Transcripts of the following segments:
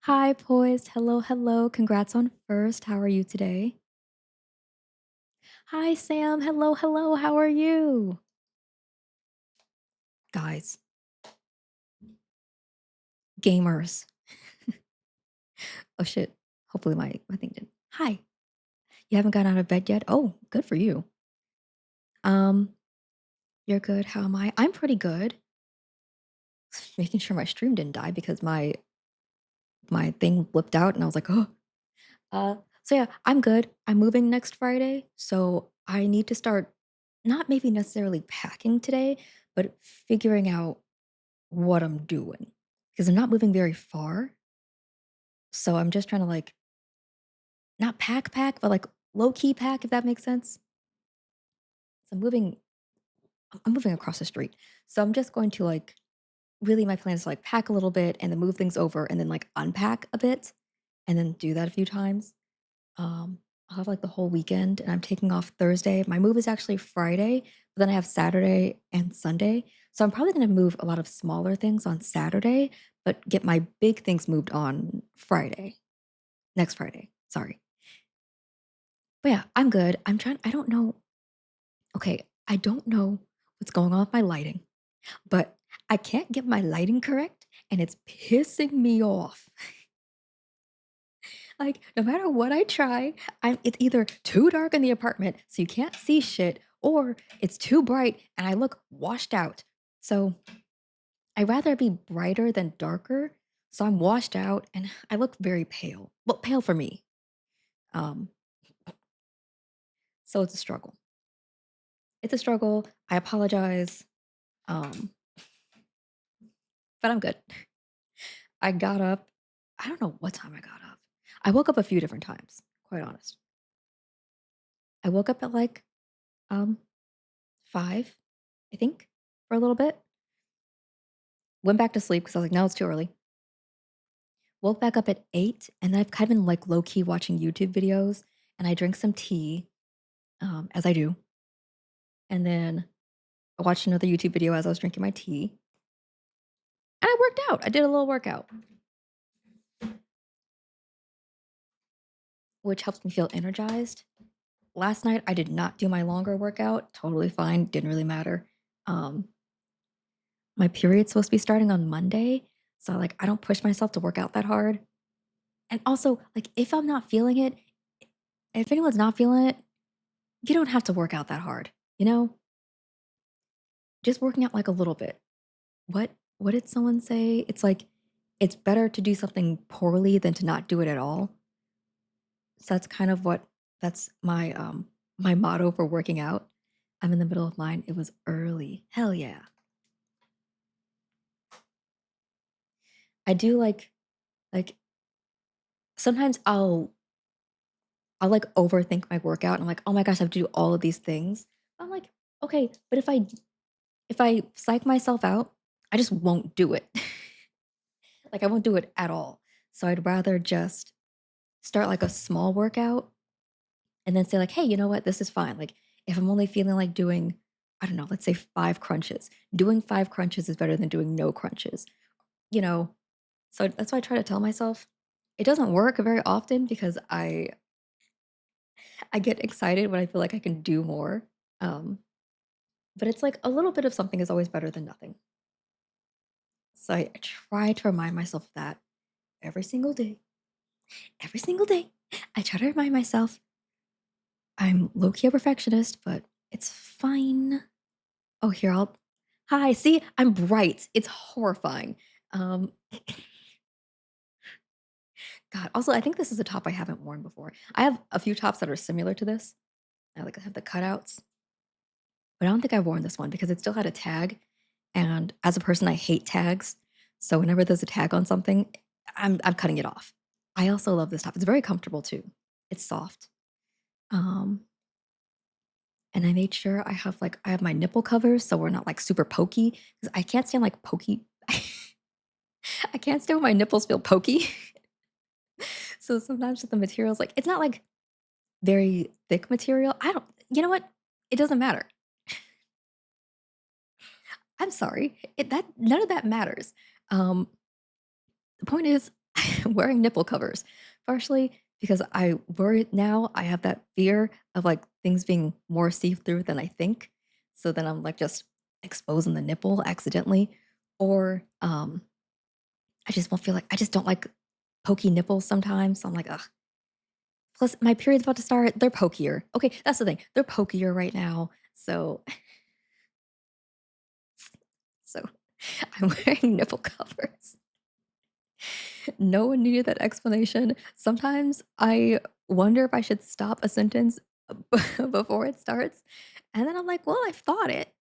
Hi, poised. Hello, hello. Congrats on first. How are you today? Hi, Sam. Hello, hello. How are you? Guys, gamers. Oh shit. Hopefully my thing didn't. Hi. You haven't gotten out of bed yet? Oh, good for you. Um, you're good. How am I? I'm pretty good. Making sure my stream didn't die because my thing blipped out and I was like, oh. So yeah, I'm good. I'm moving next Friday, so I need to start not maybe necessarily packing today, but figuring out what I'm doing because I'm not moving very far. So I'm just trying to like not pack, but like low key pack, if that makes sense. So I'm moving across the street. So I'm just going to like really my plan is to like pack a little bit and then move things over and then like unpack a bit and then do that a few times. Um, I'll have like the whole weekend and I'm taking off Thursday. My move is actually Friday, but then I have Saturday and Sunday. So I'm probably going to move a lot of smaller things on Saturday, but get my big things moved on Friday, next Friday. Sorry. But yeah, I'm good. I don't know. Okay, I don't know what's going on with my lighting, but I can't get my lighting correct and it's pissing me off. Like, no matter what I try, it's either too dark in the apartment so you can't see shit, or it's too bright and I look washed out. So I'd rather be brighter than darker. So I'm washed out and I look very pale. Well, pale for me. Um, so it's a struggle. It's a struggle. I apologize. Um, but I'm good. I got up. I don't know what time I got up. I woke up a few different times, quite honest. I woke up at like um 5, I think, for a little bit. Went back to sleep because I was like, no, it's too early. Woke back up at 8, and then I've kind of been like low key watching YouTube videos, and I drank some tea, as I do. And then I watched another YouTube video as I was drinking my tea. And I worked out. I did a little workout, which helps me feel energized. Last night, I did not do my longer workout. Totally fine. Didn't really matter. Um, my period's supposed to be starting on Monday. So like I don't push myself to work out that hard. And also, like if I'm not feeling it, if anyone's not feeling it, you don't have to work out that hard, you know? Just working out like a little bit. What did someone say? It's like it's better to do something poorly than to not do it at all. So that's kind of what that's my motto for working out. I'm in the middle of mine. It was early. Hell yeah. I do like sometimes I'll like overthink my workout and I'm like, "Oh my gosh, I have to do all of these things." I'm like, "Okay, but if I psych myself out, I just won't do it." Like I won't do it at all. So I'd rather just start like a small workout and then say like, "Hey, you know what? This is fine." Like if I'm only feeling like doing, I don't know, let's say 5 crunches. Doing 5 crunches is better than doing no crunches. You know, so that's why I try to tell myself. It doesn't work very often because I get excited when I feel like I can do more. Um, but it's like a little bit of something is always better than nothing. So I try to remind myself of that every single day. Every single day. I try to remind myself I'm low key a perfectionist, but it's fine. Oh, here, I'll. Hi, see, I'm bright. It's horrifying. Um, God, also, I think this is a top I haven't worn before. I have a few tops that are similar to this. I like have the cutouts, but I don't think I've worn this one because it still had a tag. And as a person, I hate tags. So whenever there's a tag on something, I'm cutting it off. I also love this top. It's very comfortable too. It's soft. Um, and I made sure I have my nipple covers so we're not like super pokey because I can't stand like pokey. I can't stand when my nipples feel pokey. So sometimes with the materials, like it's not like very thick material. I don't. You know what? It doesn't matter. I'm sorry. That none of that matters. Um, the point is, I'm wearing nipple covers, partially because I worry now I have that fear of, like, things being more see-through than I think, so then I'm, like, just exposing the nipple accidentally, or, I just won't feel like I just don't like pokey nipples sometimes, so I'm like, "Ugh." Plus, my period's about to start, they're pokier. Okay, that's the thing, they're pokier right now, so so I'm wearing nipple covers. No one needed that explanation. Sometimes I wonder if I should stop a sentence before it starts, and then I'm like, "Well, I've thought it.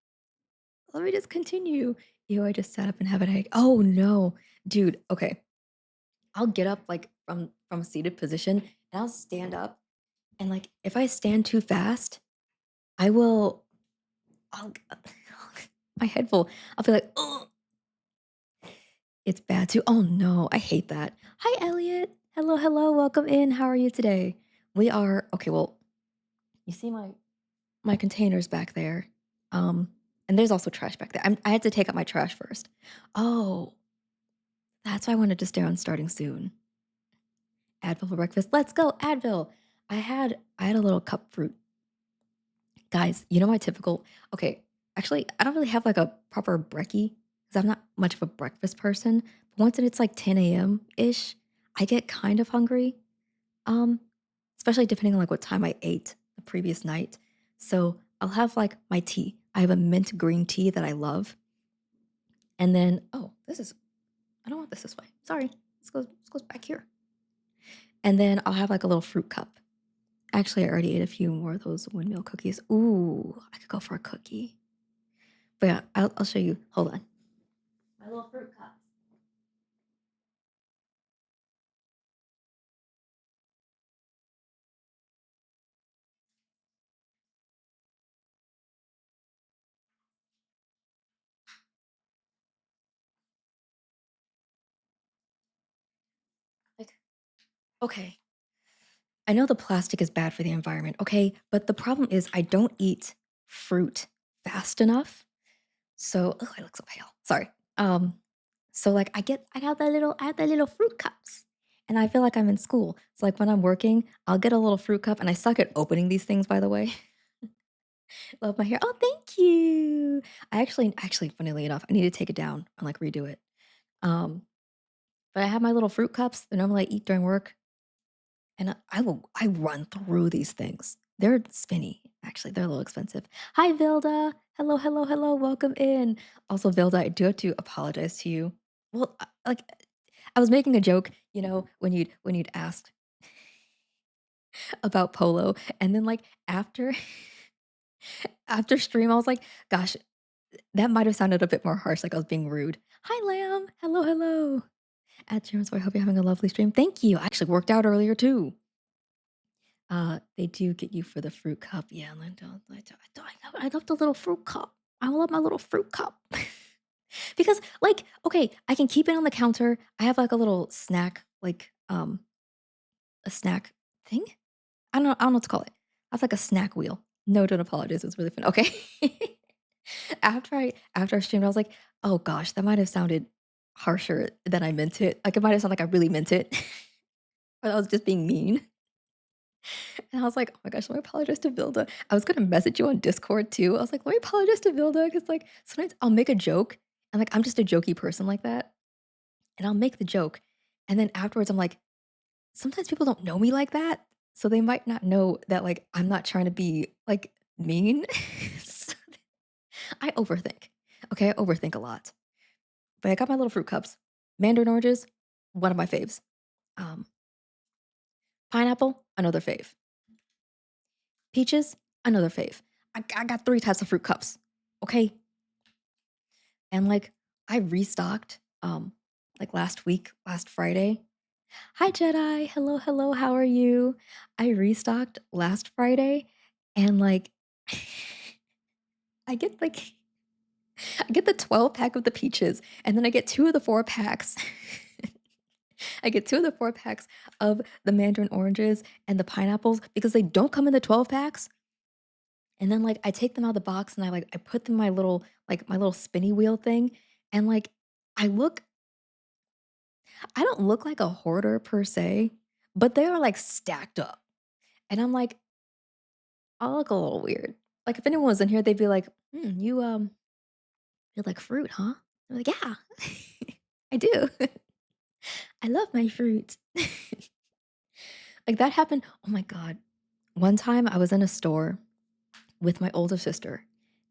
Let me just continue." Ew, I just sat up and have a headache. Oh, no. Dude, okay. I'll get up, like, from a seated position, and I'll stand up, and, like, if I stand too fast, I will I'll my head will I'll be like, "Ugh." It's bad too. Oh, no, I hate that. Hi, Elliot. Hello, hello, welcome in. How are you today? We are okay, well, you see my containers back there, and there's also trash back there. I had to take out my trash first. Oh, that's why I wanted to stay on starting soon. Advil for breakfast. Let's go, Advil. I had a little cup fruit. Guys, you know my typical okay, actually, I don't really have, like, a proper brekkie because 'cause I'm not much of a breakfast person, but once it's, like, 10 a.m.-ish, I get kind of hungry, um, especially depending on, like, what time I ate the previous night. So, I'll have, like, my tea. I have a mint green tea that I love, and then oh, this is I don't want this way. Sorry. This goes back here. And then I'll have, like, a little fruit cup. Actually, I already ate a few more of those windmill cookies. Ooh, I could go for a cookie. But yeah, I'll show you. Hold on. My little fruit cup. Like, okay, I know the plastic is bad for the environment, okay? But the problem is I don't eat fruit fast enough. So, oh, I look so pale. Sorry. Um, so like I have the little fruit cups. And I feel like I'm in school. So like when I'm working, I'll get a little fruit cup and I suck at opening these things, by the way. Love my hair. Oh, thank you. Actually, funnily enough, I need to take it down and like redo it. Um, but I have my little fruit cups that normally I eat during work. And I run through these things. They're spinny, actually, they're a little expensive. Hi, Vilda. Hello, hello, hello, welcome in. Also, Vilda, I do have to apologize to you. Well, like, I was making a joke, when you'd asked about polo, and then, like, after after stream, I was like, "Gosh, that might have sounded a bit more harsh, like I was being rude." Hi, Lamb. Hello, hello. At Jerem's, so I hope you're having a lovely stream. Thank you. I actually worked out earlier too. They do get you for the fruit cup. Yeah, Linda. I love the little fruit cup. I love my little fruit cup. Because, like, okay, I can keep it on the counter. I have like a little snack, like a snack thing. I don't know what to call it. I have like a snack wheel. No, don't apologize. It was really fun. Okay. After I streamed, I was like, oh gosh, that might have sounded harsher than I meant it. Like it might have sounded like I really meant it. But I was just being mean. And I was like, "Oh my gosh, let me apologize to Vilda." I was gonna message you on Discord too. I was like, "Let me apologize to Vilda," because like, sometimes I'll make a joke, and, like, I'm just a jokey person like that, and I'll make the joke, and then afterwards, I'm like, sometimes people don't know me like that, so they might not know that, like, I'm not trying to be, like, mean. So I overthink, okay? I overthink a lot. But I got my little fruit cups. Mandarin oranges, one of my faves. Um, Pineapple, another fave. Peaches, another fave. I got 3 types of fruit cups, okay? And, like, I restocked, like, last week, last Friday. Hi, Jedi. Hello, hello, how are you? I restocked last Friday, and, like, I get, like I get the 12 pack of the peaches, and then I get 2 of the 4 packs. I get 2 of the 4 packs of the mandarin oranges and the pineapples because they don't come in the 12 packs. And then, like, I take them out of the box and I put them in my little spinny wheel thing, and, like, I look I don't look like a hoarder per se, but they are like stacked up. And I'm like, I look a little weird. Like if anyone was in here, they'd be like, you like fruit, huh? I'm like, yeah, I do. I love my fruit. Like that happened. Oh my God. One time I was in a store with my older sister.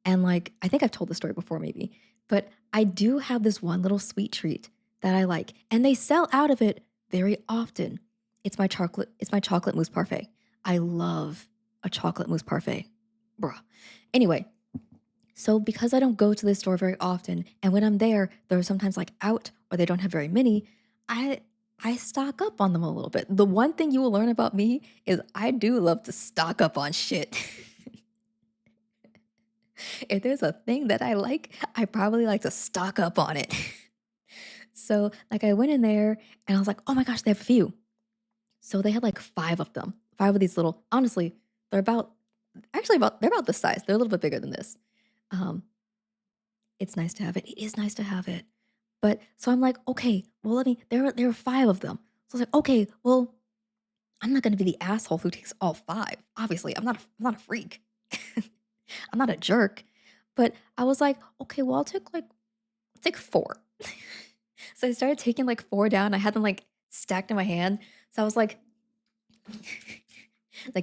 And like, I think I've told the story before, maybe, but I do have this one little sweet treat that I like, and they sell out of it very often. It's my chocolate mousse parfait. I love a chocolate mousse parfait. Bruh. Anyway, so because I don't go to this store very often, and when I'm there, they're sometimes like out or they don't have very many, I I stock up on them a little bit. The one thing you will learn about me is I do love to stock up on shit. If there's a thing that I like, I probably like to stock up on it. So, like, I went in there and I was like, oh my gosh, they have a few. So they had like five of them, five of these little, honestly, they're about, they're about this size. They're a little bit bigger than this. Um, it's nice to have it. It is nice to have it. But so I'm like, okay, well, there are five of them. So I was like, okay, well, I'm not going to be the asshole who takes all five. Obviously, I'm not a freak. I'm not a jerk. But I was like, okay, well, I'll take four. So I started taking like four down. I had them like stacked in my hand. So I was like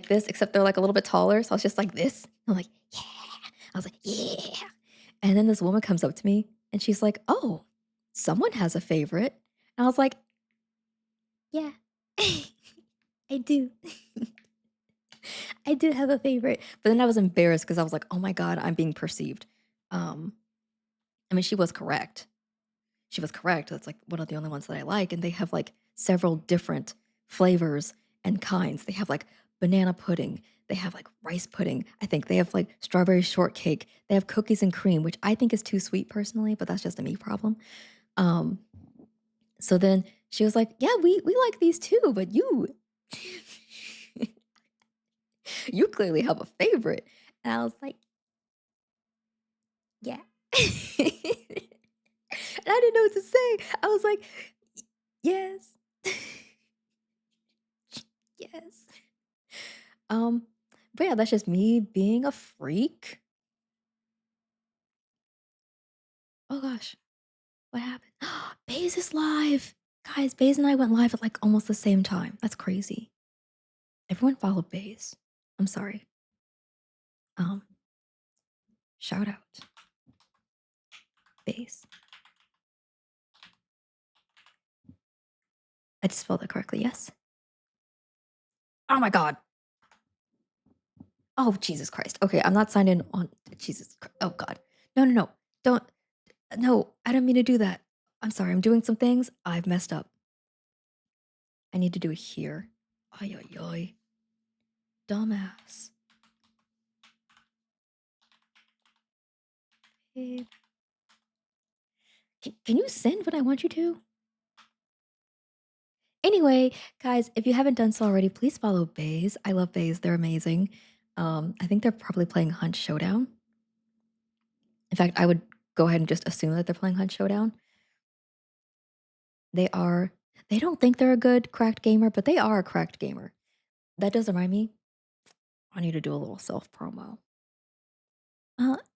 this, except they're like a little bit taller. So I was just like this. I'm like, yeah. I was like, yeah. And then this woman comes up to me and she's like, oh, someone has a favorite. And I was like, yeah, I do. I do have a favorite. But then I was embarrassed because I was like, oh my God, I'm being perceived. Um, I mean, she was correct. She was correct. That's like one of the only ones that I like. And they have like several different flavors and kinds. They have like banana pudding. They have like rice pudding. I think they have like strawberry shortcake. They have cookies and cream, which I think is too sweet personally, but that's just a me problem. Um, so then she was like, yeah, we like these too, but you you clearly have a favorite. And I was like, yeah. And I didn't know what to say. I was like, yes. Yes. Um, but yeah, that's just me being a freak. Oh gosh, what happened? Baze is live. Guys, Baze and I went live at like almost the same time. That's crazy. Everyone follow Baze. I'm sorry. Um, shout out Baze. I just spelled that correctly, yes? Oh my god. Oh, Jesus Christ. Okay, I'm not signed in on Oh god. No, no, no. Don't no, I don't mean to do that. I'm sorry, I'm doing some things. I've messed up. I need to do it here. Ay ay ay. Dumbass. Babe. Can you send what I want you to? Anyway, guys, if you haven't done so already, please follow Baze. I love Baze. They're amazing. I think they're probably playing Hunt Showdown. In fact, I would go ahead and just assume that they're playing Hunt Showdown. They are. They don't think they're a good cracked gamer, but they are a cracked gamer. That does remind me. I need to do a little self promo.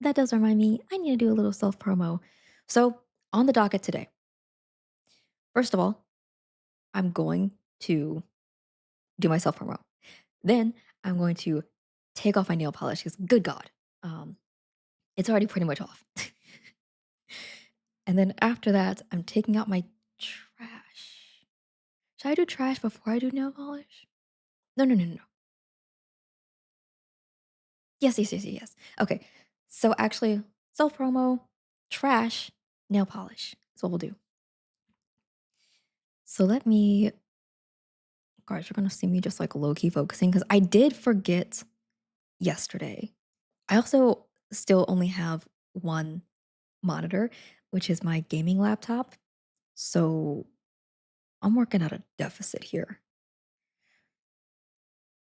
That does remind me. I need to do a little self promo. So on the docket today, first of all, I'm going to do my self promo. Then I'm going to take off my nail polish because, good God, um, it's already pretty much off. And then after that, I'm taking out my trash. Should I do trash before I do nail polish? No, no, no, no, no. Yes, yes, yes, yes, yes. Okay. So actually, self promo, trash, nail polish. That's what we'll do. So let me, guys, you're gonna see me just like low key focusing because I did forget yesterday. I also still only have one monitor, which is my gaming laptop. So I'm working at a deficit here.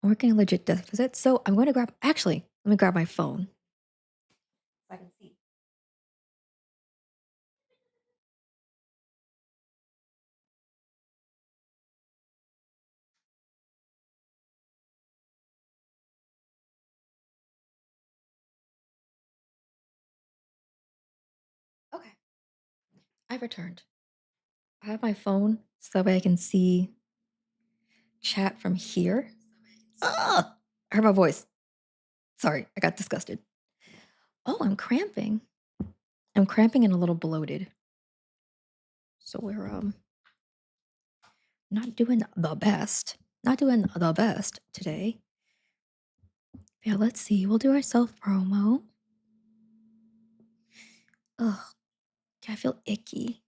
I'm working a legit deficit. So I'm going to grab, actually, let me grab my phone. So I can see. I've returned. I have my phone so that way I can see chat from here. Ah! I heard my voice. Sorry, I got disgusted. Oh, I'm cramping. I'm cramping and a little bloated. So we're not doing the best. Not doing the best today. Yeah, let's see. We'll do our self promo. Ugh, I feel icky.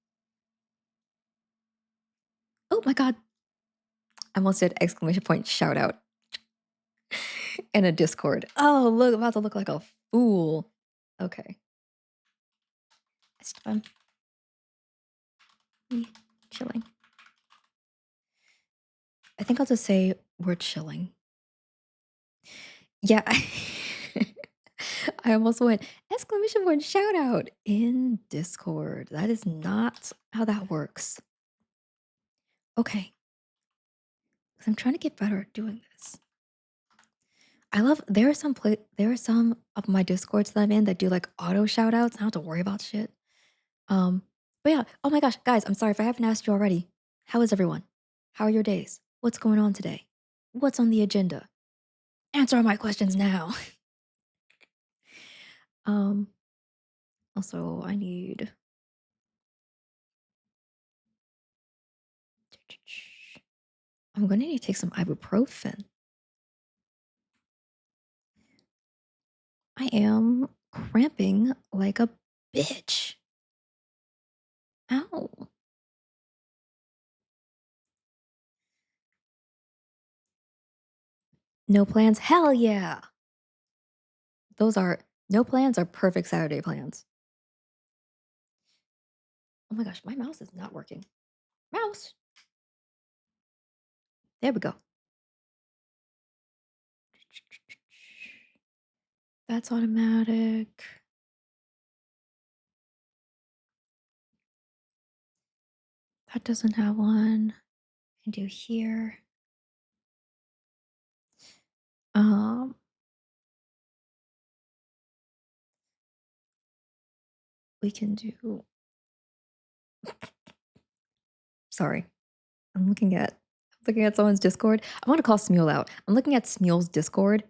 Oh my god. I almost did exclamation point shout out in a Discord. Oh, look, I'm about to look like a fool. Okay. It's fun. Chilling. I think I'll just say we're chilling. Yeah. I almost went exclamation point shout out in Discord. That is not how that works. Okay. 'Cause I'm trying to get better at doing this. There are some of my Discords that I'm in that do like auto shout outs. I don't have to worry about shit. Um, but yeah, oh my gosh, guys, I'm sorry if I haven't asked you already. How is everyone? How are your days? What's going on today? What's on the agenda? Answer all my questions now. um, also I need I'm gonna need to take some ibuprofen. I am cramping like a bitch. Ow. No plans? Hell yeah. Those are no plans are perfect Saturday plans. Oh my gosh, my mouse is not working. Mouse. There we go. That's automatic. That doesn't have one. I can do here. Um, we can do. Sorry, I'm looking at someone's Discord. I want to call Smule out. I'm looking at Smule's Discord,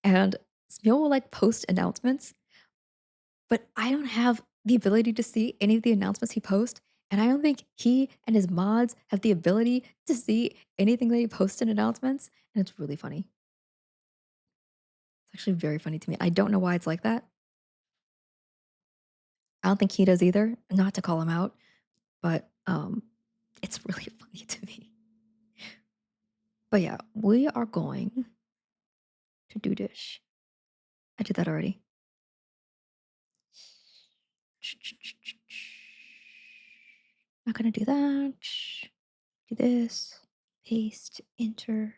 and Smule will like post announcements, but I don't have the ability to see any of the announcements he posts. And I don't think he and his mods have the ability to see anything that he posts in announcements. And it's really funny. It's actually very funny to me. I don't know why it's like that. I don't think he does either. Not to call him out, but it's really funny to me. But yeah, we are going to do this. I did that already. Not gonna do that. Do this. Paste, enter.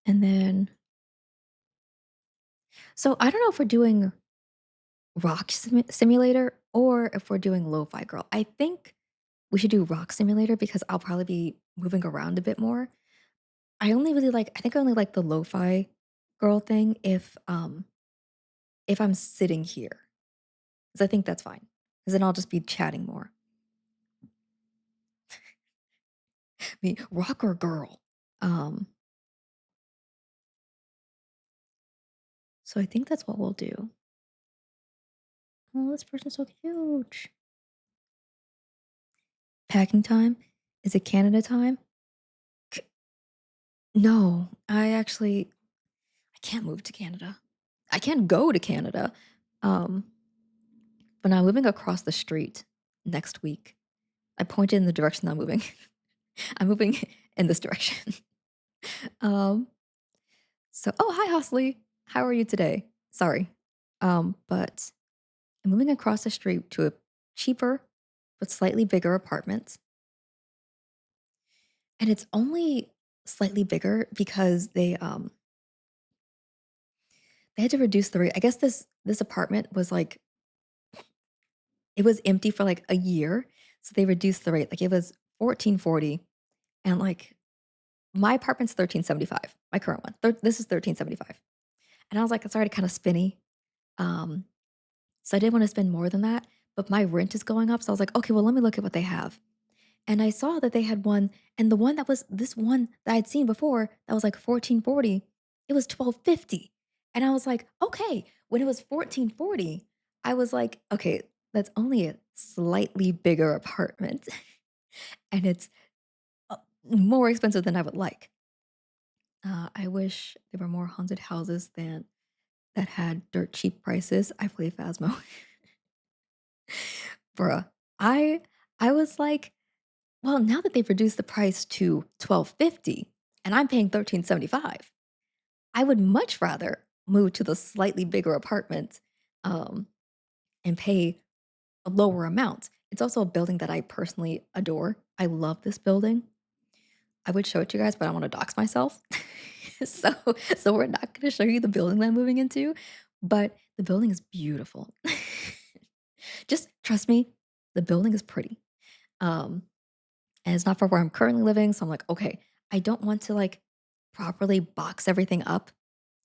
And then so I don't know if we're doing Rock Simulator or if we're doing Lo-Fi Girl. I think we should do Rock Simulator because I'll probably be moving around a bit more. I think I only like the Lo-Fi Girl thing if I'm sitting here. Because I think that's fine. Because then I'll just be chatting more. Me, rock or girl. So I think that's what we'll do. Oh, this person's so cute. Packing time? Is it Canada time? No, I can't move to Canada. I can't go to Canada. Um, but I'm moving across the street next week. I pointed in the direction that I'm moving. I'm moving in this direction. um, oh, hi, Hosley. How are you today? Sorry. But I'm moving across the street to a cheaper but slightly bigger apartment. And it's only slightly bigger because they had to reduce the rate. I guess this apartment was like it was empty for like a year, so they reduced the rate. Like it was 1440 and like my apartment's 1375, my current one. This is 1375. And I was like, it's already kind of spinny. Um, so I didn't want to spend more than that, but my rent is going up. So I was like, okay, well, let me look at what they have. And I saw that they had one, and the one that was this one that I'd seen before that was like 1440, it was 1250. And I was like, okay, when it was 1440, I was like, okay, that's only a slightly bigger apartment and it's uh, more expensive than I would like. I wish there were more haunted houses than that had dirt cheap prices. I play Phasmo. Bruh. I I was like, well, now that they've reduced the price to 1250 and I'm paying 1375, I would much rather move to the slightly bigger apartment um, and pay a lower amount. It's also a building that I personally adore. I love this building. I would show it to you guys, but I want to dox myself. so so we're not going to show you the building that I'm moving into, but the building is beautiful. Just trust me, the building is pretty. Um, and it's not for where I'm currently living. So I'm like, okay, I don't want to like properly box everything up,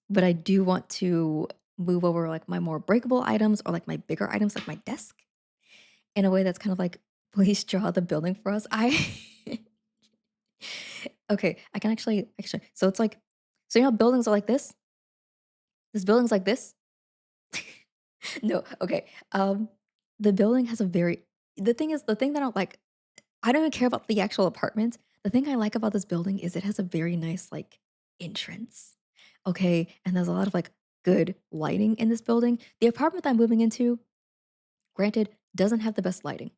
but I do want to move over like my more breakable items or like my bigger items, like my desk, in a way that's kind of like, please draw the building for us. I okay, I can actually. So it's like, so you know, buildings are like this. This building's like this. No, okay. The building has a very. The thing is, the thing that I don't like, I don't even care about the actual apartment. The thing I like about this building is it has a very nice like entrance. Okay, and there's a lot of like good lighting in this building. The apartment that I'm moving into, granted, doesn't have the best lighting.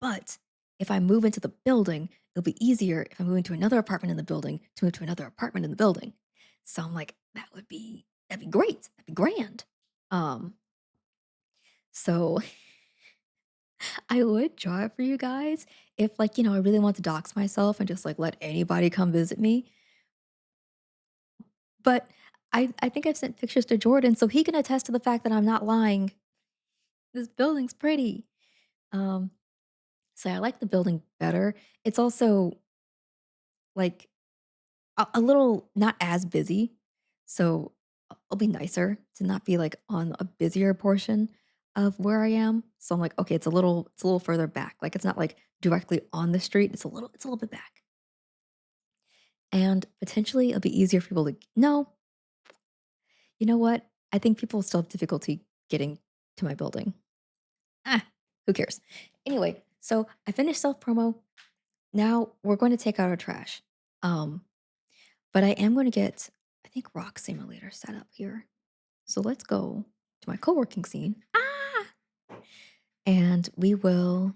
But if I move into the building, it'll be easier if I move into another apartment in the building to move to another apartment in the building. So I'm like, that'd be great. That'd be grand. Um, so I would draw it for you guys if like, I really want to dox myself and just like let anybody come visit me. But I think I've sent pictures to Jordan so he can attest to the fact that I'm not lying. This building's pretty. Um, so I like the building better. It's also like a little not as busy, so I'll be nicer to not be, like, on a busier portion of where I am, so I'm like, "Okay, it's a little further back," like, it's not, like, directly on the street, it's a little bit back, and potentially it'll be easier for people to no, you know what? I think people still have difficulty getting to my building. Ah, who cares? Anyway, so I finished self promo, now we're going to take out our trash, um but I am gonna get, I think, Rock Simulator set up here. So let's go to my co-working scene. And we will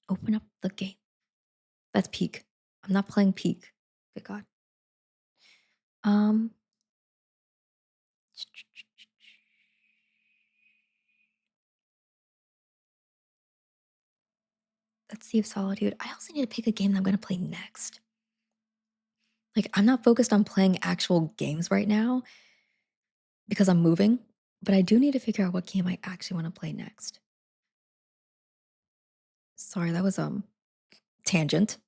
open up the game. That's Peak. I'm not playing Peak. Good God. Um, let's see if Solitude. I also need to pick a game that I'm gonna play next. Like, I'm not focused on playing actual games right now because I'm moving, but I do need to figure out what game I actually want to play next. Sorry, that was tangent.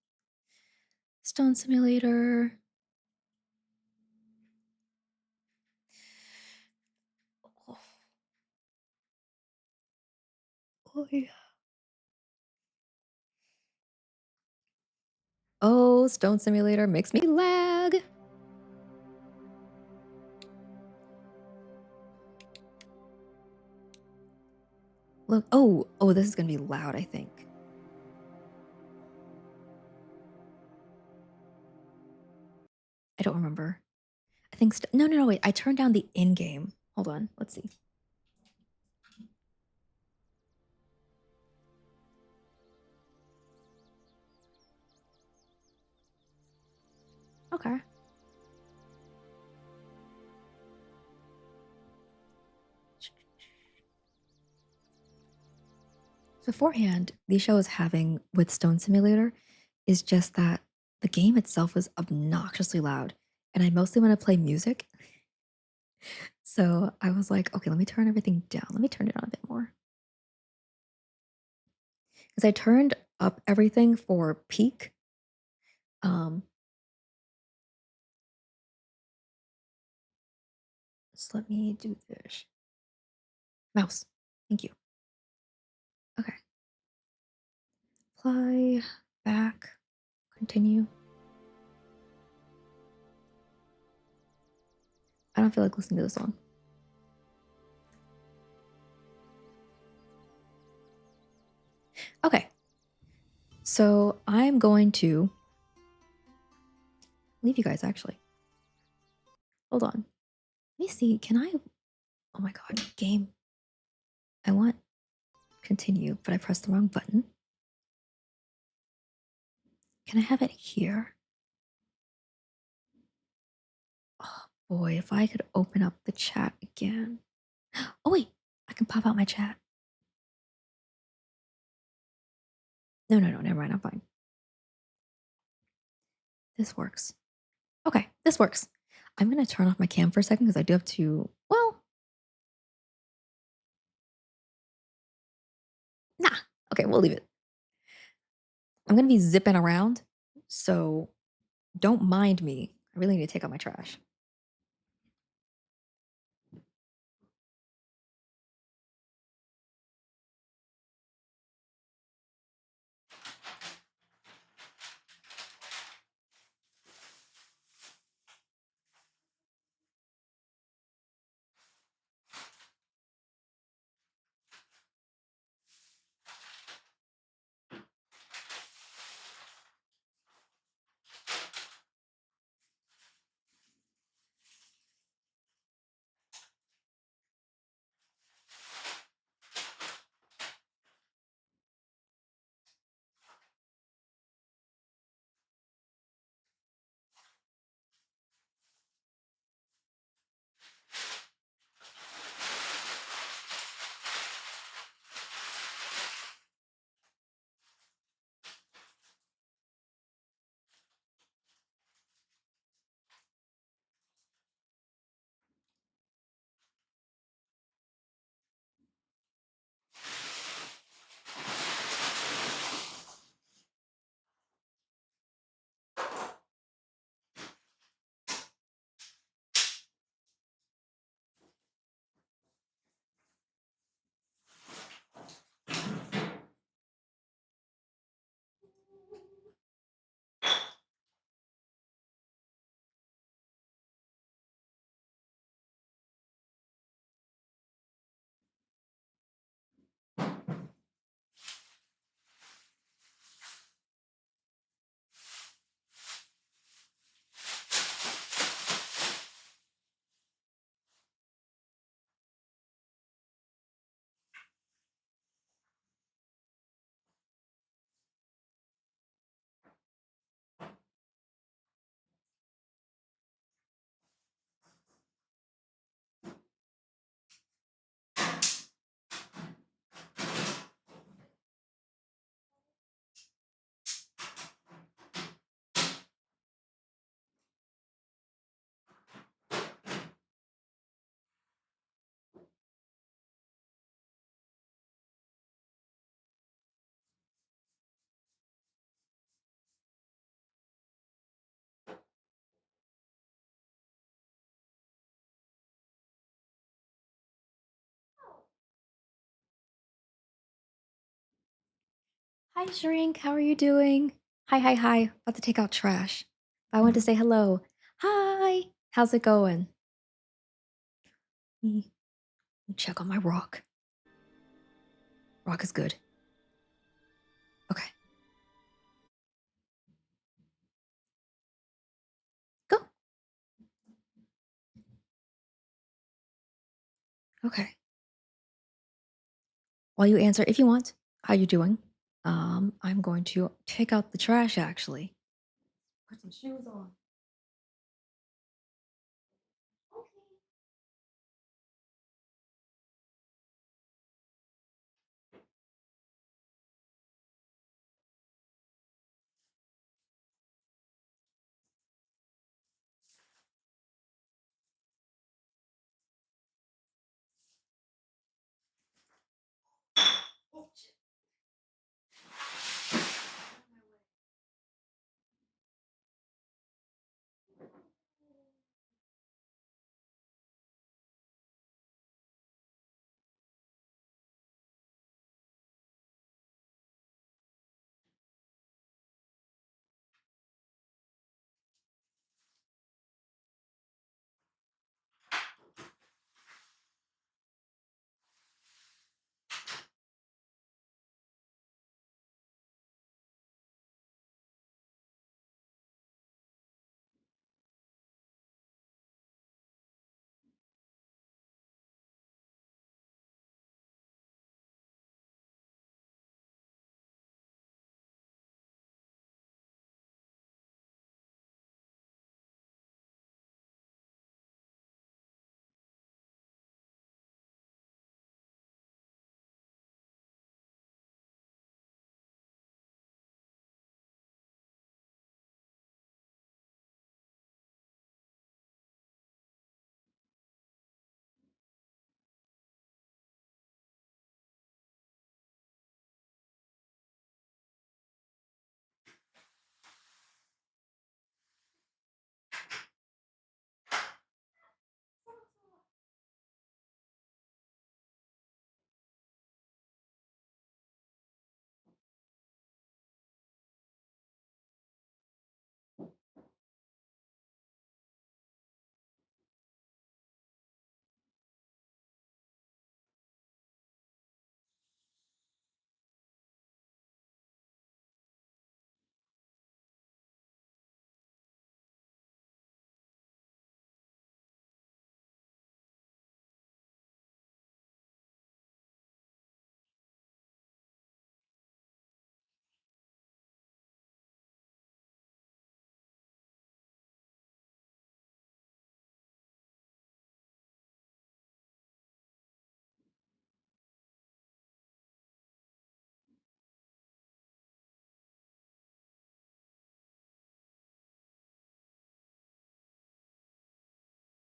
Stone Simulator. Oh, oh, yeah. Oh, Stone Simulator makes me lag. Look, oh, this is gonna be loud, I think. I don't remember. I think no, no, no, wait. I turned down the in-game. Hold on. Let's see. Okay. Beforehand, the issue I was having with Stone Simulator is just that the game itself was obnoxiously loud, and I mostly want to play music. So I was like, okay, let me turn everything down. Let me turn it on a bit more. Because I turned up everything for peak. So let me do this. Mouse. Thank you. Okay. Apply. Back. Continue. I don't feel like listening to the song. Okay. So I'm going to leave you guys actually. Hold on. Let me see. Can I? Oh my God. Game. I want continue, but I pressed the wrong button. Can I have it here? Oh boy, if I could open up the chat again. Oh wait, I can pop out my chat. No, never mind. I'm fine. This works. Okay, this works. I'm gonna turn off my cam for a second because I do have to. Well, nah. Okay, we'll leave it. I'm gonna be zipping around, so don't mind me. I really need to take out my trash. Hi, Shrink. How are you doing? Hi. About to take out trash. I want to say hello. Hi. How's it going? Me check on my rock. Rock is good. Okay. Go. Okay. While you answer, if you want, how you doing? I'm going to take out the trash actually. Put some shoes on. Oh, shit.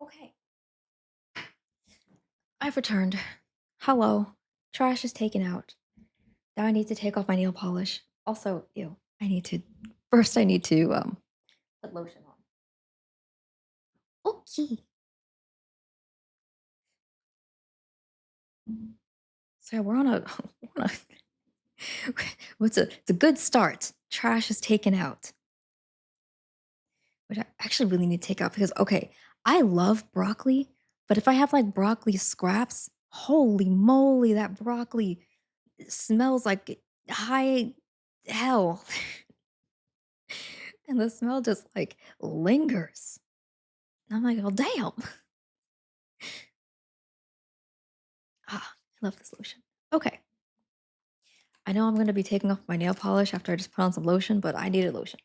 Okay, I've returned. Hello. Trash is taken out. Now I need to take off my nail polish. Also, ew. I need to first I need to put lotion on. Okay. So we're on a we're on a it's a good start. Trash is taken out. Which I actually really need to take out because okay, I love broccoli, but if I have like broccoli scraps, holy moly, that broccoli smells like high hell. And the smell just like lingers. And I'm like, oh damn. Ah, I love this lotion. Okay. I know I'm gonna be taking off my nail polish after I just put on some lotion, but I needed lotion.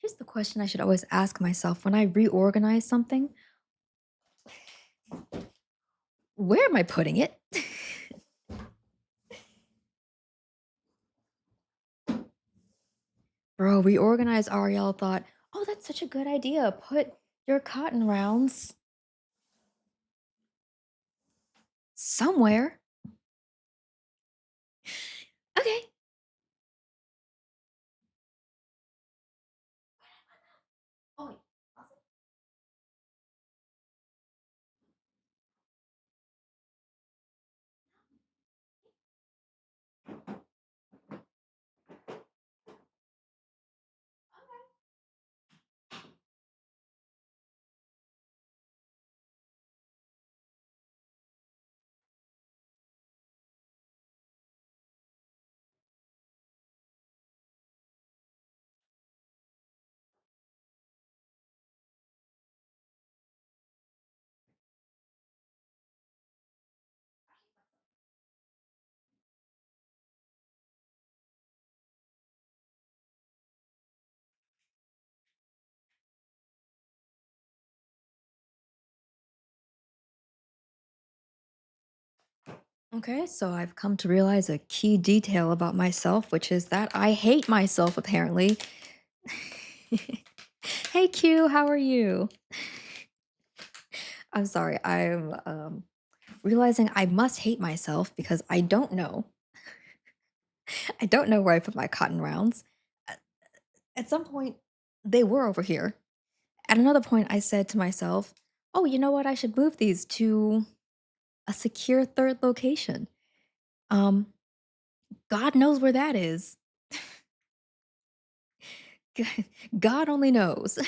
Here's the question I should always ask myself when I reorganize something. Where am I putting it? Bro, reorganize Ariel thought, oh, that's such a good idea. Put your cotton rounds somewhere. Okay. Oh, wait. Okay, so I've come to realize a key detail about myself, which is that I hate myself, apparently. Hey, Q, how are you? I'm sorry. I'm realizing I must hate myself because I don't know. I don't know where I put my cotton rounds. At at some point, they were over here. At another point, I said to myself, oh, you know what? I should move these to a secure third location. Um, God knows where that is. God only knows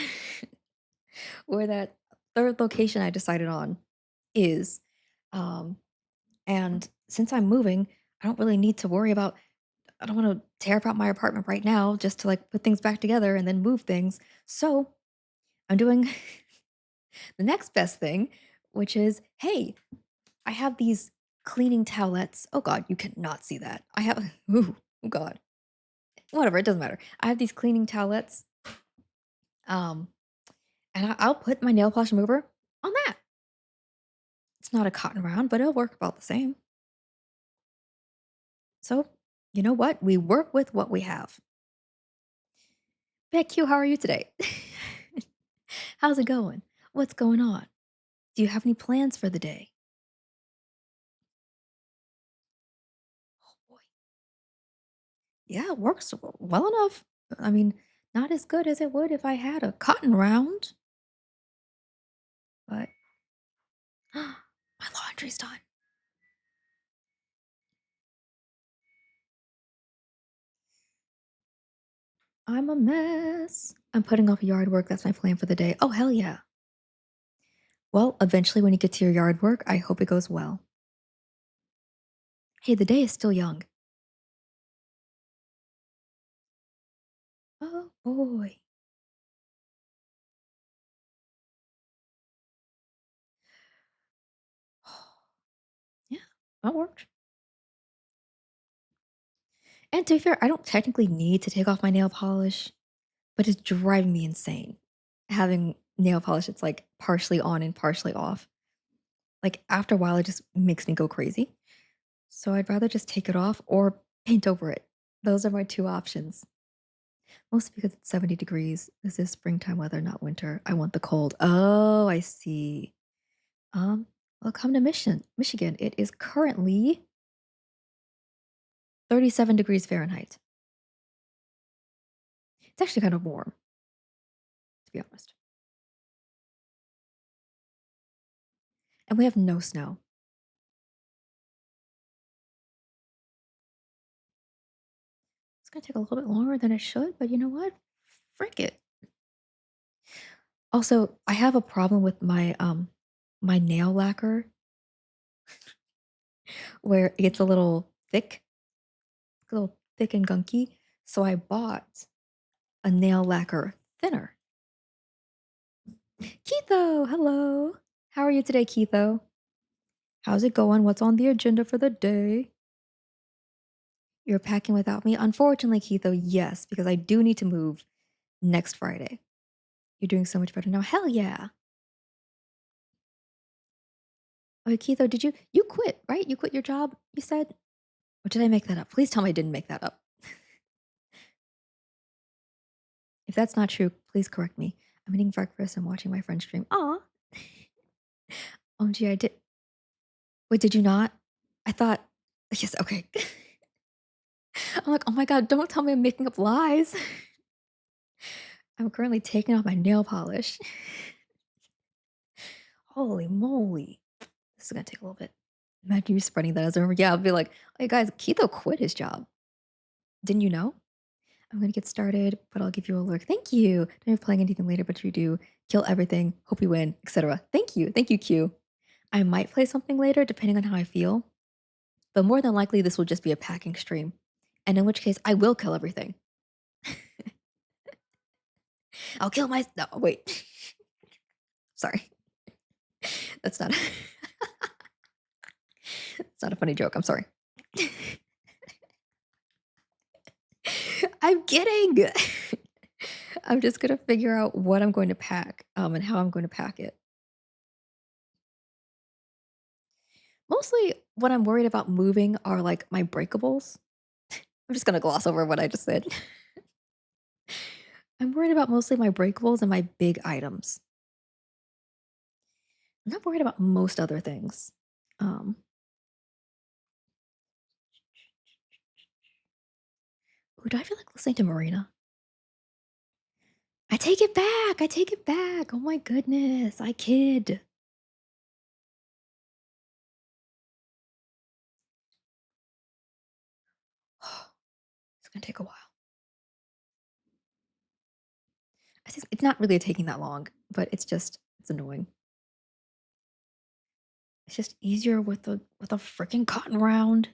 where that third location I decided on is. Um, and since I'm moving, I don't really need to worry about I don't want to tear apart my apartment right now just to like put things back together and then move things. So I'm doing the next best thing, which is hey, I have these cleaning towelettes. Oh God, you cannot see that. I have, ooh, oh God, whatever, it doesn't matter. I have these cleaning towelettes. Um, and I'll put my nail polish remover on that. not a cotton round, but it'll work about the same. So, you know what? We work with what we have. BetQ, how are you today? How's it going? What's going on? Do you have any plans for the day? Oh boy. Yeah, it works well enough. I mean, not as good as it would if I had a cotton round, but my laundry's done. I'm a mess. I'm putting off yard work. That's my plan for the day. Oh, hell yeah. Well, eventually, when you get to your yard work, I hope it goes well. Hey, the day is still young. Oh boy. Yeah, that worked. And to be fair, I don't technically need to take off my nail polish, but it's driving me insane having nail polish that's like partially on and partially off. Like after a while, it just makes me go crazy. So I'd rather just take it off or paint over it. Those are my two options. Mostly because it's 70 degrees. This is springtime weather, not winter. I want the cold. Oh, I see. Um, well, come to Michigan. It is currently 37 degrees Fahrenheit. It's actually kind of warm, to be honest. And we have no snow. It's gonna take a little bit longer than it should, but you know what? Frick it. Also, I have a problem with my nail lacquer where it gets a little thick and gunky. So I bought a nail lacquer thinner. Keitho, hello. How are you today, Keitho? How's it going? What's on the agenda for the day? You're packing without me? Unfortunately, Keitho, yes, because I do need to move next Friday. You're doing so much better now. Hell yeah. Okay, Keitho, you quit, right? You quit your job, you said? Or did I make that up? Please tell me I didn't make that up. If that's not true, please correct me. I'm eating breakfast and watching my friend stream. Aw. OMG, I did. Wait, did you not? I thought, yes, okay. I'm like, oh my God, don't tell me I'm making up lies. I'm currently taking off my nail polish. Holy moly. This is gonna take a little bit. Imagine you spreading that as a rumor. Yeah, I'll be like, hey guys, Keto quit his job. Didn't you know? I'm gonna get started, but I'll give you a look. Thank you. Don't have playing anything later, but you do. Kill everything. Hope you win, etc. Thank you. Thank you, Q. I might play something later, depending on how I feel. But more than likely, this will just be a packing stream. And in which case, I will kill everything. I'll kill my. No, wait. Sorry. That's not. It's not a funny joke. I'm sorry. I'm kidding. I'm just gonna figure out what I'm going to pack, and how I'm going to pack it. Mostly, what I'm worried about moving are like my breakables. I'm just gonna gloss over what I just said. I'm worried about mostly my breakables and my big items. I'm not worried about most other things. Um, ooh, do I feel like listening to Marina? I take it back. I take it back. Oh my goodness. I kid. It's gonna take a while. It's not really taking that long, but it's annoying. It's just easier with a freaking cotton round.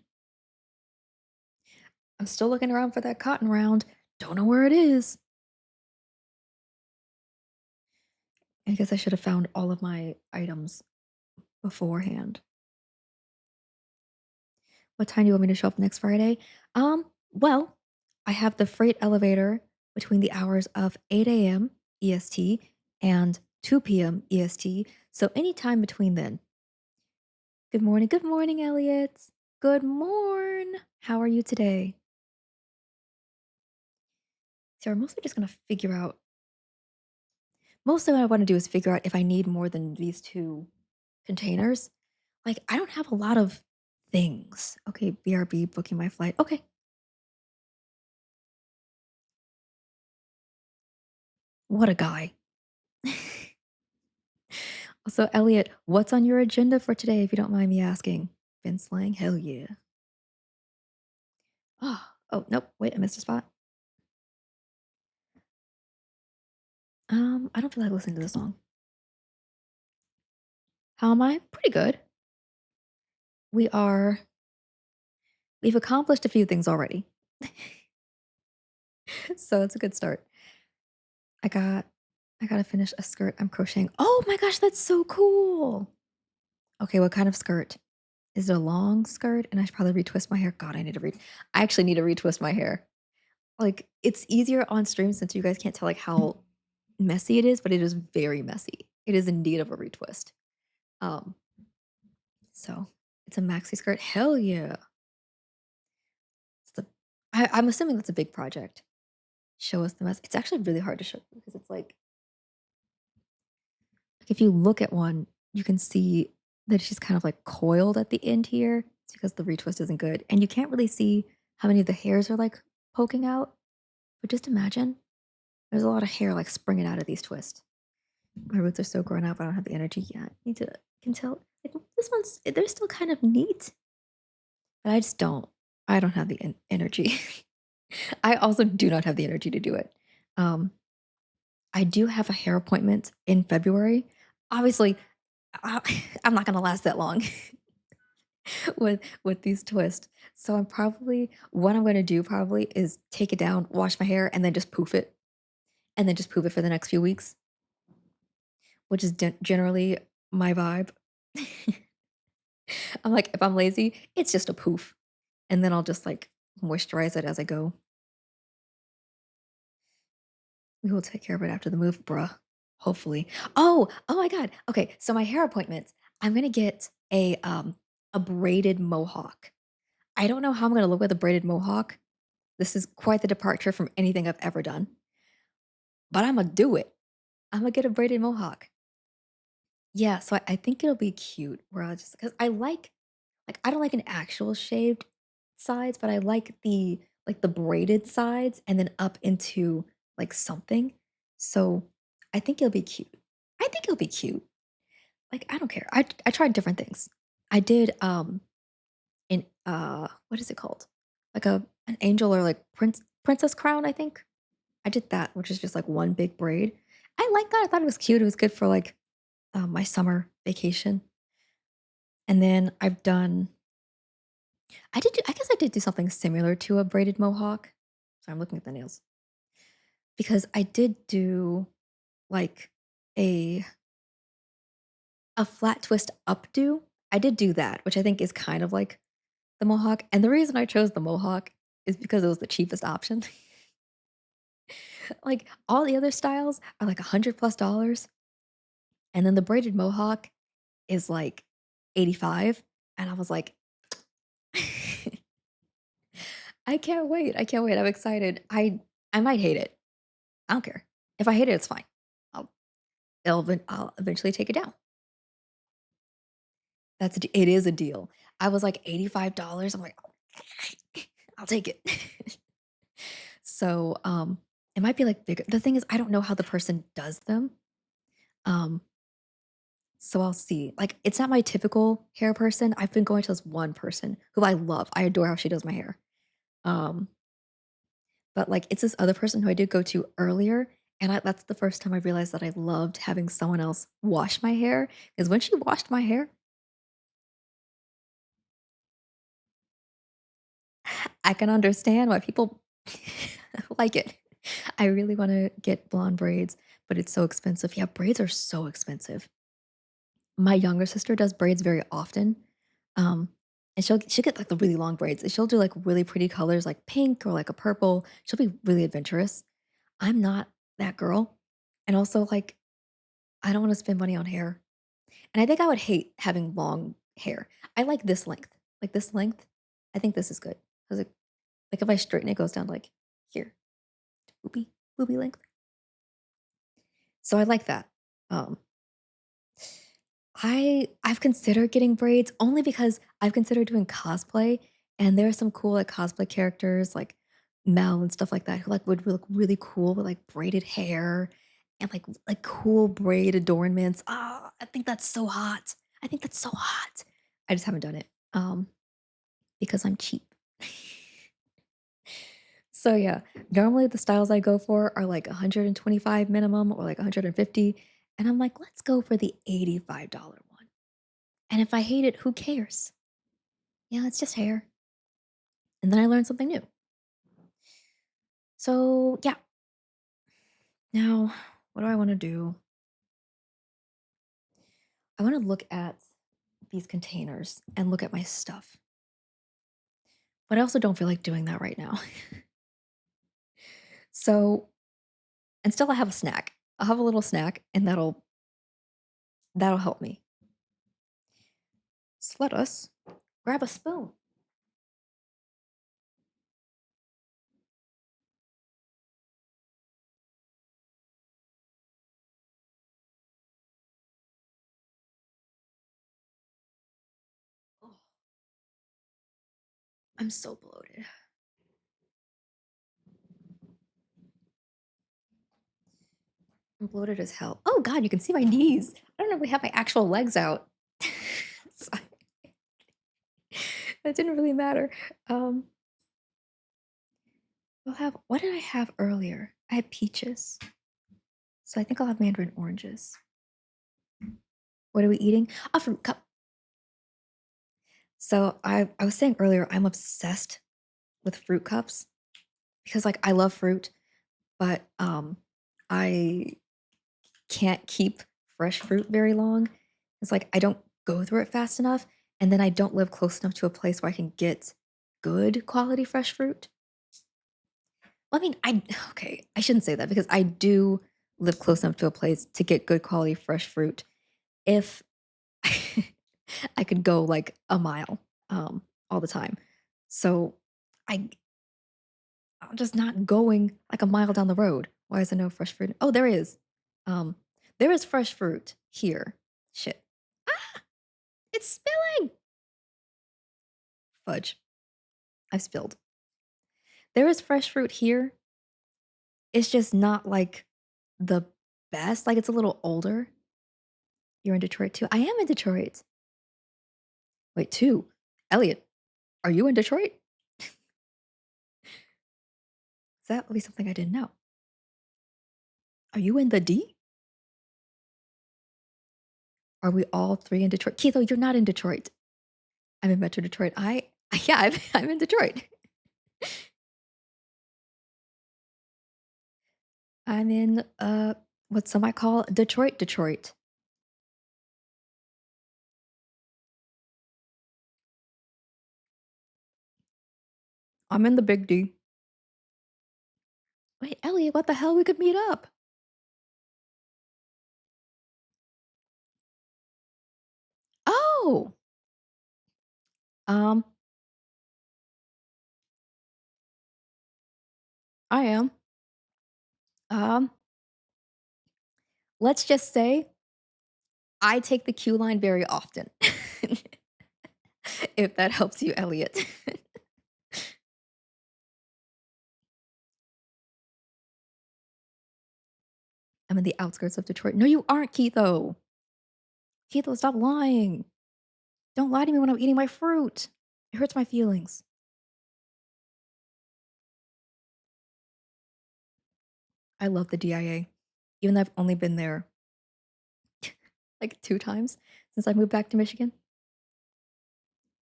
I'm still looking around for that cotton round. Don't know where it is. I guess I should have found all of my items beforehand. What time do you want me to show up next Friday? Well, I have the freight elevator between the hours of 8 a.m. EST and 2 p.m. EST. So anytime between then. Good morning, Elliot. Good morn. How are you today? So we're mostly just gonna figure out mostly what I wanna do is figure out if I need more than these 2 containers. Like, I don't have a lot of things. Okay, BRB, booking my flight. Okay. What a guy. So, Elliot, what's on your agenda for today, if you don't mind me asking? Been slang? Hell yeah. Oh, nope. Wait, I missed a spot. I don't feel like listening to the song. How am I? Pretty good. We are we've accomplished a few things already. So it's a good start. I got I gotta finish a skirt I'm crocheting. Oh my gosh, that's so cool. Okay, what kind of skirt? Is it a long skirt? And I should probably retwist my hair. God, I actually need to retwist my hair. Like, it's easier on stream since you guys can't tell like how messy it is, but it is very messy. It is in need of a retwist. Um, so it's a maxi skirt. Hell yeah. It's the I'm assuming that's a big project. Show us the mess. It's actually really hard to show because it's like if you look at one, you can see that she's kind of like coiled at the end here. It's because the retwist isn't good. And you can't really see how many of the hairs are like poking out. But just imagine there's a lot of hair like springing out of these twists. My roots are so grown up. I don't have the energy yet. Need to can tell like this one's they're still kind of neat, but I just don't. I don't have the energy. I also do not have the energy to do it. Um, I do have a hair appointment in February. Obviously, I, I'm not gonna last that long with these twists. So I'm probably what I'm gonna do probably is take it down, wash my hair, and then just poof it, and then just poof it for the next few weeks, which is generally my vibe. I'm like, if I'm lazy, it's just a poof, and then I'll just like moisturize it as I go. We will take care of it after the move, bruh. Hopefully. Oh my god. Okay, so my hair appointment, I'm gonna get a braided mohawk. I don't know how I'm gonna look with a braided mohawk. This is quite the departure from anything I've ever done, but Imma do it. Imma get a braided mohawk. Yeah, so I think it'll be cute where I'll just because I like I don't like an actual shaved sides, but I like the braided sides and then up into like something. So I think it'll be cute. I think it'll be cute. Like I don't care. I tried different things. I did in what is it called? Like an angel or like princess crown, I think. I did that, which is just like one big braid. I like that. I thought it was cute. It was good for like my summer vacation. And then I guess I did do something similar to a braided mohawk. So I'm looking at the nails because I did do like a a flat twist updo. I did do that, which I think is kind of like the mohawk. And the reason I chose the mohawk is because it was the cheapest option. Like all the other styles are like $100 plus, and then the braided mohawk is like 85. And I was like, I can't wait. I can't wait. I'm excited. I might hate it. I don't care. If I hate it, it's fine. I'll I'll eventually take it down. It is a deal. I was like $85. I'm like, I'll take it. So, it might be like bigger. The thing is, I don't know how the person does them. Um, so I'll see. Like, it's not my typical hair person. I've been going to this one person who I love. I adore how she does my hair. Um, but like, it's this other person who I did go to earlier, and that's the first time I realized that I loved having someone else wash my hair. Because when she washed my hair, I can understand why people like it. I really wanna get blonde braids, but it's so expensive. Yeah, braids are so expensive. My younger sister does braids very often, um, and she'll get, like, the really long braids, and she'll do, like, really pretty colors, like pink or, like, a purple. She'll be really adventurous. I'm not that girl, and also, like, I don't wanna spend money on hair, and I think I would hate having long hair. I like this length. Like this length, I think this is good. 'Cause like if I straighten it goes down like here, boopy, boopy length. So I like that. Um, I've considered getting braids only because I've considered doing cosplay, and there are some cool like cosplay characters like Mel and stuff like that who like would look really cool with like braided hair and like cool braid adornments. Ah, I think that's so hot. I think that's so hot. I just haven't done it. Because I'm cheap. So yeah, normally the styles I go for are like 125 minimum or like 150, and I'm like, let's go for the $85 one. And if I hate it, who cares? Yeah, it's just hair. And then I learned something new. So yeah, now what do I want to do? I want to look at these containers and look at my stuff. But I also don't feel like doing that right now. So, and still I have a snack. I'll have a little snack and that'll help me. So let us grab a spoon. Oh, I'm so bloated. I'm bloated as hell. Oh God, you can see my knees. I don't know if we have my actual legs out. So- that didn't really matter. Um, we'll have what did I have earlier? I had peaches. So I think I'll have mandarin oranges. What are we eating? A fruit cup. So I was saying earlier, I'm obsessed with fruit cups because like I love fruit, but I can't keep fresh fruit very long. It's like I don't go through it fast enough, and then I don't live close enough to a place where I can get good quality fresh fruit. Well, I mean, I okay, I shouldn't say that because I do live close enough to a place to get good quality fresh fruit. If I could go like a mile all the time. So I I'm just not going like a mile down the road. Why is there no fresh fruit? Oh, there is. Um, there is fresh fruit here. Shit. Ah, it's spilling. Fudge. I've spilled. There is fresh fruit here. It's just not like the best. Like it's a little older. You're in Detroit too. I am in Detroit. Wait, two. Elliot, are you in Detroit? That would be something I didn't know. Are you in the D? Are we all three in Detroit? Keitho, you're not in Detroit. I'm in Metro Detroit. Yeah, I'm in Detroit. I'm in what some might call Detroit, Detroit. I'm in the big D. Wait, Elliot, what the hell? We could meet up. Oh, um, I am. Um, let's just say I take the Q line very often. If that helps you, Elliot. I'm in the outskirts of Detroit. No, you aren't, Keitho. Keitho, stop lying. Don't lie to me when I'm eating my fruit. It hurts my feelings. I love the DIA, even though I've only been there like 2 times since I moved back to Michigan.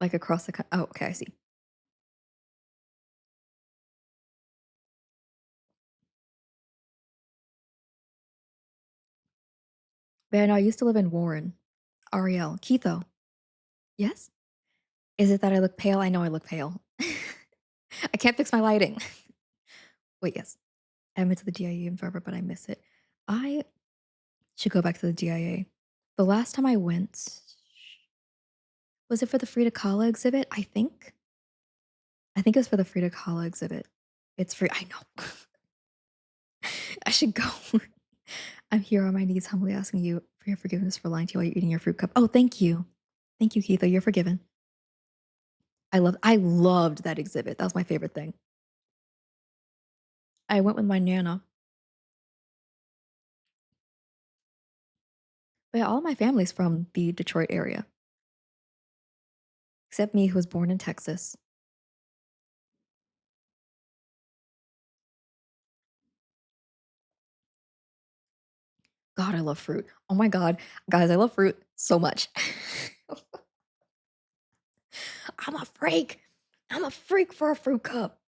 Like across the oh, okay, I see. But yeah, no, I used to live in Warren. Ariel. Keitho. Yes? Is it that I look pale? I know I look pale. I can't fix my lighting. Wait, yes. I haven't been to the DIA in forever, but I miss it. I should go back to the DIA. The last time I went, Was it for the Frida Kahlo exhibit? I think. I think it was for the Frida Kahlo exhibit. It's free. I know. I should go. I'm here on my knees, humbly asking you for your forgiveness for lying to you while you're eating your fruit cup. Oh, thank you. Thank you, Keitha. You're forgiven. I loved that exhibit. That was my favorite thing. I went with my nana. But yeah, all my family's from the Detroit area, except me, who was born in Texas. God, I love fruit. Oh my god, guys, I love fruit so much. I'm a freak. I'm a freak for a fruit cup.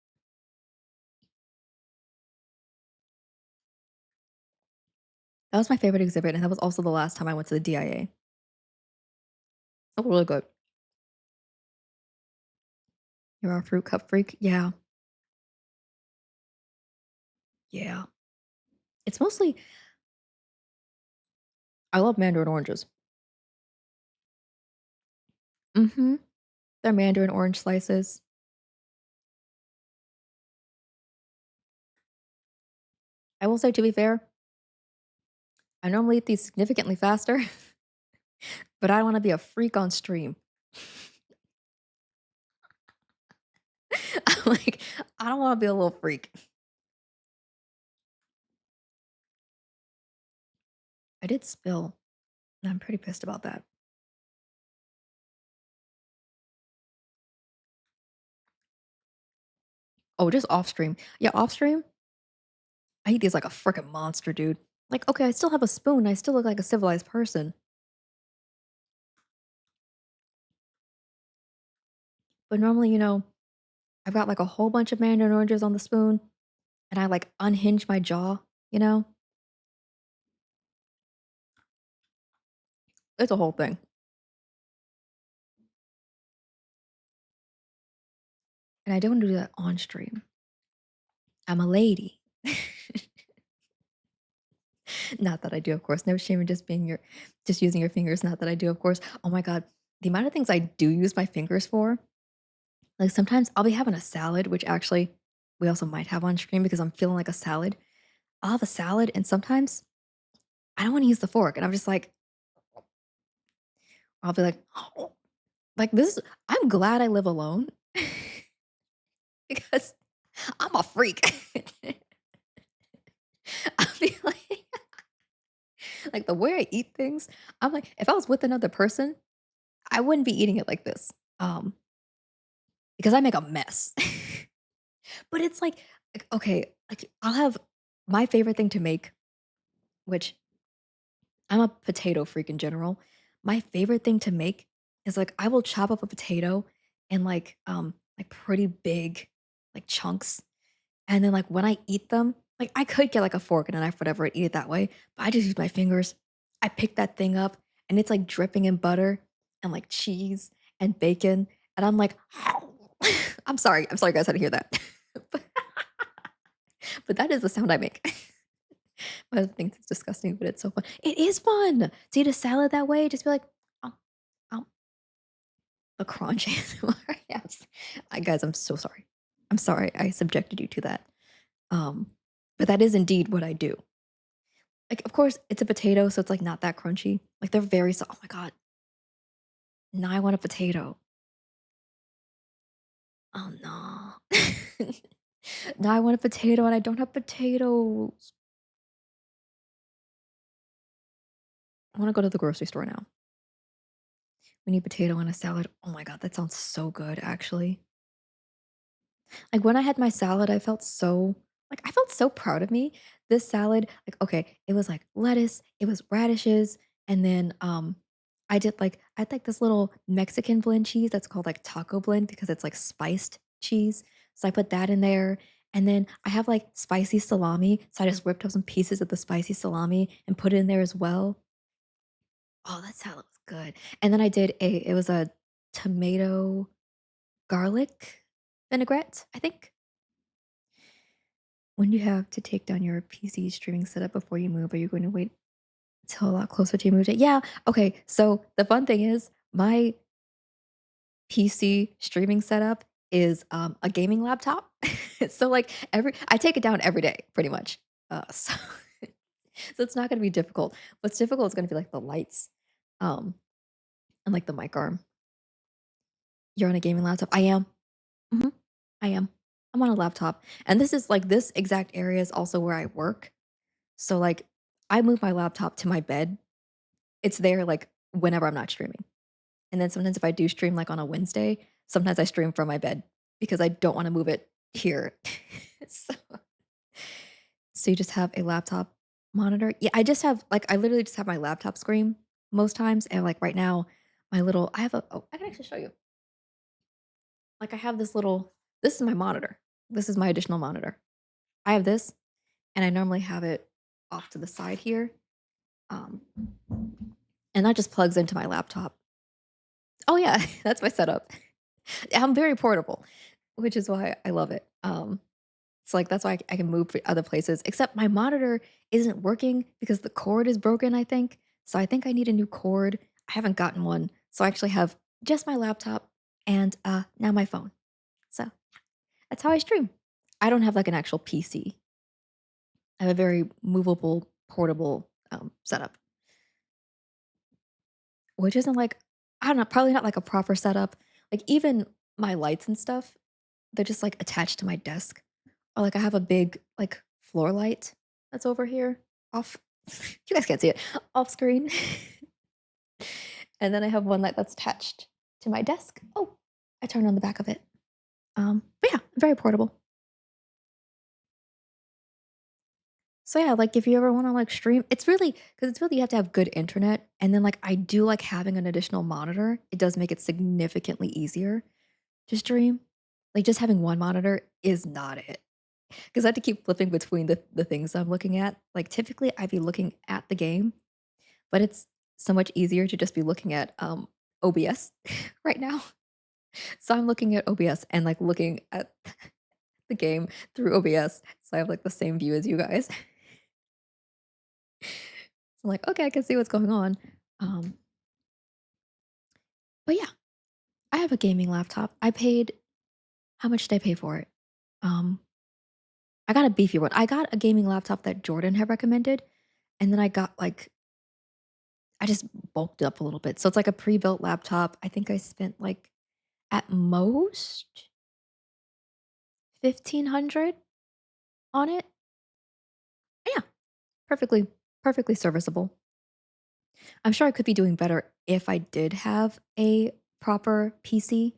That was my favorite exhibit, and that was also the last time I went to the DIA. Oh, really good. You're a fruit cup freak? Yeah. Yeah. It's mostly I love mandarin oranges. Mhm. They're mandarin orange slices. I will say, to be fair, I normally eat these significantly faster, but I wanna be a freak on stream. I'm like, I don't wanna be a little freak. I did spill, and I'm pretty pissed about that. Oh, just off stream. Yeah, off stream, I eat these like a freaking monster, dude. Like, okay, I still have a spoon, I still look like a civilized person, but normally, I've got like a whole bunch of mandarin oranges on the spoon, and I like unhinge my jaw, you know? It's a whole thing, and I don't do that on stream. I'm a lady. Not that I do, of course. No shame in just using your fingers. Not that I do, of course. Oh my god, the amount of things I do use my fingers for. Like sometimes I'll be having a salad, which actually we also might have on stream because I'm feeling like a salad. I'll have a salad, and sometimes I don't want to use the fork, and I'm just like, I'll be like, like this. I'm glad I live alone because I'm a freak. I feel like the way I eat things, I'm like, if I was with another person, I wouldn't be eating it like this. Because I make a mess. But it's like, okay, like I'll have my favorite thing to make, which I'm a potato freak in general. My favorite thing to make is like I will chop up a potato in like pretty big like chunks. And then like when I eat them, like I could get like a fork and a knife, whatever, and eat it that way. But I just use my fingers. I pick that thing up and it's like dripping in butter and like cheese and bacon. And I'm like, I'm sorry. I'm sorry, guys, I didn't hear that. but, but that is the sound I make. My husband thinks it's disgusting, but it's so fun. It is fun to eat a salad that way. Just be like, oh, oh, a crunch ASMR. Yes. Guys, I'm so sorry. I'm sorry I subjected you to that. Um, but that is indeed what I do. Like, of course, it's a potato, so it's like not that crunchy. Like they're very soft. Oh my god. Now I want a potato. Oh no. Now I want a potato and I don't have potatoes. I want to go to the grocery store now. We need potato and a salad. Oh my god, that sounds so good, actually. Like, when I had my salad, I felt so proud of me. This salad, like, okay, it was, like, lettuce, it was radishes, and then, I had, like, this little Mexican blend cheese that's called, like, taco blend because it's, like, spiced cheese, so I put that in there, and then I have, like, spicy salami, so I just whipped up some pieces of the spicy salami and put it in there as well. Oh, that salad was good, and then it was a tomato garlic vinaigrette, I think? When you have to take down your PC streaming setup before you move, are you going to wait till a lot closer to your move date? Yeah. Okay. So the fun thing is, my PC streaming setup is, a gaming laptop. So, like, every I take it down every day pretty much. So so it's not gonna be difficult. What's difficult is gonna be, like, the lights, um, and, like, the mic arm. You're on a gaming laptop? I am. Mhm. I am. I'm on a laptop, and this is like this exact area is also where I work. So, like, I move my laptop to my bed. It's there, like, whenever I'm not streaming. And then sometimes if I do stream, like, on a Wednesday, sometimes I stream from my bed because I don't wanna move it here. So so you just have a laptop monitor? Yeah, I just have like, I literally just have my laptop screen most times, and, like, right now, my little I have a oh, I can actually show you. Like, I have this is my monitor. This is my additional monitor. I have this, and I normally have it off to the side here, um, and that just plugs into my laptop. Oh, yeah, that's my setup. I'm very portable, which is why I love it. It's like that's why I can move to other places, except my monitor isn't working because the cord is broken, I think. So I think I need a new cord. I haven't gotten one, so I actually have just my laptop and, now my phone. So that's how I stream. I don't have, like, an actual PC. I have a very movable, portable, setup, which isn't like I don't know, probably not like a proper setup. Like, even my lights and stuff, they're just, like, attached to my desk. Or, like, I have a big, like, floor light that's over here off you guys can't see it, off screen. And then I have one light that's attached to my desk. Oh, I turned on the back of it. But yeah, very portable. So yeah, like if you ever wanna like stream it's really you have to have good internet, and then like I do like having an additional monitor. It does make it significantly easier to stream. Like just having one monitor is not it. Because I have to keep flipping between the things I'm looking at. Like typically I'd be looking at the game, but it's so much easier to just be looking at OBS right now. So I'm looking at OBS and like looking at the game through OBS. So I have like the same view as you guys. So I'm like, okay, I can see what's going on. Um, but yeah, I have a gaming laptop. I paid how much did I pay for it? Um, I got a beefy one. I got a gaming laptop that Jordan had recommended, and then I got like I just bulked it up a little bit. So it's like a pre-built laptop. I think I spent like at most 1500 on it. Yeah, perfectly serviceable. I'm sure I could be doing better if I did have a proper PC.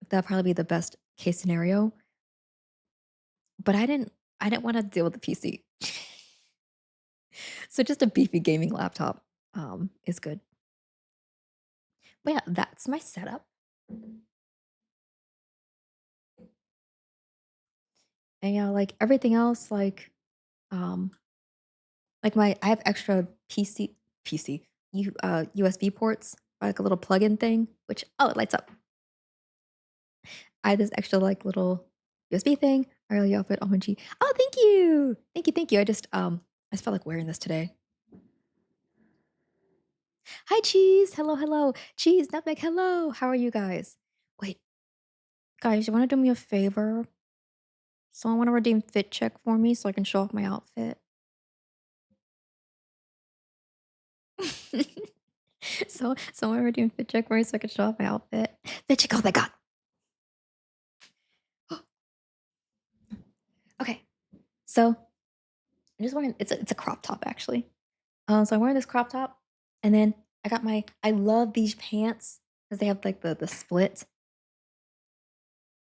That'd probably be the best case scenario. But I didn't wanna deal with the PC. So just a beefy gaming laptop, is good. But yeah, that's my setup. And yeah, like everything else, um, like my I have extra USB ports, like a little plug-in thing, which oh, it lights up. I have this extra like little USB thing. I really love it. OMG. Oh, thank you. Thank you. I just felt like wearing this today. Hi, Cheese. Hello. Cheese, Nutmeg, hello. How are you guys? Wait, guys, you wanna do me a favor? Someone wanna redeem Fit Check for me so I can show off my outfit? Someone redeem Fit Check for me so I can show off my outfit. Fit Check, oh my god. Okay, so I'm just wearing it's a crop top actually. So I'm wearing this crop top, and then I love these pants because they have like the split.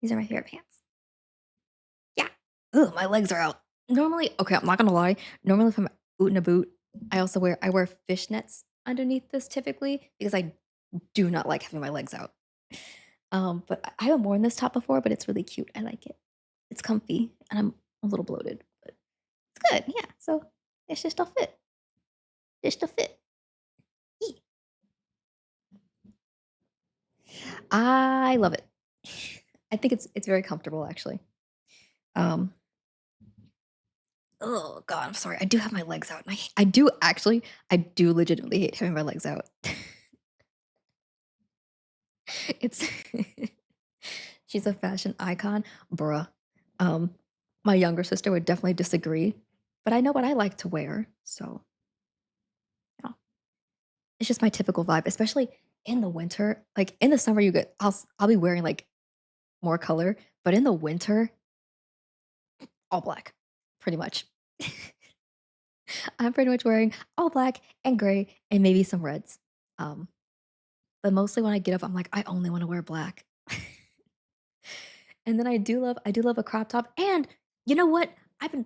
These are my favorite pants. Yeah. Ugh, my legs are out. Normally, okay, I'm not gonna lie. Normally, if I'm out in a boot, I wear fishnets underneath this typically because I do not like having my legs out. But I haven't worn this top before, but it's really cute. I like it. It's comfy, and I'm a little bloated, but it's good. Yeah. So it's just a fit. Just a fit. Yee. I love it. I think it's very comfortable actually. Um, oh god, I'm sorry. I do have my legs out, and I do legitimately hate having my legs out. It's she's a fashion icon, bruh. Um, my younger sister would definitely disagree, but I know what I like to wear, so yeah. It's just my typical vibe, especially in the winter. Like in the summer, you get I'll be wearing like more color, but in the winter, all black, pretty much. I'm pretty much wearing all black and gray and maybe some reds. Um, but mostly when I get up, I'm like, I only want to wear black. And then I do love a crop top. And you know what? I've been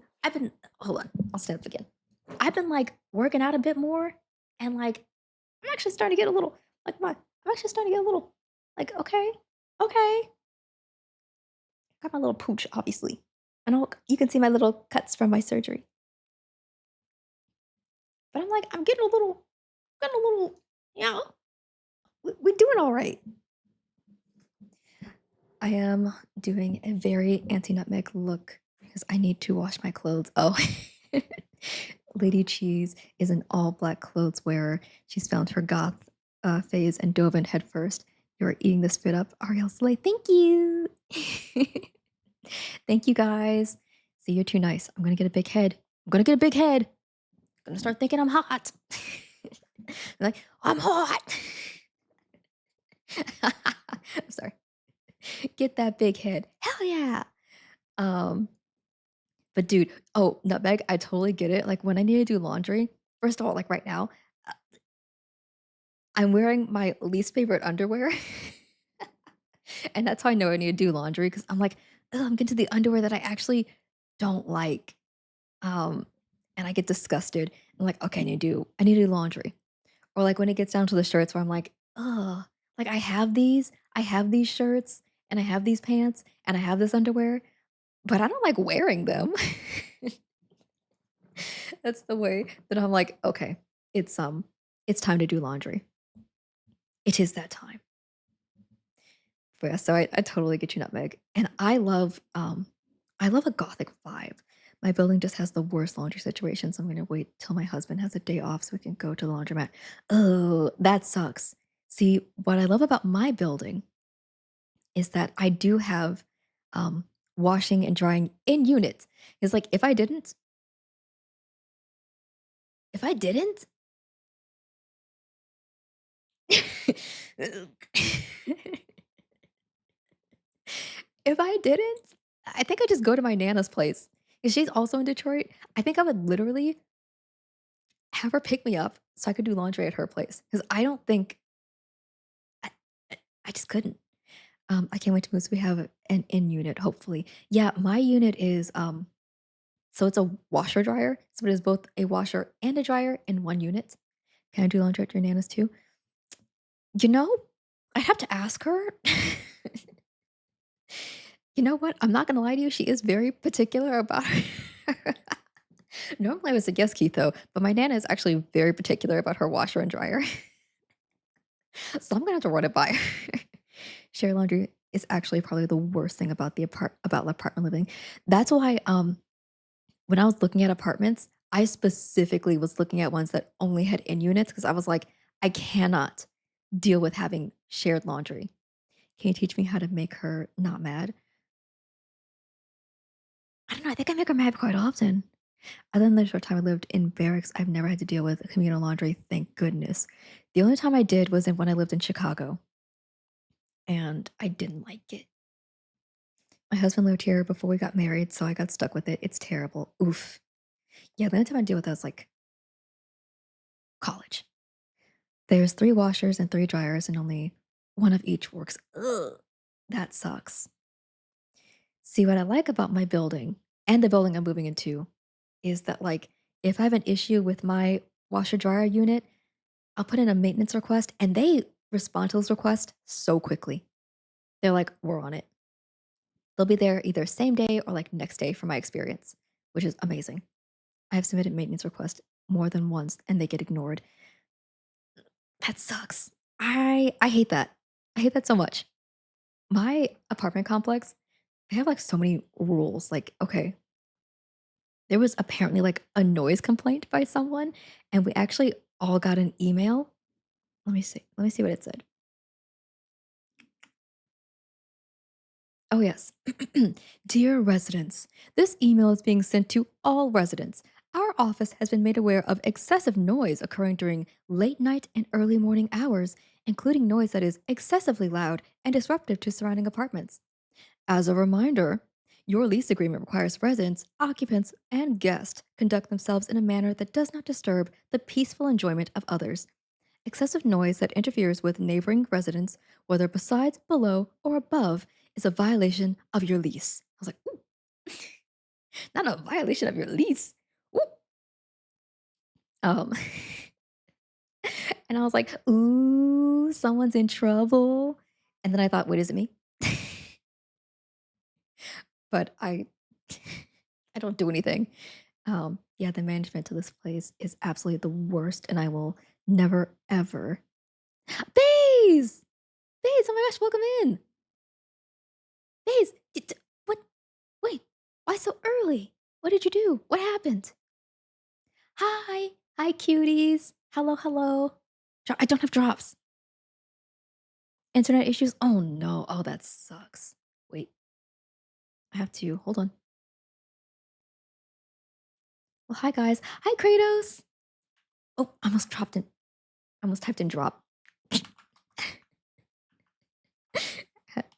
hold on, I'll stand up again. I've been like working out a bit more and like I'm actually starting to get a little like my I'm actually starting to get a little like, okay, okay. Got my little pooch, obviously. And you can see my little cuts from my surgery. But I'm like, I'm getting a little, you know, we're doing all right. I am doing a very anti-nutmeg look because I need to wash my clothes. Oh, Lady Cheese is an all-black clothes wearer. She's found her goth phase and dove in headfirst. You're eating this fit up, Ariel Slay. Thank you. Thank you, guys. See, you're too nice. I'm gonna get a big head. I'm gonna get a big head. I'm gonna start thinking I'm hot. Like, I'm hot. I'm sorry. Get that big head. Hell yeah. Um, but dude, oh, nutmeg, I totally get it. Like when I need to do laundry, first of all, like right now, uh, I'm wearing my least favorite underwear. And that's how I know I need to do laundry because I'm like, oh, I'm getting to the underwear that I actually don't like. Um, and I get disgusted. I'm like, okay, I need to do laundry. Or like when it gets down to the shirts where I'm like, oh, like I have these shirts and I have these pants and I have this underwear, but I don't like wearing them. That's the way that I'm like, okay, it's it's time to do laundry. It is that time. But yeah, so I totally get you, nutmeg. And I love a gothic vibe. My building just has the worst laundry situation, so I'm gonna wait till my husband has a day off so we can go to the laundromat. Oh, that sucks. See, what I love about my building is that I do have um washing and drying in units. It's like if I didn't, if I didn't, I think I'd just go to my nana's place. Because she's also in Detroit. I think I would literally have her pick me up so I could do laundry at her place. Because I don't think I, I just couldn't. I can't wait to move. So we have an in unit, hopefully. Yeah, my unit is so it's a washer dryer. So it is both a washer and a dryer in one unit. Can I do laundry at your nana's too? You know, I have to ask her. You know what? I'm not gonna lie to you. She is very particular about Normally I would say yes, Keith, though, but my nana is actually very particular about her washer and dryer. So I'm gonna have to run it by her. Share laundry is actually probably the worst thing about about apartment living. That's why when I was looking at apartments, I specifically was looking at ones that only had in units because I was like, I cannot deal with having shared laundry. Can you teach me how to make her not mad? I don't know. I think I make her mad quite often. Other than the short time I lived in barracks, I've never had to deal with communal laundry, thank goodness. The only time I did was when I lived in Chicago, and I didn't like it. My husband lived here before we got married, so I got stuck with it. It's terrible. Oof. Yeah, the only time I deal with that was like college. There's 3 washers and 3 dryers, and only one of each works. Ugh, that sucks. See, what I like about my building and the building I'm moving into is that, like, if I have an issue with my washer dryer unit, I'll put in a maintenance request and they respond to those requests so quickly. They're like, we're on it. They'll be there either same day or like next day from my experience, which is amazing. I have submitted maintenance requests more than once and they get ignored. That sucks. I hate that. I hate that so much. My apartment complex, they have like so many rules. Like, okay, there was apparently like a noise complaint by someone, and we actually all got an email. Let me see. Let me see what it said. Oh, yes. Dear residents, this email is being sent to all residents. Our office has been made aware of excessive noise occurring during late night and early morning hours, including noise that is excessively loud and disruptive to surrounding apartments. As a reminder, your lease agreement requires residents, occupants, and guests conduct themselves in a manner that does not disturb the peaceful enjoyment of others. Excessive noise that interferes with neighboring residents, whether besides, below, or above, is a violation of your lease. I was like, ooh, not a violation of your lease. Ooh. Um, and I was like, ooh, someone's in trouble. And then I thought, wait, is it me? But I don't do anything. Yeah, the management of this place is absolutely the worst, and I will never ever. Baze! Baze, oh my gosh, welcome in. Baze, what? Wait, why so early? What did you do? What happened? Hi. Hi, cuties. Hello, hello. I don't have drops. Internet issues? Oh no. Oh, that sucks. Wait, I have to. Hold on. Well, hi, guys. Hi, Kratos. Oh, I almost dropped in. I almost typed in drop.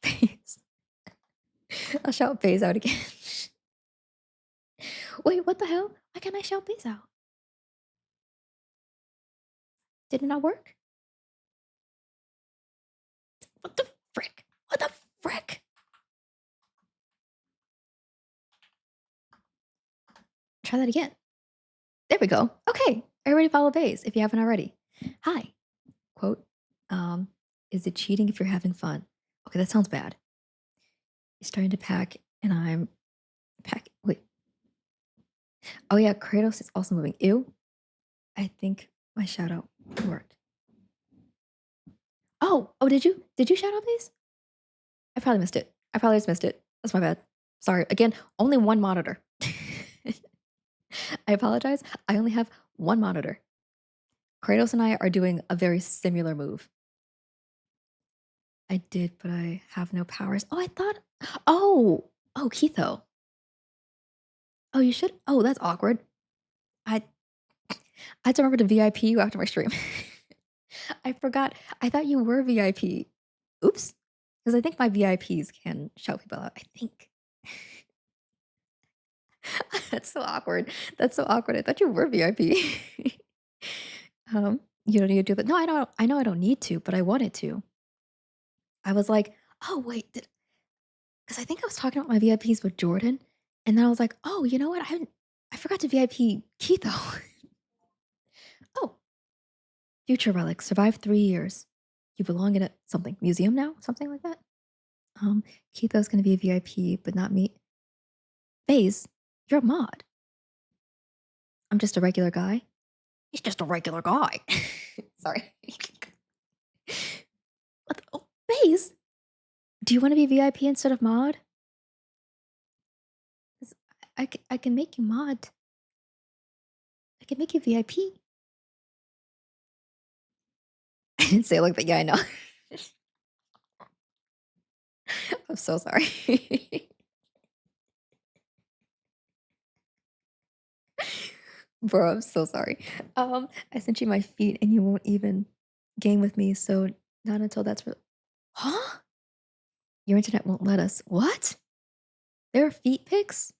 Baze. I'll shout Baze out again. Wait, what the hell? Why can't I shout Baze out? Did it not work? What the frick? What the frick? Try that again. There we go. Okay. Everybody follow Baze if you haven't already. Hi. Quote, um, is it cheating if you're having fun? Okay, that sounds bad. He's starting to pack and I'm packing. Wait. Oh yeah, Kratos is also moving. Ew. I think my shout out worked. Oh, did you shout out Baze? I probably missed it. I probably just missed it. That's my bad. Sorry. Again, only one monitor. I apologize. I only have one monitor. Kratos and I are doing a very similar move. I did, but I have no powers. Oh, I thought. Oh, Keitho. Oh, you should. Oh, that's awkward. I I had to remember to VIP you after my stream. I forgot. I thought you were VIP. Oops. Because I think my VIPs can shout people out. I think. That's so awkward. That's so awkward. I thought you were VIP. You don't need to do that. No, I don't. I know I don't need to, but I wanted to. I was like, oh wait, because I think I was talking about my VIPs with Jordan, and then I was like, oh, you know what? I forgot to VIP Keitho. Oh, future relic survived 3 years. You belong in a something museum now, something like that. Keitho's gonna be a VIP, but not me. Faze, you're a mod. I'm just a regular guy. He's just a regular guy. Sorry. Oh, Faze, do you want to be VIP instead of mod? 'Cause I can make you mod. I can make you VIP. I didn't say it like that. Yeah, I know. I'm so sorry. Bro, I'm so sorry. I sent you my feet and you won't even game with me, so not until that's Huh? Your internet won't let us. What? There are feet pics?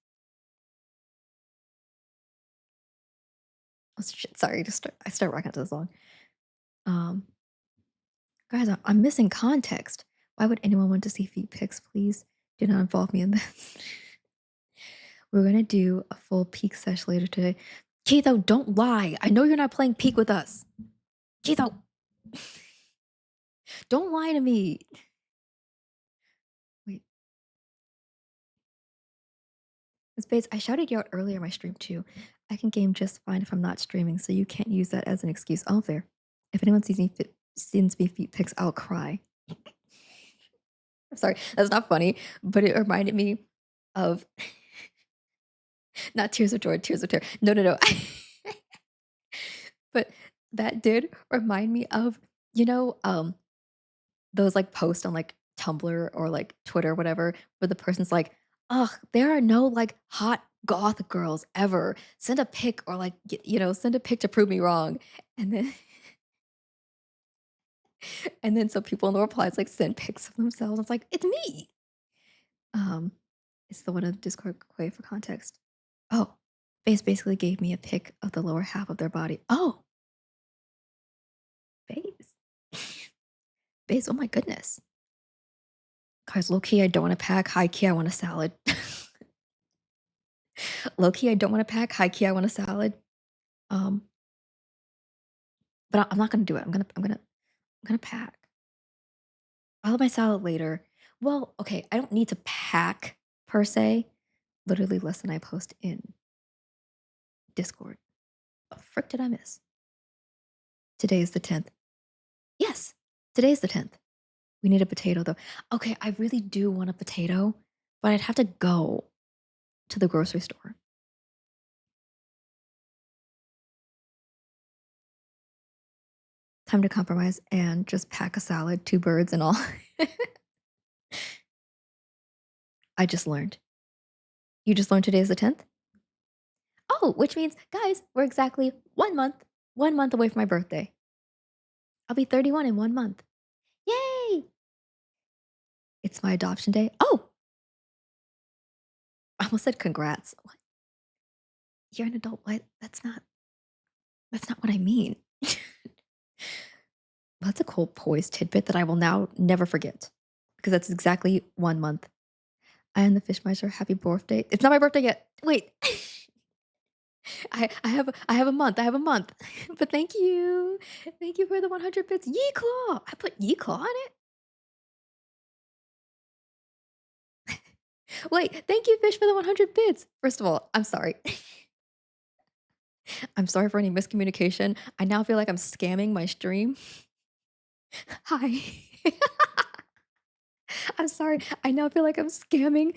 Oh, shit, sorry, I start rocking to the song. Um, guys, I'm missing context. Why would anyone want to see feet pics? Please do not involve me in this. We're gonna do a full peak sesh later today. Keitho, don't lie. I know you're not playing peak with us. Keitho, don't lie to me. Wait, Space, I shouted you out earlier in my stream too. I can game just fine if I'm not streaming, so you can't use that as an excuse. Oh, fair. If anyone sends me feet pics, I'll cry. I'm sorry, that's not funny, but it reminded me of not tears of joy, tears of terror. No, no, no. But that did remind me of, you know, those like posts on like Tumblr or like Twitter, whatever, where the person's like, "Ugh, there are no like hot goth girls ever. Send a pic or like send a pic to prove me wrong." And then and then some people in the replies like send pics of themselves. It's like, it's me. Um, it's the one in Discord quay for context. Oh, Face basically gave me a pic of the lower half of their body. Oh, Face. Face, oh my goodness. Guys, low key, I don't want to pack. High key, I want a salad. Low key, I don't want to pack. High key, I want a salad. Um, but I'm not gonna do it. I'm gonna pack. I'll have my salad later. Well, okay, I don't need to pack per se. Literally less than I post in Discord. What the frick did I miss? Today is the 10th. Yes, today is the 10th. We need a potato though. Okay, I really do want a potato, but I'd have to go to the grocery store. Time to compromise and just pack a salad, two birds and all. I just learned. You just learned today is the 10th? Oh, which means, guys, we're exactly 1 month away from my birthday. I'll be 31 in 1 month. Yay! It's my adoption day. Oh, I almost said congrats. What? You're an adult. What? That's not what I mean. That's a cool poised tidbit that I will now never forget because that's exactly 1 month. I am the Fishmeister. Happy birthday! It's not my birthday yet. Wait, I have a month. I have a month. But thank you for the 100 bits. Yee claw. I put Yee claw on it. Wait, thank you, Fish, for the 100 bits. First of all, I'm sorry. I'm sorry for any miscommunication. I now feel like I'm scamming my stream. Hi. I'm sorry. I now feel like I'm scamming.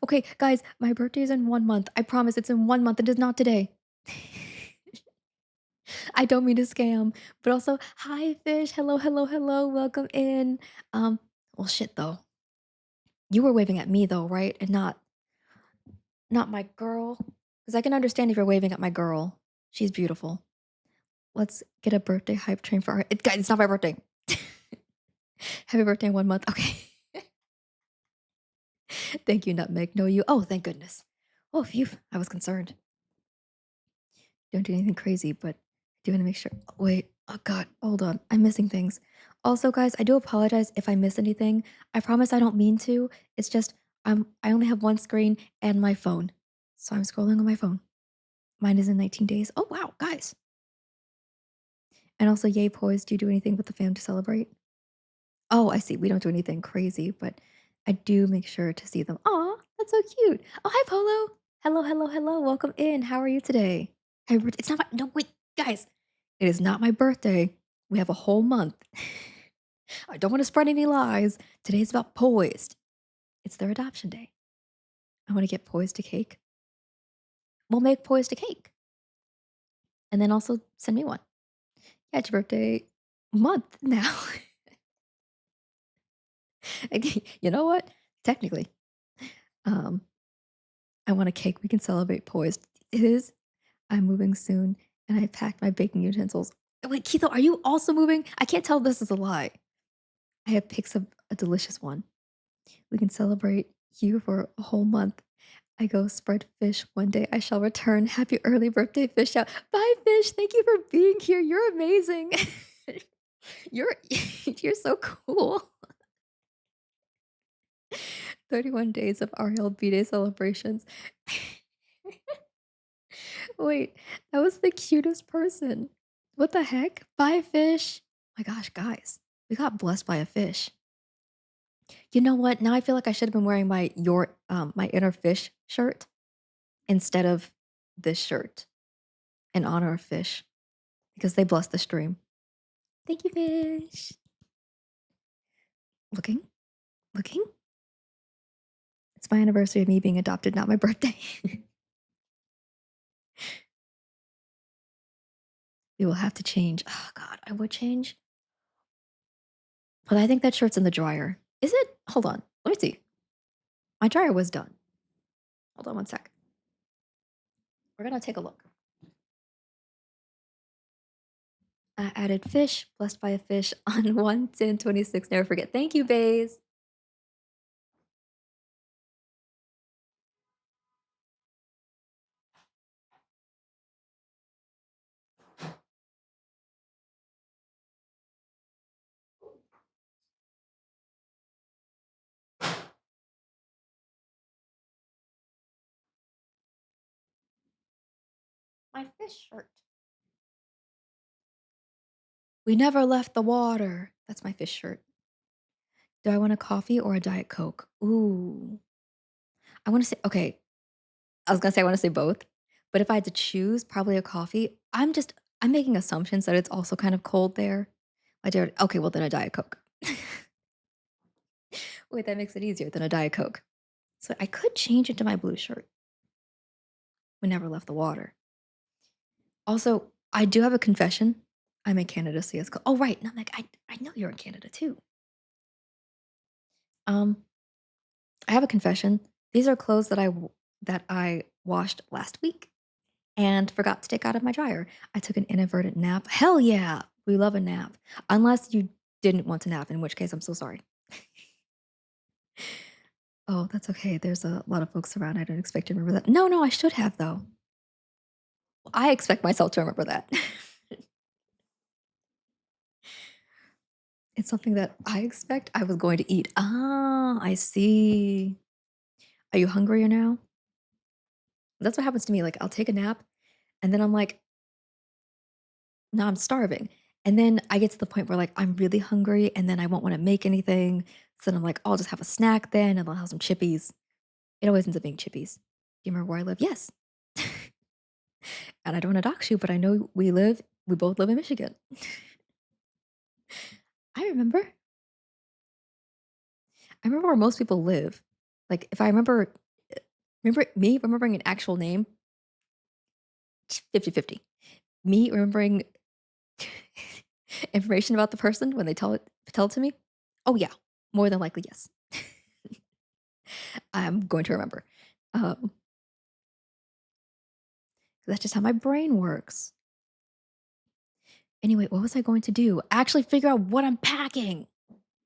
Okay, guys, my birthday is in 1 month. I promise it's in 1 month. It is not today. I don't mean to scam, but also, hi, Fish. Hello, hello, hello. Welcome in. Um, well, shit though. You were waving at me though, right? And not my girl. Because I can understand if you're waving at my girl. She's beautiful. Let's get a birthday hype train for her. Guys, it's not my birthday. Happy birthday in 1 month. Okay. Thank you, Nutmeg. No, you. Oh, thank goodness. Oh, phew. I was concerned. Don't do anything crazy, but do want to make sure. Wait. Oh, God. Hold on. I'm missing things. Also, guys, I do apologize if I miss anything. I promise I don't mean to. It's just I only have one screen and my phone. So I'm scrolling on my phone. Mine is in 19 days. Oh, wow, guys. And also, yay, poised. Do you do anything with the fam to celebrate? Oh, I see. We don't do anything crazy, but I do make sure to see them. Aw, that's so cute. Oh, hi, Polo. Hello, hello, hello. Welcome in. How are you today? It's not my, no, wait, guys. It is not my birthday. We have a whole month. I don't want to spread any lies. Today's about poised. It's their adoption day. I want to get poised a cake. We'll make poised a cake. And then also send me one. Yeah, it's your birthday month now. You know what? Technically, um, I want a cake we can celebrate poised. It is. I'm moving soon, and I packed my baking utensils. Wait, Keitho, are you also moving? I can't tell if this is a lie. I have pics of a delicious one. We can celebrate you for a whole month. I go spread fish one day. I shall return. Happy early birthday, fish out. Bye, fish. Thank you for being here. You're amazing. you're you're so cool. 31 days of RLB Day celebrations. Wait, that was the cutest person. What the heck? Bye, fish. My gosh, guys, we got blessed by a fish. You know what? Now I feel like I should have been wearing my inner fish shirt instead of this shirt in honor of fish because they blessed the stream. Thank you, fish. Looking, looking. It's my anniversary of me being adopted, not my birthday. We will have to change. Oh God, I would change. But I think that shirt's in the dryer. Is it? Hold on. Let me see. My dryer was done. Hold on one sec. We're gonna take a look. I added fish, blessed by a fish on 1/10/26. Never forget. Thank you, Bays. My fish shirt. We never left the water. That's my fish shirt. Do I want a coffee or a Diet Coke? Ooh. I wanna say okay, I was gonna say I wanna say both, but if I had to choose, probably a coffee. I'm making assumptions that it's also kind of cold there. I do okay, well, then a Diet Coke. Wait, that makes it easier than a Diet Coke. So I could change into my blue shirt. We never left the water. Also, I do have a confession. I'm in Canada, so it's cold. Oh, right. And I'm like, I know you're in Canada too. Um, I have a confession. These are clothes that I washed last week and forgot to take out of my dryer. I took an inadvertent nap. Hell yeah, we love a nap. Unless you didn't want to nap, in which case I'm so sorry. Oh, that's okay. There's a lot of folks around. I don't expect you to remember that. No, no, I should have though. I expect myself to remember that. It's something that I expect I was going to eat. Ah, I see. Are you hungrier now? That's what happens to me. Like, I'll take a nap and then I'm like, no, I'm starving. And then I get to the point where like I'm really hungry and then I won't want to make anything. So then I'm like, I'll just have a snack then and I'll have some chippies. It always ends up being chippies. Do you remember where I live? Yes. And I don't want to dox you, but I know we both live in Michigan. I remember. I remember where most people live. Like if I remember me remembering an actual name, 50-50. Me remembering information about the person when they tell it to me? Oh, yeah. More than likely, yes. I'm going to remember. Um, that's just how my brain works. Anyway, what was I going to do? Actually figure out what I'm packing.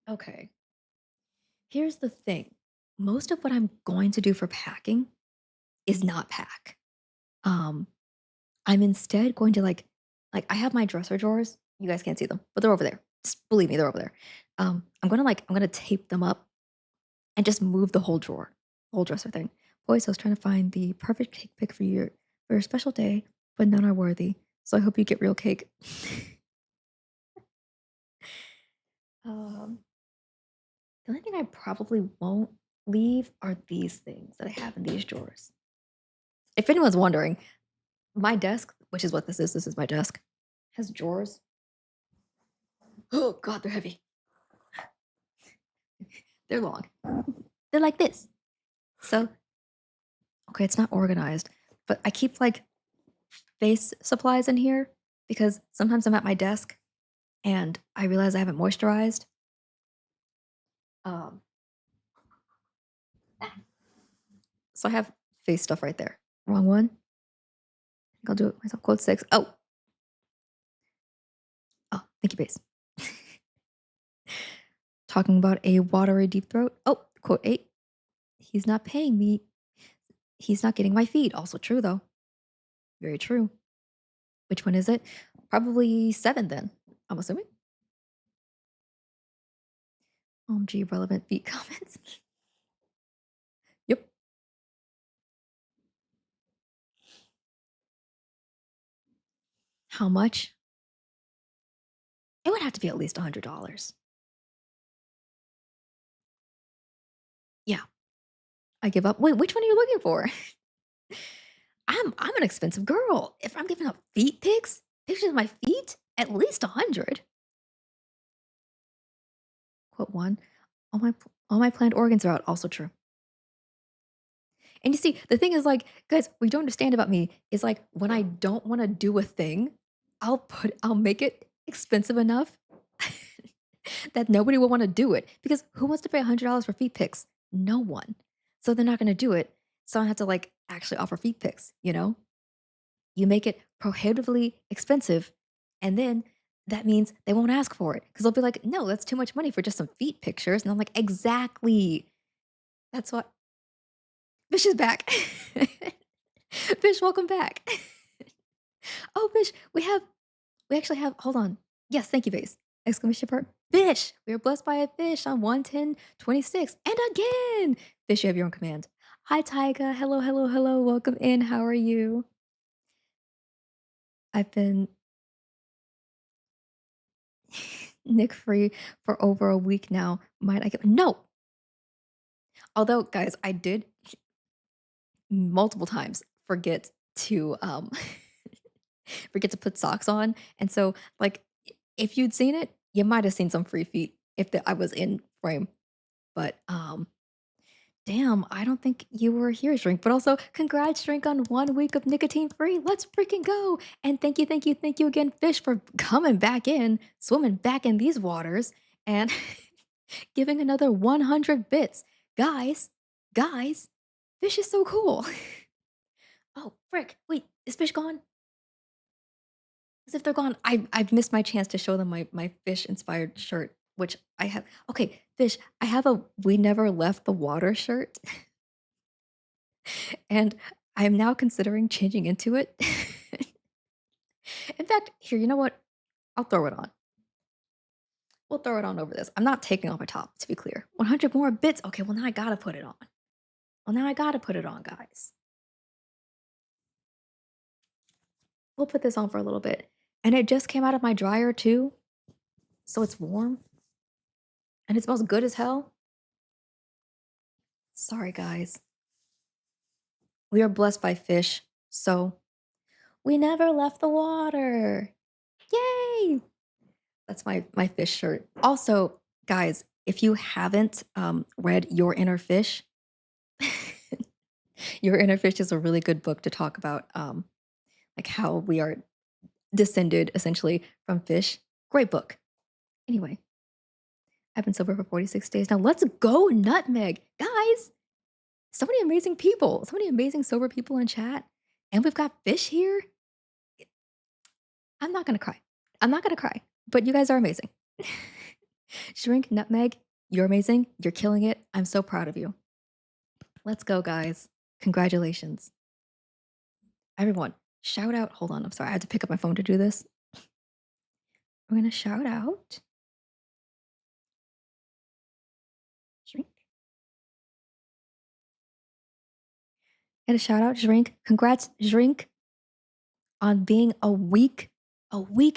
Okay. Here's the thing. Most of what I'm going to do for packing is not pack. Um, I'm instead going to like I have my dresser drawers. You guys can't see them, but they're over there. Just believe me, they're over there. I'm gonna tape them up and just move the whole drawer, whole dresser thing. Boys, I was trying to find the perfect cake pick for your special day, but none are worthy. So I hope you get real cake. um, the only thing I probably won't leave are these things that I have in these drawers. If anyone's wondering, my desk, which is what this is my desk, has drawers. Oh God, they're heavy. They're long. They're like this. So, okay, it's not organized, but I keep like face supplies in here because sometimes I'm at my desk and I realize I haven't moisturized. Um, so I have face stuff right there. Wrong one. I'll do it myself. Quote 6. Oh, thank you, base. Talking about a watery deep throat. Oh, quote 8. He's not paying me. He's not getting my feed. Also true, though. Very true. Which one is it? Probably 7 then, I'm assuming. OMG, relevant feed comments. Yep. How much? It would have to be at least $100. Yeah, I give up. Wait, which one are you looking for? I'm an expensive girl. If I'm giving up feet pics, pictures of my feet, at least 100. Quote 1. All my planned organs are out. Also true. And you see, the thing is like, guys, what you don't understand about me is like when I don't want to do a thing, I'll make it expensive enough that nobody will wanna do it because who wants to pay $100 for feet pics? No one. So they're not gonna do it. So I have to, like, actually offer feet pics, you know? You make it prohibitively expensive, and then that means they won't ask for it because 'cause they'll be like, "No, that's too much money for just some feet pictures," and I'm like, "Exactly. That's what." Fish is back. Fish, welcome back. Oh, Fish, we actually have hold on. Yes, thank you, Base. Exclamation part. Fish! We are blessed by a fish on 11026. And again! Fish, you have your own command. Hi, Tyga. Hello, hello, hello. Welcome in. How are you? I've been Nick free for over a week now. Might I get no? Although, guys, I did multiple times forget to forget to put socks on. And so, like, if you'd seen it, you might have seen some free feet if I was in frame. But damn, I don't think you were here, Shrink. But also, congrats, Shrink, on 1 week of nicotine free. Let's freaking go. And thank you, thank you, thank you again, Fish, for coming back in, swimming back in these waters, and giving another 100 bits. Guys, guys, Fish is so cool. Oh, frick. Wait, is Fish gone? As if they're gone. I've missed my chance to show them my fish inspired shirt, which I have. Okay, Fish, I have a "We Never Left the Water" shirt, and I'm now considering changing into it. In fact, here, you know what? I'll throw it on. We'll throw it on over this. I'm not taking off my top, to be clear. 100 more bits. Okay, well, now I gotta put it on. Well, now I gotta put it on, guys. We'll put this on for a little bit. And it just came out of my dryer too, so it's warm and it smells good as hell. Sorry, guys. We are blessed by fish, so we never left the water. Yay! That's my fish shirt. Also, guys, if you haven't read Your Inner Fish, Your Inner Fish is a really good book to talk about like how we are descended essentially from fish. Great book. Anyway, I've been sober for 46 days now. Let's go, Nutmeg. Guys, so many amazing people, so many amazing sober people in chat. And we've got fish here. I'm not gonna cry. I'm not gonna cry, but you guys are amazing. Shrink, Nutmeg, you're amazing. You're killing it. I'm so proud of you. Let's go, guys. Congratulations. Everyone, shout out. Hold on. I'm sorry. I had to pick up my phone to do this. We're gonna shout out. Shrink. And a shout out, Shrink. Congrats, Shrink, on being a week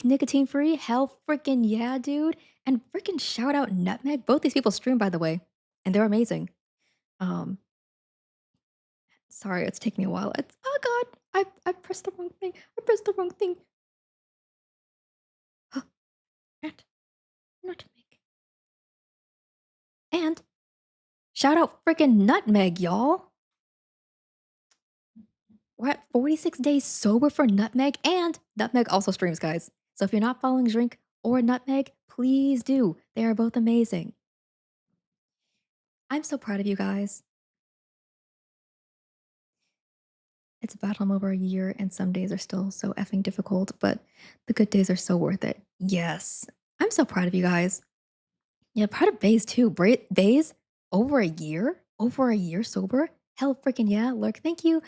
nicotine free. Hell freaking yeah, dude. And freaking shout out Nutmeg. Both these people stream, by the way, and they're amazing. Um, sorry, it's taking me a while. It's, oh god, I pressed the wrong thing. I pressed the wrong thing. Huh, Nutmeg. And shout out freaking Nutmeg, y'all. We're at 46 days sober for Nutmeg, and Nutmeg also streams, guys. So if you're not following Drink or Nutmeg, please do. They are both amazing. I'm so proud of you guys. It's about home over a year, and some days are still so effing difficult, but the good days are so worth it. Yes. I'm so proud of you guys. Yeah, proud of Baze too. Baze, over a year? Over a year sober? Hell freaking yeah. Lurk. Thank you.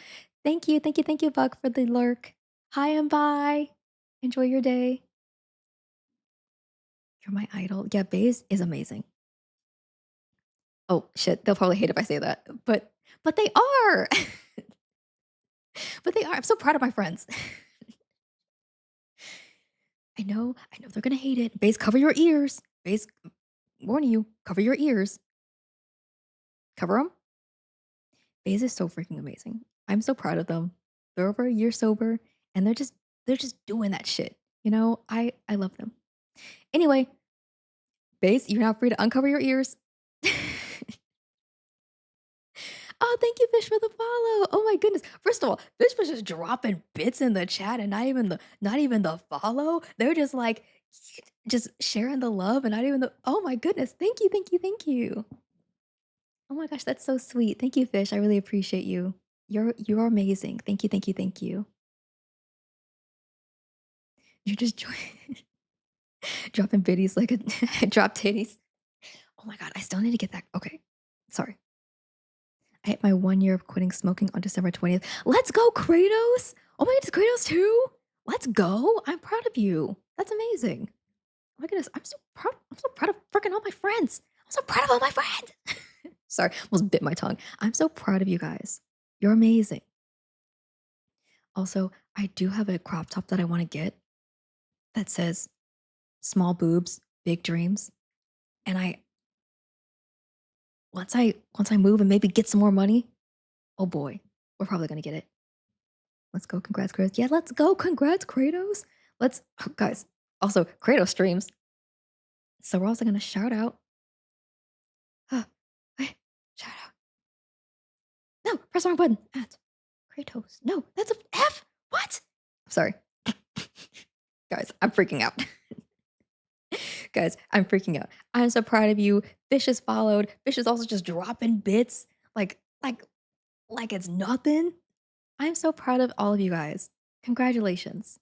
Thank you. Thank you. Thank you, Buck, for the lurk. Hi and bye. Enjoy your day. You're my idol. Yeah, Baze is amazing. Oh shit, they'll probably hate if I say that. But they are. But they are. I'm so proud of my friends. I know they're gonna hate it. Baze, cover your ears. Baze, warning you, cover your ears. Cover them. Baze is so freaking amazing. I'm so proud of them. They're over a year sober, and they're just doing that shit. You know, I love them. Anyway, Baze, you're now free to uncover your ears. Oh, thank you, Fish, for the follow. Oh my goodness. First of all, Fish was just dropping bits in the chat and not even the follow. They're just like, Just sharing the love and not even the oh my goodness. Thank you, thank you, thank you. Oh my gosh, that's so sweet. Thank you, Fish. I really appreciate you. You're amazing. Thank you, thank you, thank you. You're just dropping biddies like a drop titties. Oh my god, I still need to get that. Okay. Sorry. I hit my 1 year of quitting smoking on December 20th. Let's go, Kratos! Oh my god, it's Kratos too? Let's go. I'm proud of you. That's amazing. Oh my goodness, I'm so proud. I'm so proud of freaking all my friends. I'm so proud of all my friends. Sorry, almost bit my tongue. I'm so proud of you guys. You're amazing. Also, I do have a crop top that I want to get that says small boobs, big dreams. And once I move and maybe get some more money, oh boy, we're probably gonna get it. Let's go, congrats, Kratos. Yeah, let's go, congrats, Kratos. Let's oh, guys. Also, Kratos streams. So we're also gonna shout out. Uh, hey, shout out. No, press the wrong button. At Kratos. No, that's a F. What? Sorry. Guys, I'm freaking out. Guys, I'm freaking out. I'm so proud of you. Fish is followed. Fish is also just dropping bits like like like it's nothing. I'm so proud of all of you guys. Congratulations.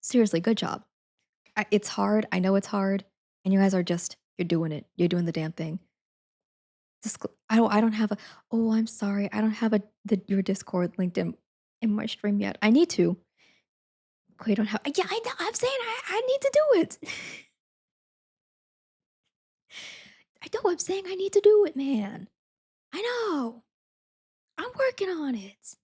Seriously, good job. It's hard. I know it's hard, and you guys are just you're doing it. You're doing the damn thing. I don't have a oh, I'm sorry. I don't have a your Discord linked in my stream yet. I need to. Okay, I don't have yeah, I know. I'm saying I need to do it. I know I'm saying I need to do it, man. I know. I'm working on it.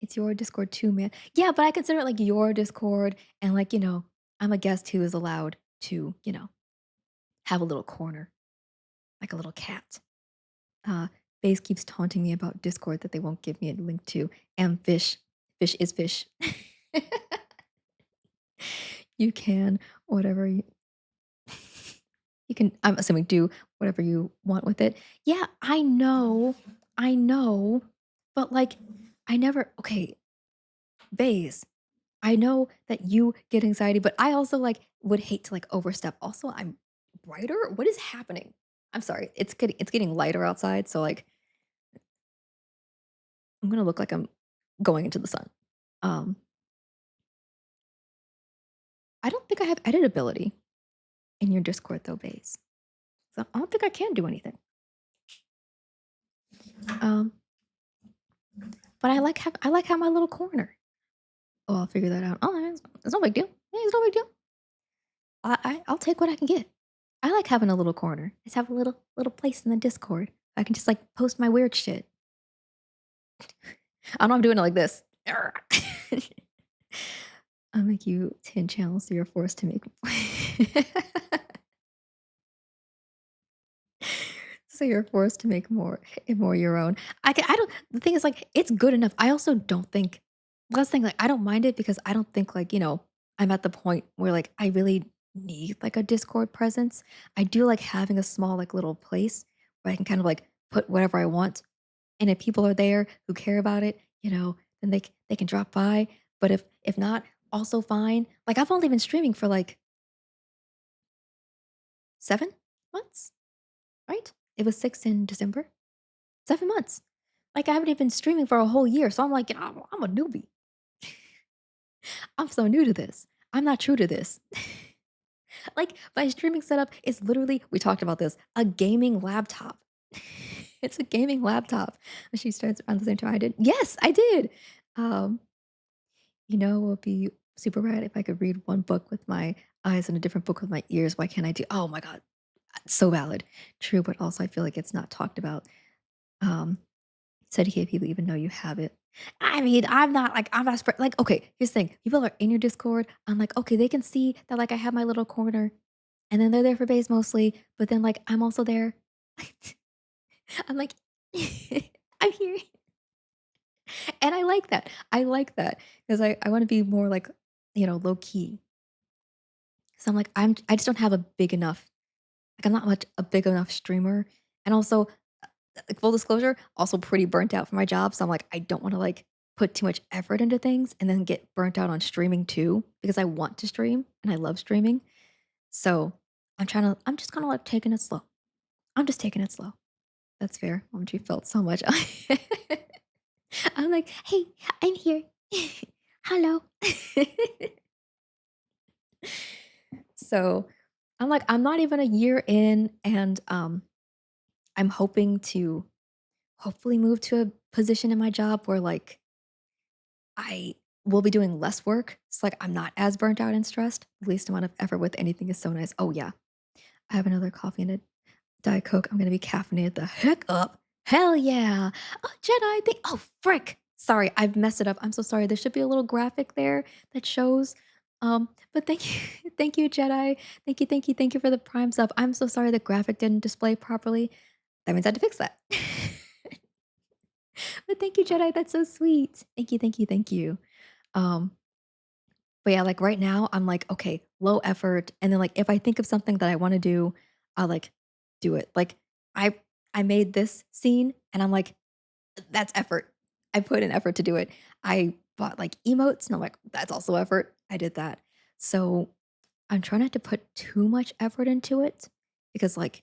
It's your Discord too, man. Yeah, but I consider it like your Discord and like, I'm a guest who is allowed to, have a little corner, like a little cat. Uh Base keeps taunting me about Discord that they won't give me a link to. And fish. Fish is fish. You can whatever you can I'm assuming do whatever you want with it. Yeah, I know. I know. But like I never okay, Baze. I know that you get anxiety, but I also like would hate to like overstep. Also, I'm brighter. What is happening? I'm sorry. It's getting lighter outside, so like I'm gonna look like I'm going into the sun. Um, I don't think I have editability in your Discord though, Base. So I don't think I can do anything. Um, but I like how my little corner. Oh, I'll figure that out. Oh, it's no big deal. Yeah, it's no big deal. I'll take what I can get. I like having a little corner. Just have a little place in the Discord. I can just like post my weird shit. I know I'm doing it like this. I'll make you 10 channels so you're forced to make so you're forced to make more your own. I don't the thing is like it's good enough. I also don't think last thing like I don't mind it because I don't think like, I'm at the point where like I really need like a Discord presence. I do like having a small like little place where I can kind of like put whatever I want. And if people are there who care about it, then they can drop by. But if not, also fine. Like I've only been streaming for like 7 months, right? It was 6 in December. 7 months. Like I haven't even been streaming for a whole year. So I'm like, I'm a newbie. I'm so new to this. I'm not true to this. Like my streaming setup is literally, we talked about this, a gaming laptop. It's a gaming laptop. She starts around the same time I did. Yes, I did. Um, it would be super rad if I could read one book with my eyes and a different book with my ears. Why can't I do? Oh my god, so valid. True, but also I feel like it's not talked about. Um, said here people even know you have it. I mean, I'm not like okay. Here's the thing: people are in your Discord. I'm like, okay, they can see that like I have my little corner, and then they're there for base mostly. But then like I'm also there. I'm like, I'm here. And I like that. I like that because I want to be more like, low key. So I'm like, I just don't have a big enough, like I'm not much a big enough streamer. And also, like full disclosure, also pretty burnt out for my job. So I'm like, I don't want to like put too much effort into things and then get burnt out on streaming too because I want to stream and I love streaming. So I'm just kind of like taking it slow. I'm just taking it slow. That's fair. You felt so much. I'm like, hey, I'm here. Hello. So I'm like, I'm not even a year in, and I'm hoping to hopefully move to a position in my job where like I will be doing less work. It's like I'm not as burnt out and stressed. Least amount of effort with anything is so nice. Oh yeah. I have another coffee and a Diet Coke. I'm gonna be caffeinated the heck up. Hell yeah. Oh, Jedi thing. Oh, frick. Sorry, I've messed it up. I'm so sorry. There should be a little graphic there that shows. But thank you, thank you, Jedi. Thank you for the prime sub. I'm so sorry the graphic didn't display properly. That means I had to fix that. But thank you, Jedi. That's so sweet. Thank you. Um, but yeah, like right now, I'm like, okay, low effort. And then like if I think of something that I want to do, I'll like do it. Like I I made this scene and I'm like, that's effort. I put in effort to do it. I bought like emotes and I'm like, that's also effort. I did that. So I'm trying not to put too much effort into it because like,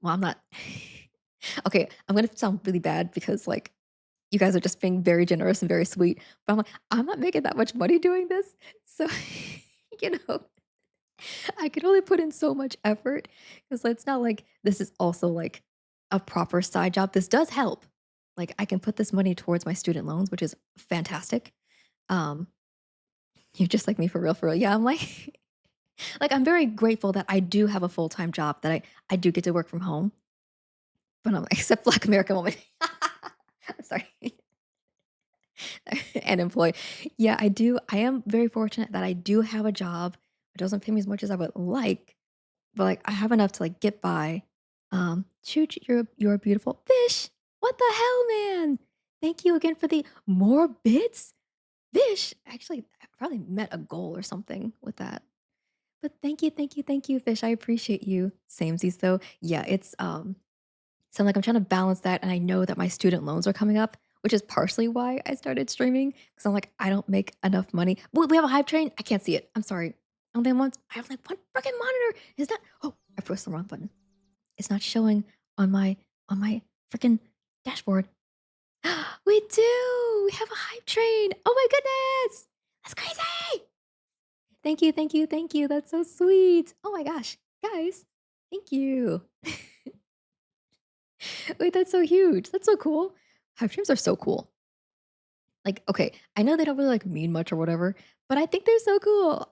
well, I'm not okay, I'm gonna sound really bad because like you guys are just being very generous and very sweet. But I'm like, I'm not making that much money doing this. So, you know, I can only put in so much effort because it's not like this is also like a proper side job. This does help. Like I can put this money towards my student loans, which is fantastic. Um, you're just like me for real, for real. Yeah, I'm like, like I'm very grateful that I do have a full time job that I do get to work from home. But I'm except Black American woman. I'm sorry. And employee. Yeah, I do. I am very fortunate that I do have a job. It doesn't pay me as much as I would like, but like I have enough to like get by. Shoot, you're a beautiful fish. What the hell, man? Thank you again for the more bits. Fish. Actually, I probably met a goal or something with that. But thank you, fish. I appreciate you. Samesies though. Yeah, it's so I'm like, I'm trying to balance that, and I know that my student loans are coming up, which is partially why I started streaming. Because I'm like, I don't make enough money. We have a hype train. I can't see it. I'm sorry. I have like one freaking monitor. Is that? Oh, I pressed the wrong button. It's not showing on my freaking dashboard. We do. We have a hype train. Oh my goodness, that's crazy. Thank you. That's so sweet. Oh my gosh, guys, thank you. Wait, that's so huge. That's so cool. Hive dreams are so cool. Like, okay, I know they don't really like mean much or whatever, but I think they're so cool.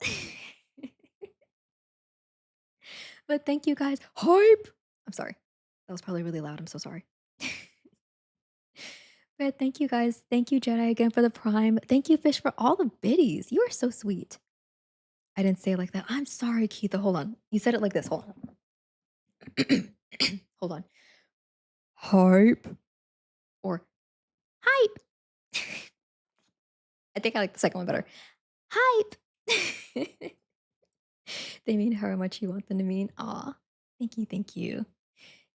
But thank you guys. Hype. I'm sorry. That was probably really loud. I'm so sorry. But thank you guys. Thank you, Jedi, again for the prime. Thank you, Fish, for all the biddies. You are so sweet. I didn't say it like that. I'm sorry, Keith. Hold on. You said it like this. Hold on. Hold on. Hype. Or hype. I think I like the second one better. Hype. They mean however much you want them to mean. Aw. Thank you, thank you.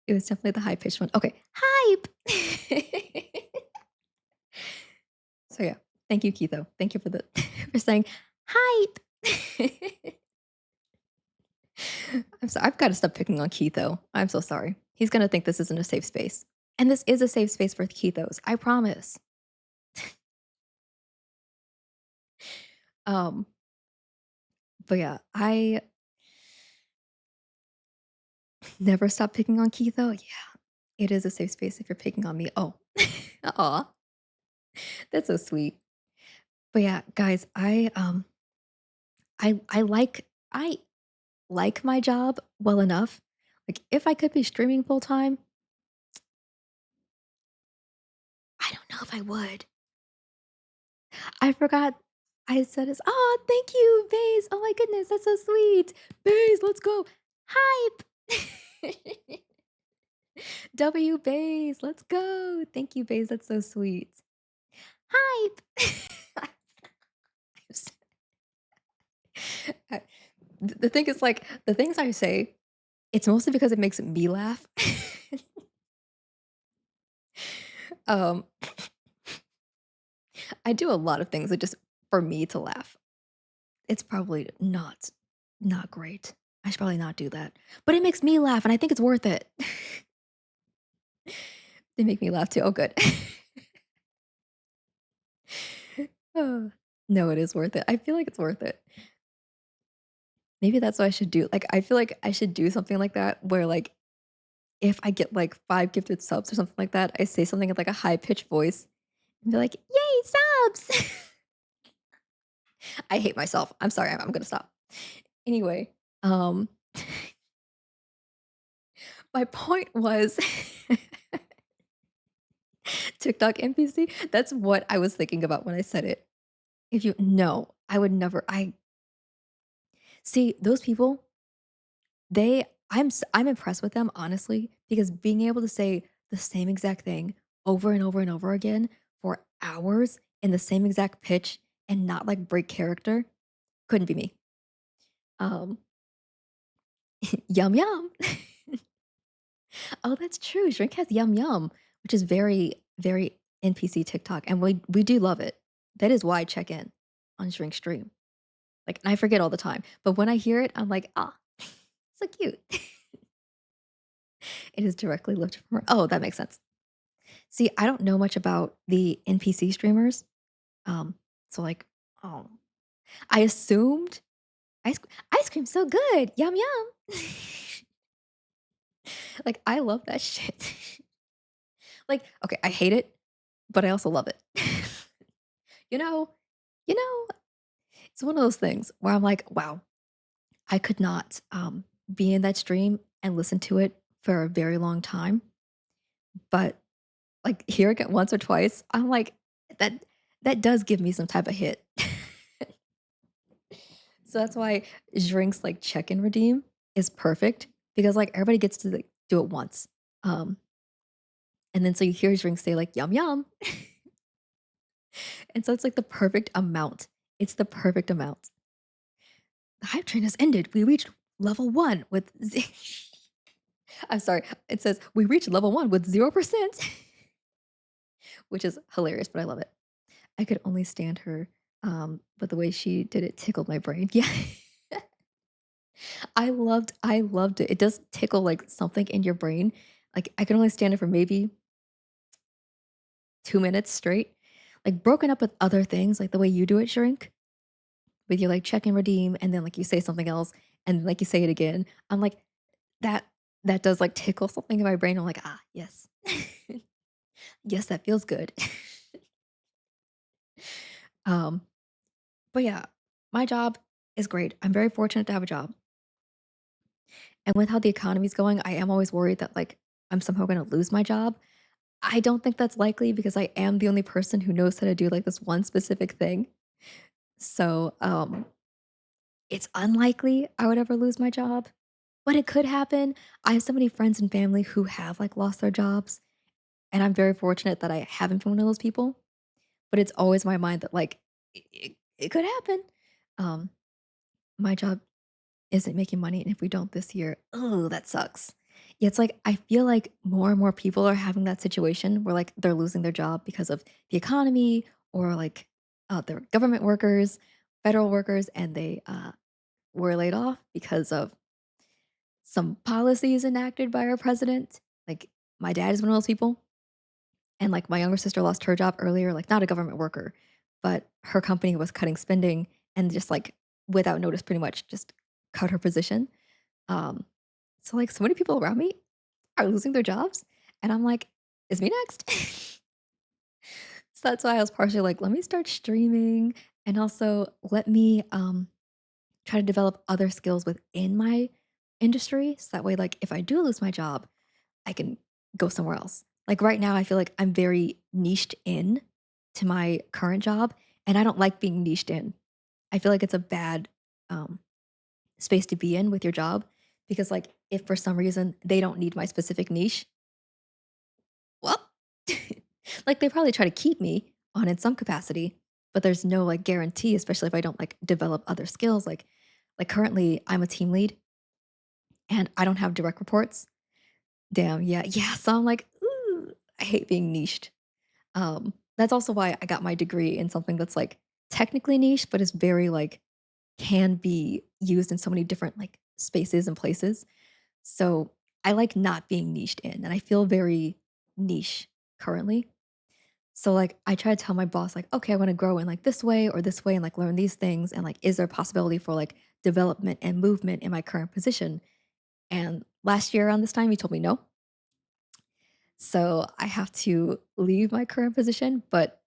It was definitely the high pitched one. Okay. Hype. So yeah. Thank you, Keitho. Thank you for the for saying hype. I'm sorry. I've got to stop picking on Keitho. I'm so sorry. He's gonna think this isn't a safe space. And this is a safe space for Keithos. I promise. Um, but yeah, I never stop picking on Keitho. Yeah. It is a safe space if you're picking on me. Oh. Aw. That's so sweet. But yeah, guys, I like my job well enough. Like if I could be streaming full time, I don't know if I would. I forgot I said this. Oh, thank you, Baze. Oh my goodness, that's so sweet. Baze, let's go. Hype. W Baze, let's go. Thank you, Baze. That's so sweet. Hype. I- the thing is like the things I say, it's mostly because it makes me laugh. um I do a lot of things that just for me to laugh. It's probably not great. I should probably not do that. But it makes me laugh and I think it's worth it. They make me laugh too. Oh, good. Uh, no, it is worth it. I feel like it's worth it. Maybe that's what I should do. Like, I feel like I should do something like that where, like, if I get like 5 gifted subs or something like that, I say something in like a high pitched voice and be like, "Yay, subs!" I hate myself. I'm sorry. I'm gonna stop. Anyway, um, my point was TikTok NPC. That's what I was thinking about when I said it. If you no, I would never. I see those people. I'm impressed with them honestly because being able to say the same exact thing over and over and over again for hours in the same exact pitch and not like break character couldn't be me. Um, yum yum. Oh, that's true. Shrink has yum yum, which is very NPC TikTok, and we do love it. That is why I check in on Shrink stream. Like, and I forget all the time, but when I hear it, I'm like, ah, so cute. It is directly lifted from her. Oh, that makes sense. See, I don't know much about the NPC streamers. Um, so like, oh, I assumed ice cream so good, yum yum. Like I love that shit. Like, okay, I hate it, but I also love it. you know, you know, it's one of those things where I'm like, wow, I could not be in that stream and listen to it for a very long time, but like hearing it once or twice, I'm like, that that does give me some type of hit. So that's why drinks like check and redeem is perfect because like everybody gets to like, do it once. Um, and then so you hear drinks say like yum yum. And so it's like the perfect amount. It's the perfect amount. The hype train has ended. We reached level one with I'm sorry. It says we reached level one with 0%, which is hilarious, but I love it. I could only stand her. But the way she did it tickled my brain. Yeah. I loved it. It does tickle, like, something in your brain. Like, I can only stand it for maybe 2 minutes straight. Like, broken up with other things, like the way you do it, Shrink, with your, like, check and redeem, and then, like, you say something else, and, like, you say it again. I'm like, that that does, like, tickle something in my brain. I'm like, "Ah, yes. Yes, that feels good." Um, but yeah, my job is great. I'm very fortunate to have a job. And with how the economy's going, I am always worried that, like, I'm somehow gonna lose my job. I don't think that's likely because I am the only person who knows how to do, like, this one specific thing. So, it's unlikely I would ever lose my job, but it could happen. I have so many friends and family who have, like, lost their jobs, and I'm very fortunate that I haven't been one of those people, but it's always my mind that, like, it could happen. Um, my job isn't making money, and if we don't this year, oh, that sucks. Yeah, it's like I feel like more and more people are having that situation where like they're losing their job because of the economy or like they're government workers, federal workers, and they were laid off because of some policies enacted by our president. Like my dad is one of those people, and like my younger sister lost her job earlier, like not a government worker, but her company was cutting spending and just like without notice, pretty much just cut her position. Um, so like so many people around me are losing their jobs, and I'm like, "Is me next?" So that's why I was partially like, "Let me start streaming, and also let me, try to develop other skills within my industry, so that way, like, if I do lose my job, I can go somewhere else." Like, right now, I feel like I'm very niched in to my current job, and I don't like being niched in. I feel like it's a bad, um, space to be in with your job because, like, if for some reason they don't need my specific niche, well, like, they probably try to keep me on in some capacity, but there's no, like, guarantee, especially if I don't, like, develop other skills, like, currently, I'm a team lead, and I don't have direct reports. Damn, yeah, yeah, so I'm like, "Ooh, I hate being niched." That's also why I got my degree in something that's, like, technically niche, but is very, like, can be used in so many different, like, spaces and places. So, I like not being niched in, and I feel very niche currently. So, like, I try to tell my boss, like, "Okay, I wanna grow in, like, this way, and, like, learn these things, and, like, is there a possibility for, like, development and movement in my current position?" And last year around this time, he told me no. So, I have to leave my current position, but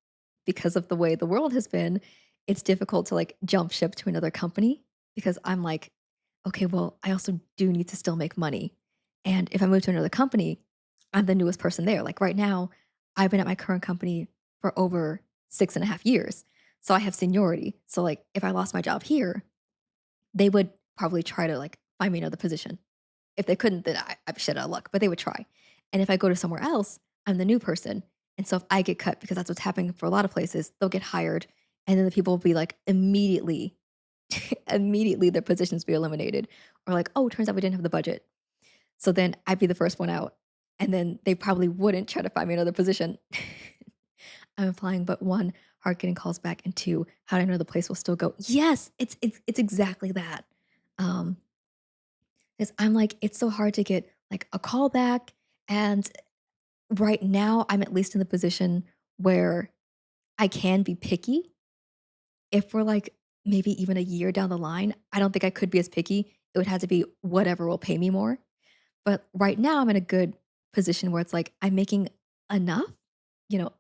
because of the way the world has been, it's difficult to, like, jump ship to another company because I'm like, "Okay, well, I also do need to still make money." And if I move to another company, I'm the newest person there. Like, right now, I've been at my current company for over 6.5 years, so I have seniority. So, like, if I lost my job here, they would probably try to, like, find me another position. If they couldn't, then I'm shit out of luck, but they would try. And if I go to somewhere else, I'm the new person. And so if I get cut, because that's what's happening for a lot of places, they'll get hired, and then the people will be like immediately, immediately their positions be eliminated. Or like, oh, turns out we didn't have the budget. So then I'd be the first one out. And then they probably wouldn't try to find me another position. I'm applying, but one, hard getting calls back, and two, how do I know the place will still go? Yes, it's exactly that. Um, 'Cause I'm like, it's so hard to get, like, a call back, and right now, I'm at least in the position where I can be picky. If we're, like, maybe even a year down the line, I don't think I could be as picky. It would have to be whatever will pay me more. But right now, I'm in a good position where it's like, I'm making enough, you know,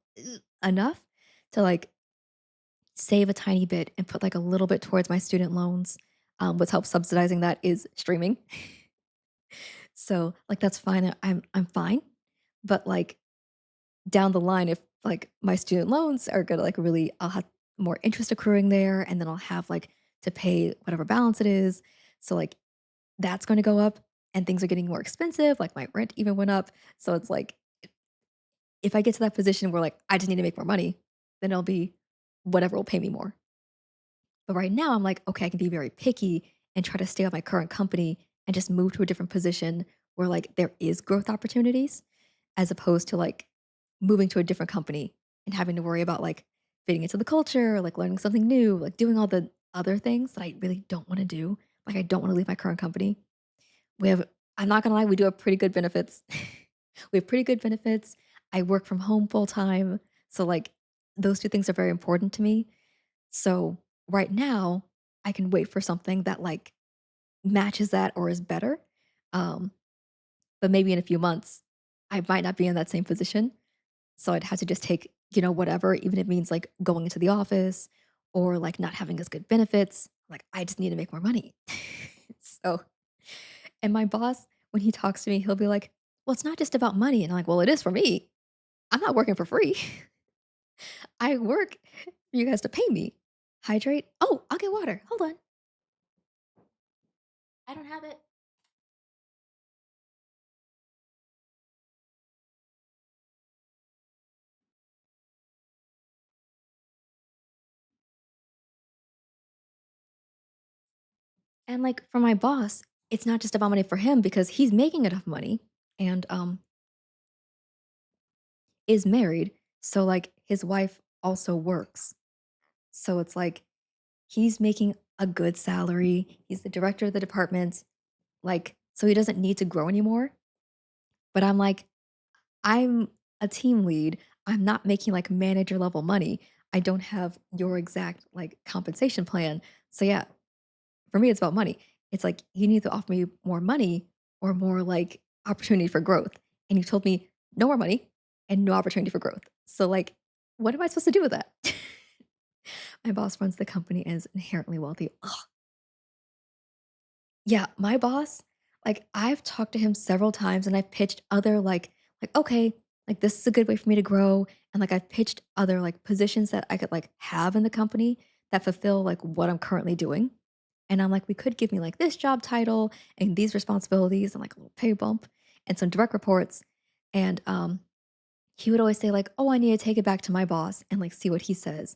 enough to, like, save a tiny bit and put, like, a little bit towards my student loans. What's helped subsidizing that is streaming. So, like, that's fine, I'm fine, but, like, down the line, if, like, my student loans are gonna, like, really I'll have more interest accruing there, and then I'll have, like, to pay whatever balance it is, so, like, that's gonna go up, and things are getting more expensive, like, my rent even went up, so it's like, if I get to that position where, like, I just need to make more money, then it'll be whatever will pay me more. But right now, I'm like, "Okay, I can be very picky and try to stay at my current company and just move to a different position where, like, there is growth opportunities," as opposed to, like, moving to a different company and having to worry about, like, fitting into the culture, like, learning something new, like, doing all the other things that I really don't wanna do. Like, I don't wanna leave my current company. We have I'm not gonna lie, we do have pretty good benefits. We have pretty good benefits. I work from home full time, so, like, those 2 things are very important to me. So, right now, I can wait for something that, like, matches that or is better, um, but maybe in a few months, I might not be in that same position, so I'd have to just take, whatever, even if it means, like, going into the office or, like, not having as good benefits, like, I just need to make more money. So and my boss, when he talks to me, he'll be like, "Well, it's not just about money," and I'm like, "Well, it is for me. I'm not working for free. I work for you guys to pay me." Hydrate? Oh, I'll get water. Hold on. I don't have it. And, like, for my boss, it's not just about money for him because he's making enough money and, is married, so, like, his wife also works. So it's like, he's making a good salary, he's the director of the department, like, so he doesn't need to grow anymore, but I'm like, I'm a team lead, I'm not making, like, manager level money, I don't have your exact, like, compensation plan, so yeah, for me, it's about money. It's like, you need to offer me more money or more, like, opportunity for growth, and you told me no more money and no opportunity for growth. So, like, what am I supposed to do with that? My boss runs the company and is inherently wealthy. Ugh. Yeah, my boss, like, I've talked to him several times and I've pitched other, like, "Okay, like, this is a good way for me to grow," and, like, I've pitched other, like, positions that I could, like, have in the company that fulfill, like, what I'm currently doing. And I'm like, "We could give me, like, this job title and these responsibilities and, like, a little pay bump and some direct reports." And, he would always say, like, "Oh, I need to take it back to my boss and, like, see what he says."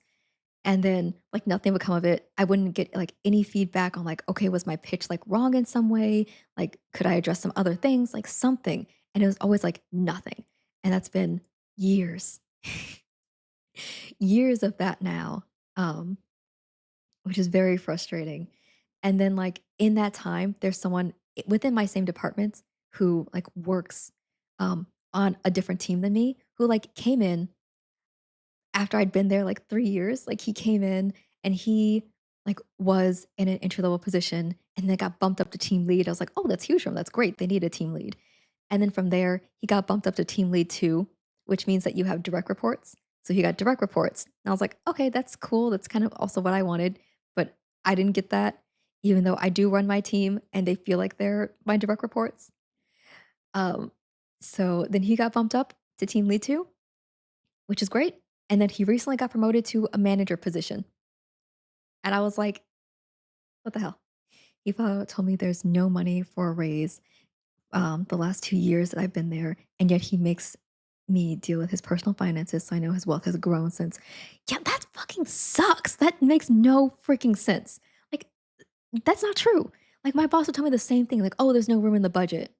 And then, like, nothing would come of it. I wouldn't get, like, any feedback on, like, okay, was my pitch, like, wrong in some way? Like, could I address some other things? Like, something. And it was always, like, nothing. And that's been years. Years of that now, um, which is very frustrating. And then, like, in that time, there's someone within my same department who, like, works, on a different team than me, who, like, came in after I'd been there, like, 3 years. Like, he came in and he, like, was in an entry level position and then got bumped up to team lead. I was like, "Oh, that's huge for him. That's great. They need a team lead." And then from there, he got bumped up to team lead 2, which means that you have direct reports. So he got direct reports. And I was like, "Okay, that's cool. That's kind of also what I wanted." But I didn't get that, even though I do run my team and they feel like they're my direct reports. Um, so then he got bumped up to team lead 2, which is great. And then he recently got promoted to a manager position. And I was like, "What the hell?" He told me there's no money for a raise the last 2 years that I've been there, and yet he makes me deal with his personal finances, so I know his wealth has grown since. Yeah, that fucking sucks. That makes no freaking sense. Like, that's not true. Like, my boss would tell me the same thing, like, "Oh, there's no room in the budget."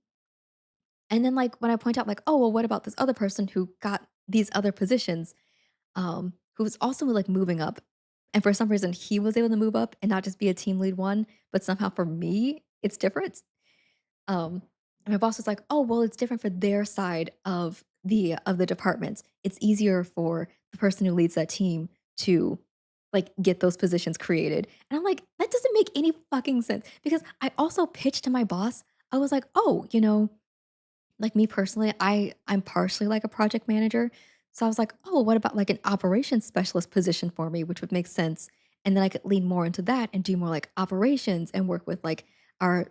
And then, like, when I point out, like, "Oh, well, what about this other person who got these other positions?" Who was also, like, moving up, and for some reason, he was able to move up and not just be a team lead 1, but somehow for me, it's different. Um, and my boss was like, "Oh, well, it's different for their side of the department. It's easier for the person who leads that team to, like, get those positions created." And I'm like, "That doesn't make any fucking sense." Because I also pitched to my boss. I was like, "Oh, like me personally, I'm partially like a project manager." So I was like, "Oh, what about like an operations specialist position for me, which would make sense." And then I could lean more into that and do more like operations and work with like our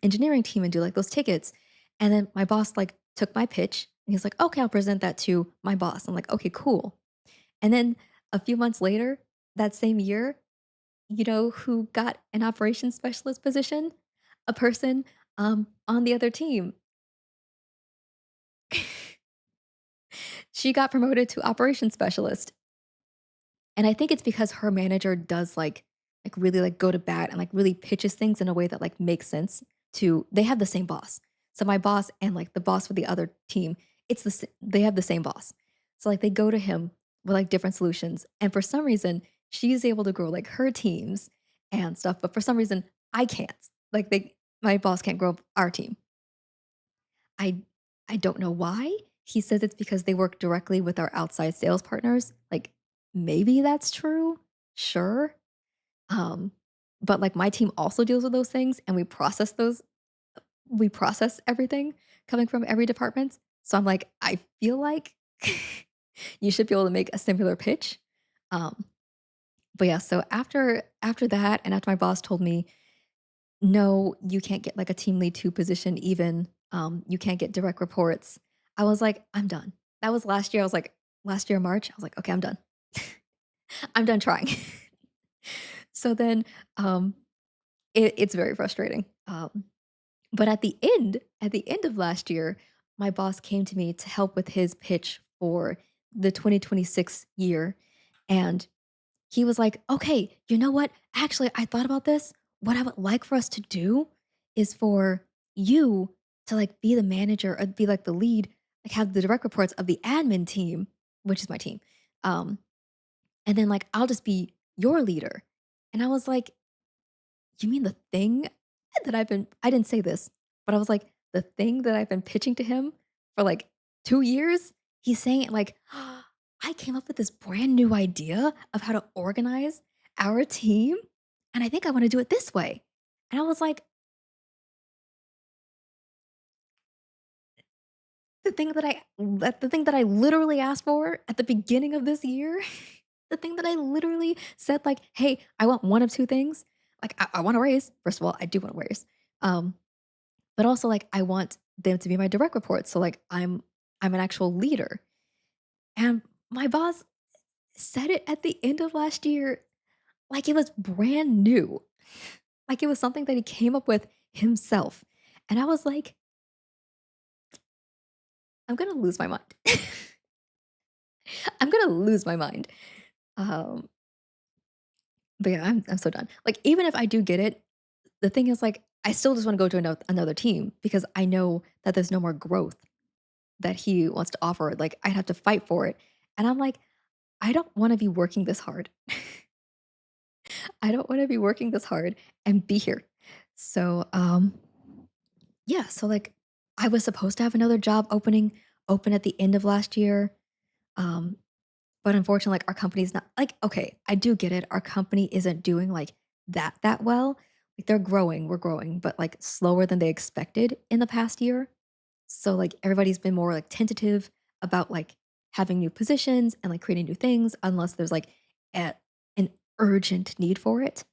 engineering team and do like those tickets. And then my boss like took my pitch and he's like, "Okay, I'll present that to my boss." I'm like, "Okay, cool." And then a few months later, that same year, who got an operations specialist position? A person on the other team. She got promoted to operations specialist, and I think it's because her manager does, like, really, like, go to bat and, like, really pitches things in a way that, like, makes sense to they have the same boss. So my boss and, like, the boss for the other team, they have the same boss. So, like, they go to him with, like, different solutions, and for some reason, she's able to grow, like, her teams and stuff, but for some reason, I can't. Like, my boss can't grow our team. I I don't know why. He says it's because they work directly with our outside sales partners. Like, maybe that's true. Sure. Um, but like my team also deals with those things and we process everything coming from every department. So I'm like, I feel like you should be able to make a similar pitch. Um, but yeah, so after that and after my boss told me no, you can't get like a team lead 2 position even, you can't get direct reports. I was like, "I'm done." That was last year, I was like last year, March, I was like, "Okay, I'm done. I'm done trying." So then, um, it's very frustrating, but at the end of last year, my boss came to me to help with his pitch for the 2026 year, and he was like, "Okay, you know what? Actually, I thought about this. What I would like for us to do is for you to like be the manager or be like the lead, like have the direct reports of the admin team, which is my team. Um, and then like I'll just be your leader." And I was like, "You mean the thing that I didn't say this, but I was like, the thing that I've been pitching to him for like 2 years?" He's saying it like, "I came up with this brand new idea of how to organize our team, and I think I wanna do it this way." And I was like, the thing that I literally asked for at the beginning of this year, the thing that I literally said like, "Hey, I want one of 2 things." Like, I want a raise. First of all, I do want a raise. Um, but also, like, I want them to be my direct reports, so, like, I'm an actual leader. And my boss said it at the end of last year like it was brand new, like it was something that he came up with himself. And I was like, "I'm gonna lose my mind." I'm gonna lose my mind. Um, but yeah, I'm so done. Like, even if I do get it, the thing is, like, I still just wanna go to another team because I know that there's no more growth that he wants to offer, like, I'd have to fight for it. And I'm like, I don't wanna be working this hard. I don't wanna be working this hard and be here. So, yeah, so, like, I was supposed to have another job open at the end of last year, um, but unfortunately, like, our company's not like, okay, I do get it, our company isn't doing, like, that well. Like, they're growing, we're growing, but, like, slower than they expected in the past year. So, like, everybody's been more, like, tentative about, like, having new positions and, like, creating new things unless there's, like, a an urgent need for it.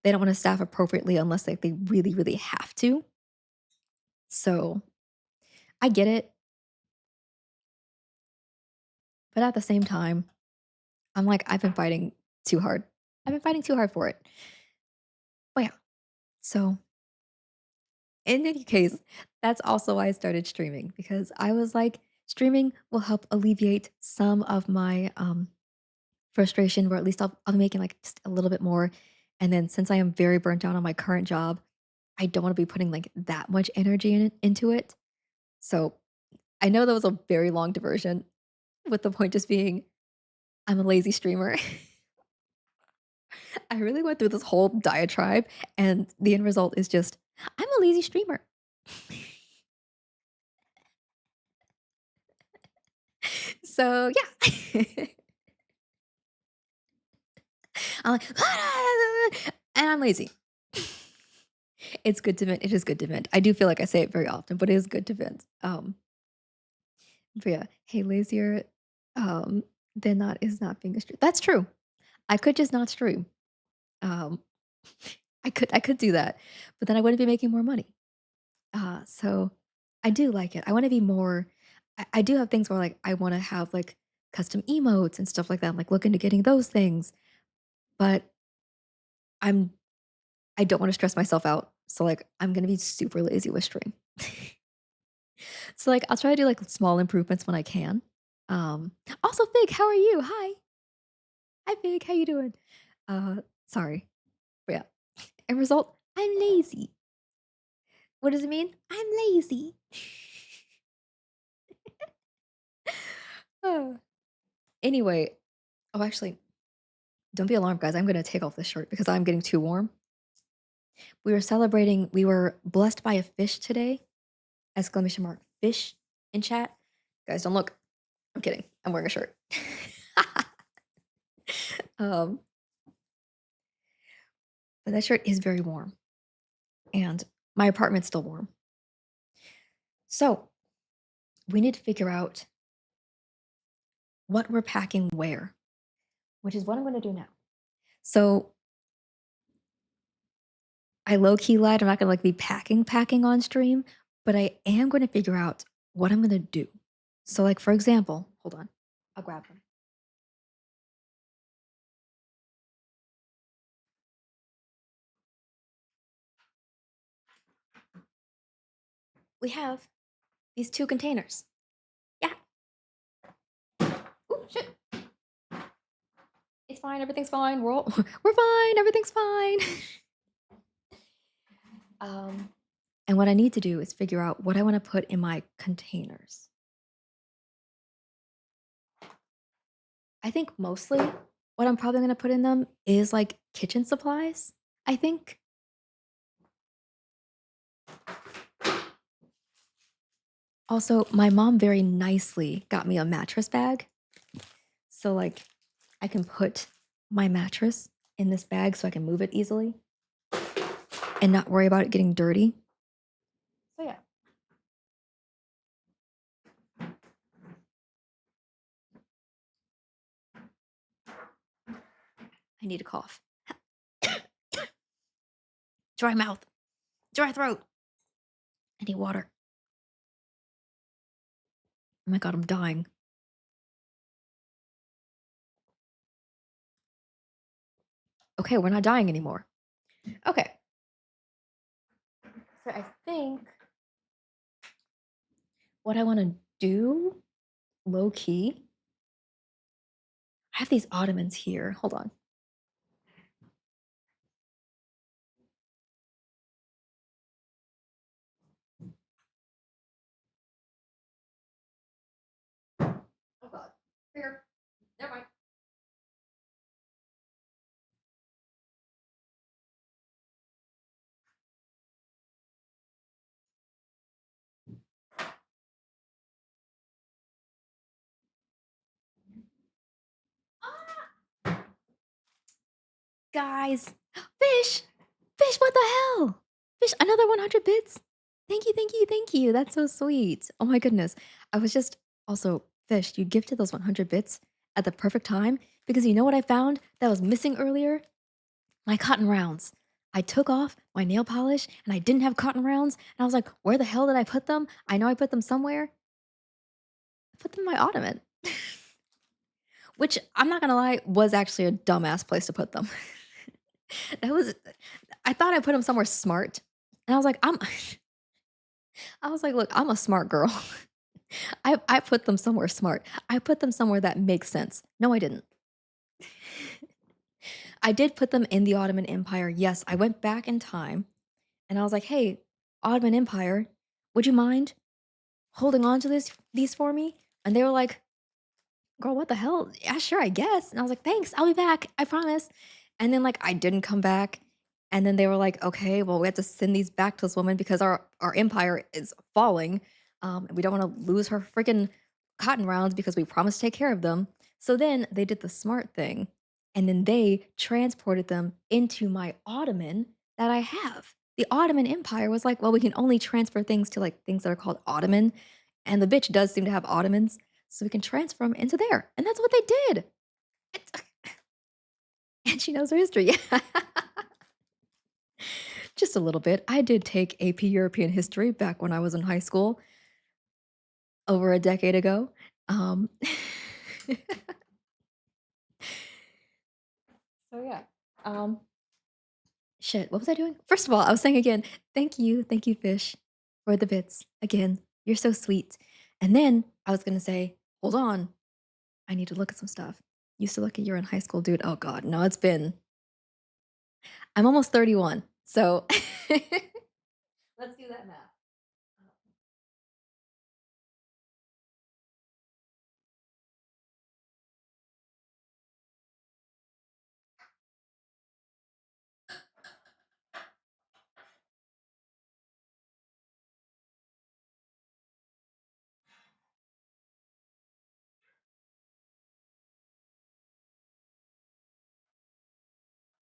They don't wanna staff appropriately unless, like, they really, really have to. So, I get it, but at the same time, I'm like, I've been fighting too hard. I've been fighting too hard for it. But yeah, so in any case, that's also why I started streaming because I was like, streaming will help alleviate some of my frustration, where at least I'll be making like just a little bit more. And then since I am very burnt out on my current job, I don't want to be putting like that much energy into it. So I know that was a very long diversion, with the point just being I'm a lazy streamer. I really went through this whole diatribe, and the end result is just I'm a lazy streamer. So yeah. I'm like, and I'm lazy. It's good to vent. It is good to vent. I do feel like I say it very often, but it is good to vent. But yeah, hey, lazier than not is not being a stream. That's true. I could just not stream. Um, I could do that, but then I wouldn't be making more money. So I do like it. I want to be more. I do have things where like I want to have like custom emotes and stuff like that. I'm like looking to getting those things, but I'm I don't want to stress myself out. So like I'm gonna be super lazy with stream. So like I'll try to do like small improvements when I can. Also Fig, how are you? Hi. Hi Fig, how you doing? Sorry. But yeah. End result, I'm lazy. What does it mean? I'm lazy. Oh. Anyway, oh actually, don't be alarmed, guys. I'm gonna take off this shirt because I'm getting too warm. We were blessed by a fish today. Exclamation mark fish in chat. Guys, don't look. I'm kidding. I'm wearing a shirt. um, but that shirt is very warm. And my apartment's still warm. So we need to figure out what we're packing where, which is what I'm going to do now. So I low key lied. I'm not going to like be packing on stream, but I am going to figure out what I'm going to do. So, like, for example, hold on, I'll grab them. We have these two containers. Yeah. Oh, shit. It's fine. Everything's fine. We're fine. Everything's fine. um, and what I need to do is figure out what I want to put in my containers. I think mostly what I'm probably going to put in them is like kitchen supplies. I think. Also, my mom very nicely got me a mattress bag. So, like, I can put my mattress in this bag so I can move it easily and not worry about it getting dirty. So, yeah. I need a cough. Dry mouth, dry throat. I need water. Oh my God, I'm dying. Okay, we're not dying anymore. Okay. So, I think what I want to do low key, I have these ottomans here. Hold on. Oh God. Here. Never mind. Guys, Fish! Fish, what the hell? Fish, another 100 bits? Thank you, thank you, thank you. That's so sweet. Oh my goodness. I was just also, Fish, you gifted those 100 bits at the perfect time because you know what I found that was missing earlier? My cotton rounds. I took off my nail polish and I didn't have cotton rounds. And I was like, where the hell did I put them? I know I put them somewhere. I put them in my ottoman, which I'm not gonna lie, was actually a dumbass place to put them. That was I thought I put them somewhere smart. And I was like, I was like, look, I'm a smart girl. I put them somewhere smart. I put them somewhere that makes sense. No, I didn't. I did put them in the Ottoman Empire. Yes, I went back in time and I was like, "Hey, Ottoman Empire, would you mind holding on to these for me?" And they were like, "Girl, what the hell? Yeah, sure, I guess." And I was like, "Thanks, I'll be back. I promise." And then like I didn't come back. And then they were like, "Okay, well, we have to send these back to this woman because our empire is falling. And we don't want to lose her freaking cotton rounds because we promised to take care of them." So then they did the smart thing, and then they transported them into my Ottoman that I have. The Ottoman Empire was like, "Well, we can only transfer things to like things that are called Ottoman." And the bitch does seem to have Ottomans, so we can transfer them into there. And that's what they did. It's- And she knows her history. Just a little bit. I did take AP European history back when I was in high school over a decade ago. Um, so yeah. Um, shit, what was I doing? First of all, I was saying again, thank you, Fish, for the bits. Again, you're so sweet. And then I was gonna say, hold on, I need to look at some stuff. Used to look at you're in high school, dude. Oh god, no, I'm almost 31. So let's do that math.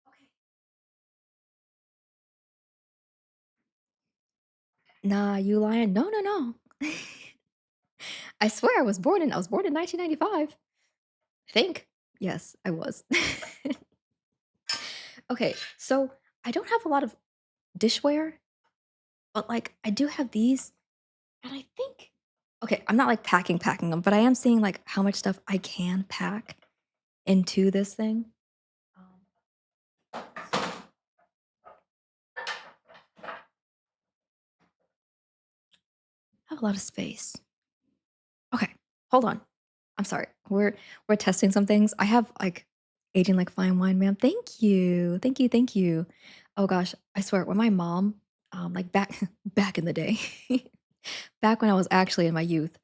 Okay. Nah, you lying. No, no, no. I swear I was born in 1995. I think. Yes, I was. Okay, so I don't have a lot of dishware, but like I do have these, and I think okay, I'm not like packing them, but I am seeing like how much stuff I can pack into this thing. I have a lot of space. Okay, hold on. I'm sorry. We're testing some things. I have like aging like fine wine, ma'am. Thank you. Thank you. Thank you. Oh gosh, I swear when my mom like back back in the day, back when I was actually in my youth,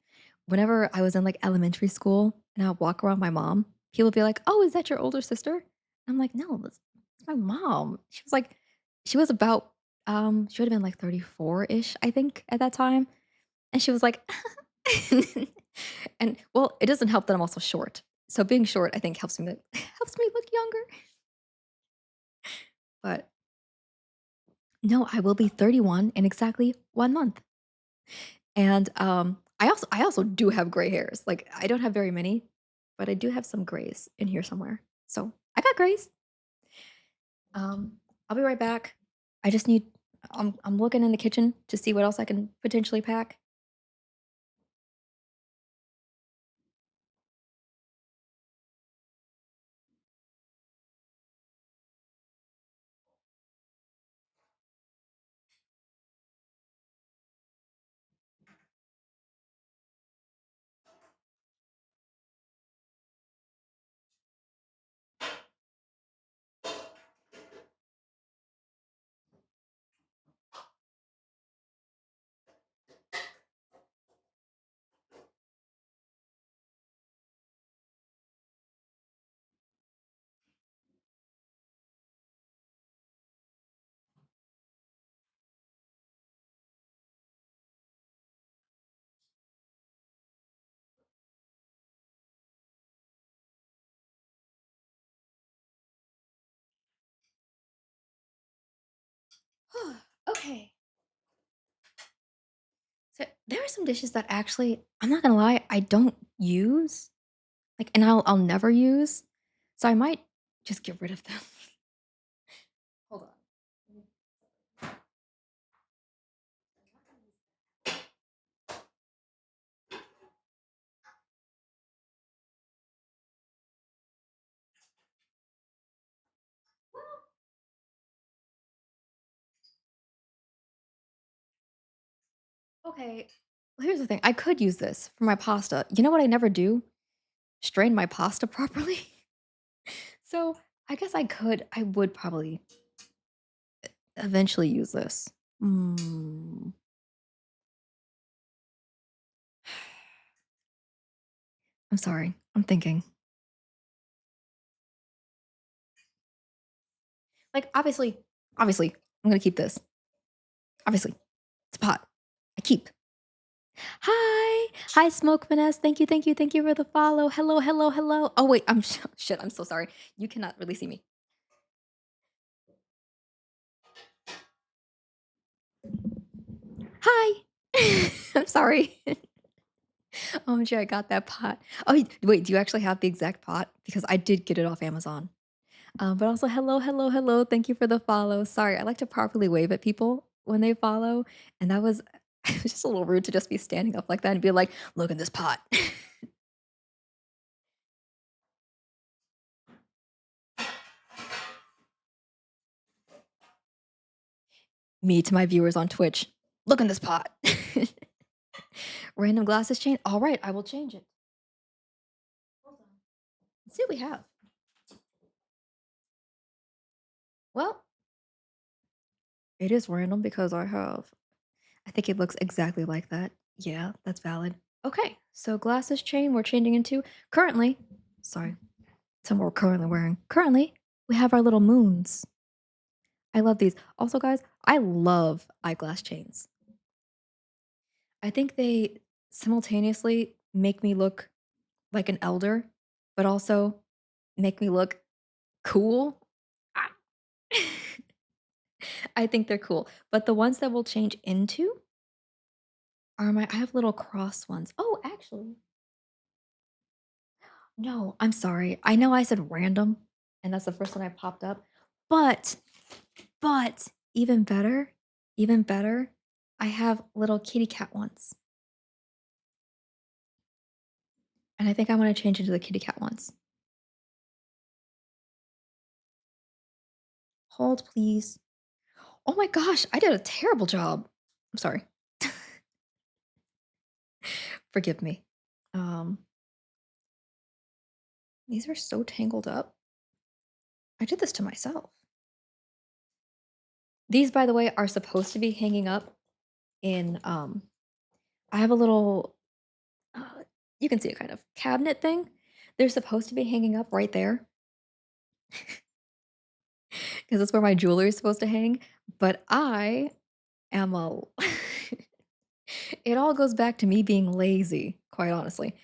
whenever I was in like elementary school and I would walk around my mom, people would be like, "Oh, is that your older sister?" I'm like, "No, that's my mom." She was like she was about she would have been like 34-ish, I think, at that time. And she was like and well, it doesn't help that I'm also short. So being short, I think helps me look younger. But no, I will be 31 in exactly 1 month. And I also do have gray hairs. Like I don't have very many, but I do have some grays in here somewhere. So I got grays. I'll be right back. I just need I'm looking in the kitchen to see what else I can potentially pack. Okay. So there are some dishes that actually, I'm not gonna lie, I don't use. Like, and I'll never use. So I might just get rid of them. Hold on. Okay. Well, here's the thing. I could use this for my pasta. You know what I never do? Strain my pasta properly. So I guess I would probably eventually use this. Mm. I'm sorry. I'm thinking. Like, obviously, I'm gonna keep this. Obviously, it's a pot. I keep. Hi, hi, Smoke Finesse. Thank you for the follow. Hello, hello, hello. Oh wait, I'm shit. I'm so sorry. You cannot really see me. Hi. I'm sorry. I'm sure I got that pot. Oh wait, do you actually have the exact pot? Because I did get it off Amazon. But also, hello, hello, hello. Thank you for the follow. Sorry, I like to properly wave at people when they follow, and that was it was just a little rude to just be standing up like that and be like, "Look at this pot." Me to my viewers on Twitch, "Look in this pot." Random glasses chain. All right, I will change it. Hold on. Let's see what we have. Well, it is random because I think it looks exactly like that. Yeah, that's valid. Okay, so glasses chain we're changing into currently. Sorry, some we're currently wearing. Currently, we have our little moons. I love these. Also, guys, I love eyeglass chains. I think they simultaneously make me look like an elder, but also make me look cool. Ah. I think they're cool. But the ones that we'll change into are I have little cross ones. Oh, actually, no, I'm sorry. I know I said random, and that's the first one I popped up. But, but even better, I have little kitty cat ones. And I think I want to change into the kitty cat ones. Hold, please. Oh my gosh, I did a terrible job. I'm sorry. Forgive me. Um, these are so tangled up. I did this to myself. These, by the way, are supposed to be hanging up in I have a little you can see a kind of cabinet thing. They're supposed to be hanging up right there because that's where my jewelry is supposed to hang. But I am a it all goes back to me being lazy, quite honestly.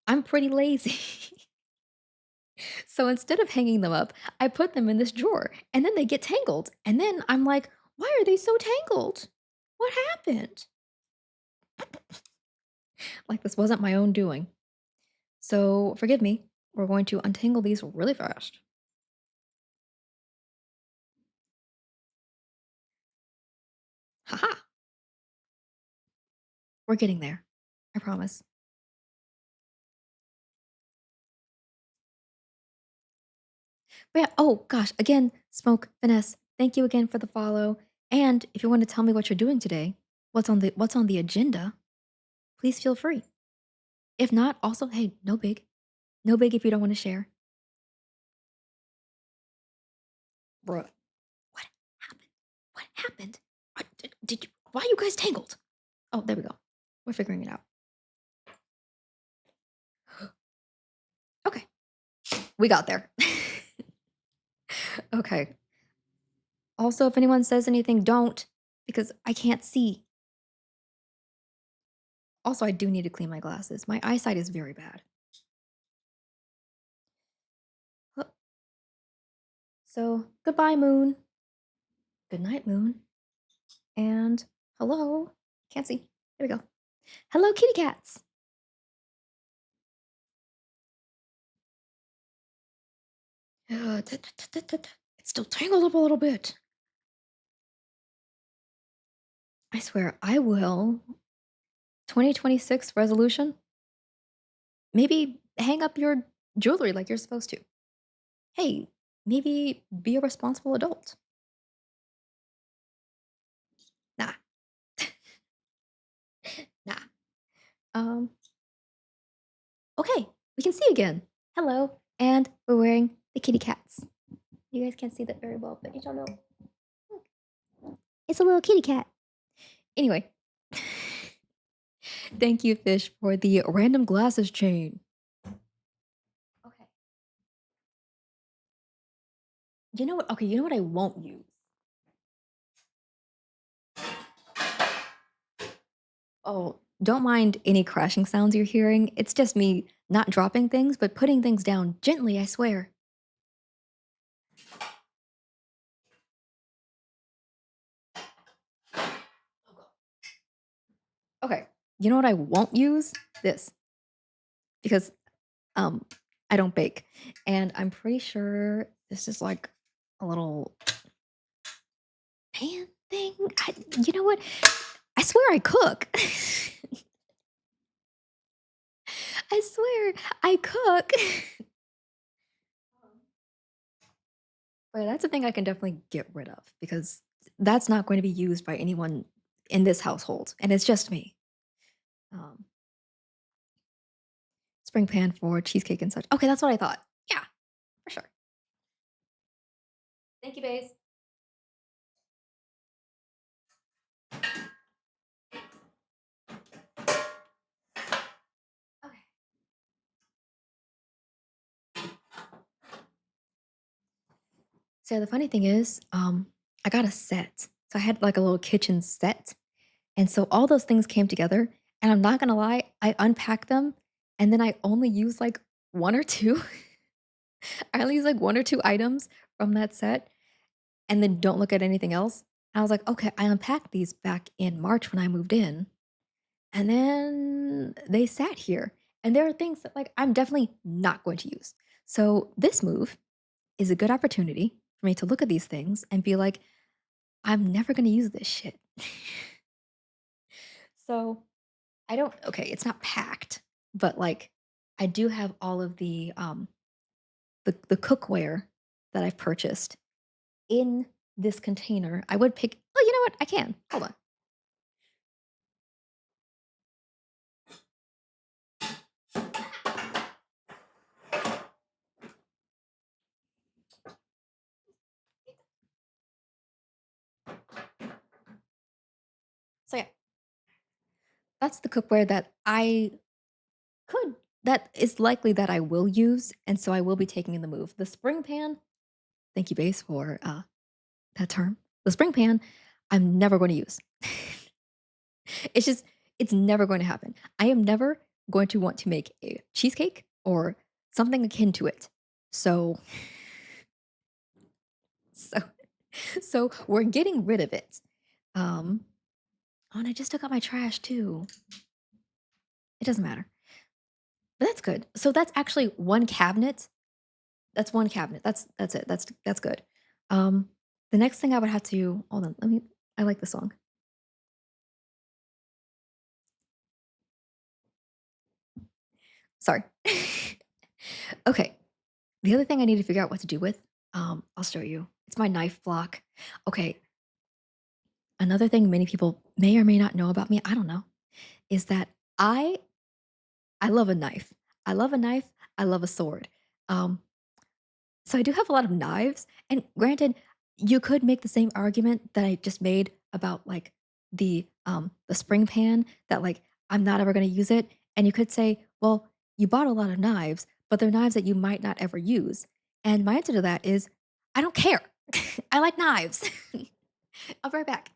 I'm pretty lazy. So instead of hanging them up, I put them in this drawer and then they get tangled. And then I'm like, why are they so tangled? What happened? Like this wasn't my own doing. So forgive me. We're going to untangle these really fast. Haha. We're getting there. I promise. But yeah, oh gosh, again, Smoke, Finesse, thank you again for the follow. And if you want to tell me what you're doing today, what's on the agenda, please feel free. If not, also, hey, no big. No big if you don't want to share. Bruh. What happened? What happened? Did you why are you guys tangled? Oh, there we go. We're figuring it out. Okay. We got there. Okay. Also, if anyone says anything, don't because I can't see. Also, I do need to clean my glasses. My eyesight is very bad. Huh. So, goodbye, moon. Good night, moon. And hello. Can't see. There we go. Hello, kitty cats. It's still tangled up a little bit. I swear, I will. 2026 resolution? Maybe hang up your jewelry like you're supposed to. Hey, maybe be a responsible adult. Nah, nah. Um, okay, we can see again. Hello, and we're wearing the kitty cats. You guys can't see that very well, but you don't know. Look, it's a little kitty cat. Anyway, thank you, Fish, for the random glasses chain. Okay. You know what? Okay, you know what I won't use? Oh, don't mind any crashing sounds you're hearing. It's just me not dropping things, but putting things down gently, I swear. Okay, you know what I won't use? This. Because um I don't bake. And I'm pretty sure this is like a little pan thing. You know what? I swear I cook. I swear I cook. But that's a thing I can definitely get rid of because that's not going to be used by anyone in this household, and it's just me. Um, spring pan for cheesecake and such. Okay, that's what I thought. Yeah, for sure. Thank you, Baze. Okay. So the funny thing is, I got a set. So I had like a little kitchen set, and so all those things came together. And I'm not gonna lie, I unpacked them, and then I only used like one or two. I only used like one or two items from that set, and then don't look at anything else. I was like, okay, I unpacked these back in March when I moved in, and then they sat here. And there are things that like I'm definitely not going to use. So this move is a good opportunity for me to look at these things and be like, I'm never going to use this shit. So I don't okay, it's not packed, but like I do have all of the cookware that I've purchased in this container. I would pick oh, you know what? I can. Hold on. So yeah, that's the cookware that I could that is likely that I will use, and so I will be taking in the move. The spring pan, thank you, Base, for that term. The spring pan, I'm never going to use. It's just, it's never going to happen. I am never going to want to make a cheesecake or something akin to it. So, so, so we're getting rid of it. Oh, and I just took out my trash too. It doesn't matter, but that's good. So that's actually one cabinet. That's one cabinet. That's it. That's good. Um, the next thing I would have to hold on. Let me. I like the song. Sorry. Okay. The other thing I need to figure out what to do with, I'll show you. It's my knife block. Okay. Another thing many people may or may not know about me, I don't know, is that I I love a knife. I love a knife. I love a sword. Um, so I do have a lot of knives. And granted, you could make the same argument that I just made about like the spring pan that like I'm not ever going to use it. And you could say, well, you bought a lot of knives, but they're knives that you might not ever use. And my answer to that is I don't care. I like knives. I'll be right back.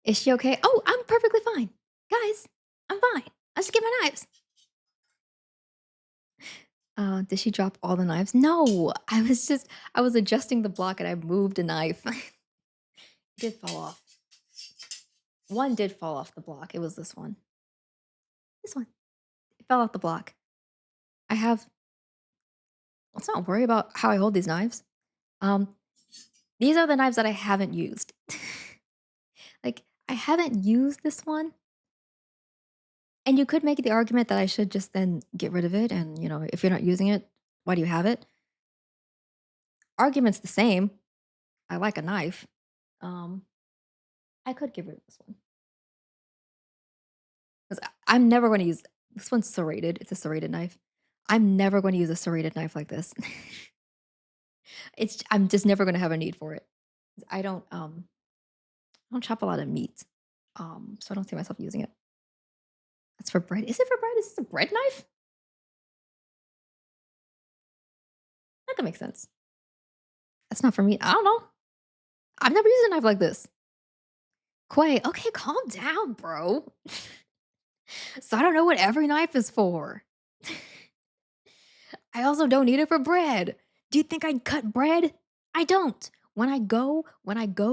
Is she okay? Oh, I'm perfectly fine. Guys, I'm fine. I just get my knives. Did she drop all the knives? No, I was adjusting the block and I moved a knife. It did fall off. One did fall off the block. It was this one. This one. It fell off the block. I have let's not worry about how I hold these knives. Um, these are the knives that I haven't used. Like, I haven't used this one, and you could make the argument that I should just then get rid of it and, if you're not using it, why do you have it? Argument's the same. I like a knife. Um, I could get rid of this one 'cause I'm never gonna use this one's serrated. It's a serrated knife. I'm never gonna use a serrated knife like this. I'm just never gonna have a need for it. I don't, um I don't chop a lot of meat, so I don't see myself using it. That's for bread. Is it for bread? Is this a bread knife? That could make sense. That's not for me. I don't know. I've never used a knife like this. Quay, okay, calm down, bro. So I don't know what every knife is for. I also don't need it for bread. Do you think I'd cut bread? I don't. When I go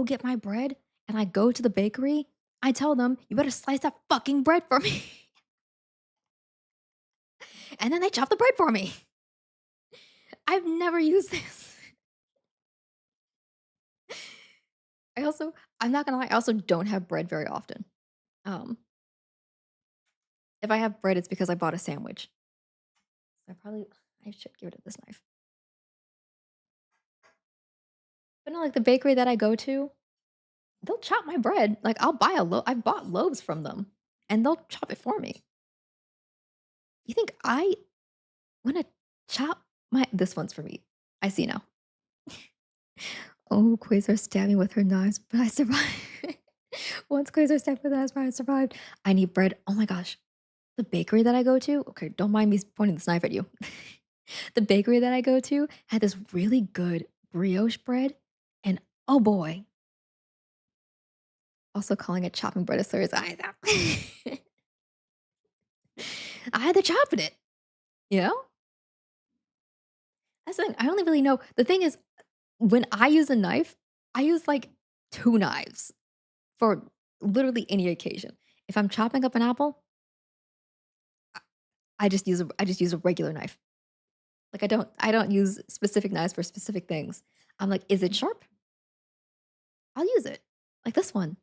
get my bread and I go to the bakery, I tell them, "You better slice that fucking bread for me." And then they chop the bread for me. I've never used this. I also I'm not gonna lie, I also don't have bread very often. Um, if I have bread, it's because I bought a sandwich. I should get rid of this knife. But no, like the bakery that I go to, they'll chop my bread. Like I'll buy a loaf. I've bought loaves from them, and they'll chop it for me. You think I want to chop my? This one's for me. I see now. Oh, Quasar stabbed me with her knives, but I survived. Once Quasar stabbed with knives, but I survived. I need bread. Oh my gosh. The bakery that I go to, okay, don't mind me pointing this knife at you. The bakery that I go to had this really good brioche bread, and oh boy, also calling it chopping bread a slur I had to chop in it, you know? That's the thing, I only really know the thing is, when I use a knife, I use, like, 2 knives for literally any occasion. If I'm chopping up an apple, I just use a regular knife. Like, I don't use specific knives for specific things. I'm like, "Is it sharp? I'll use it." Like this one.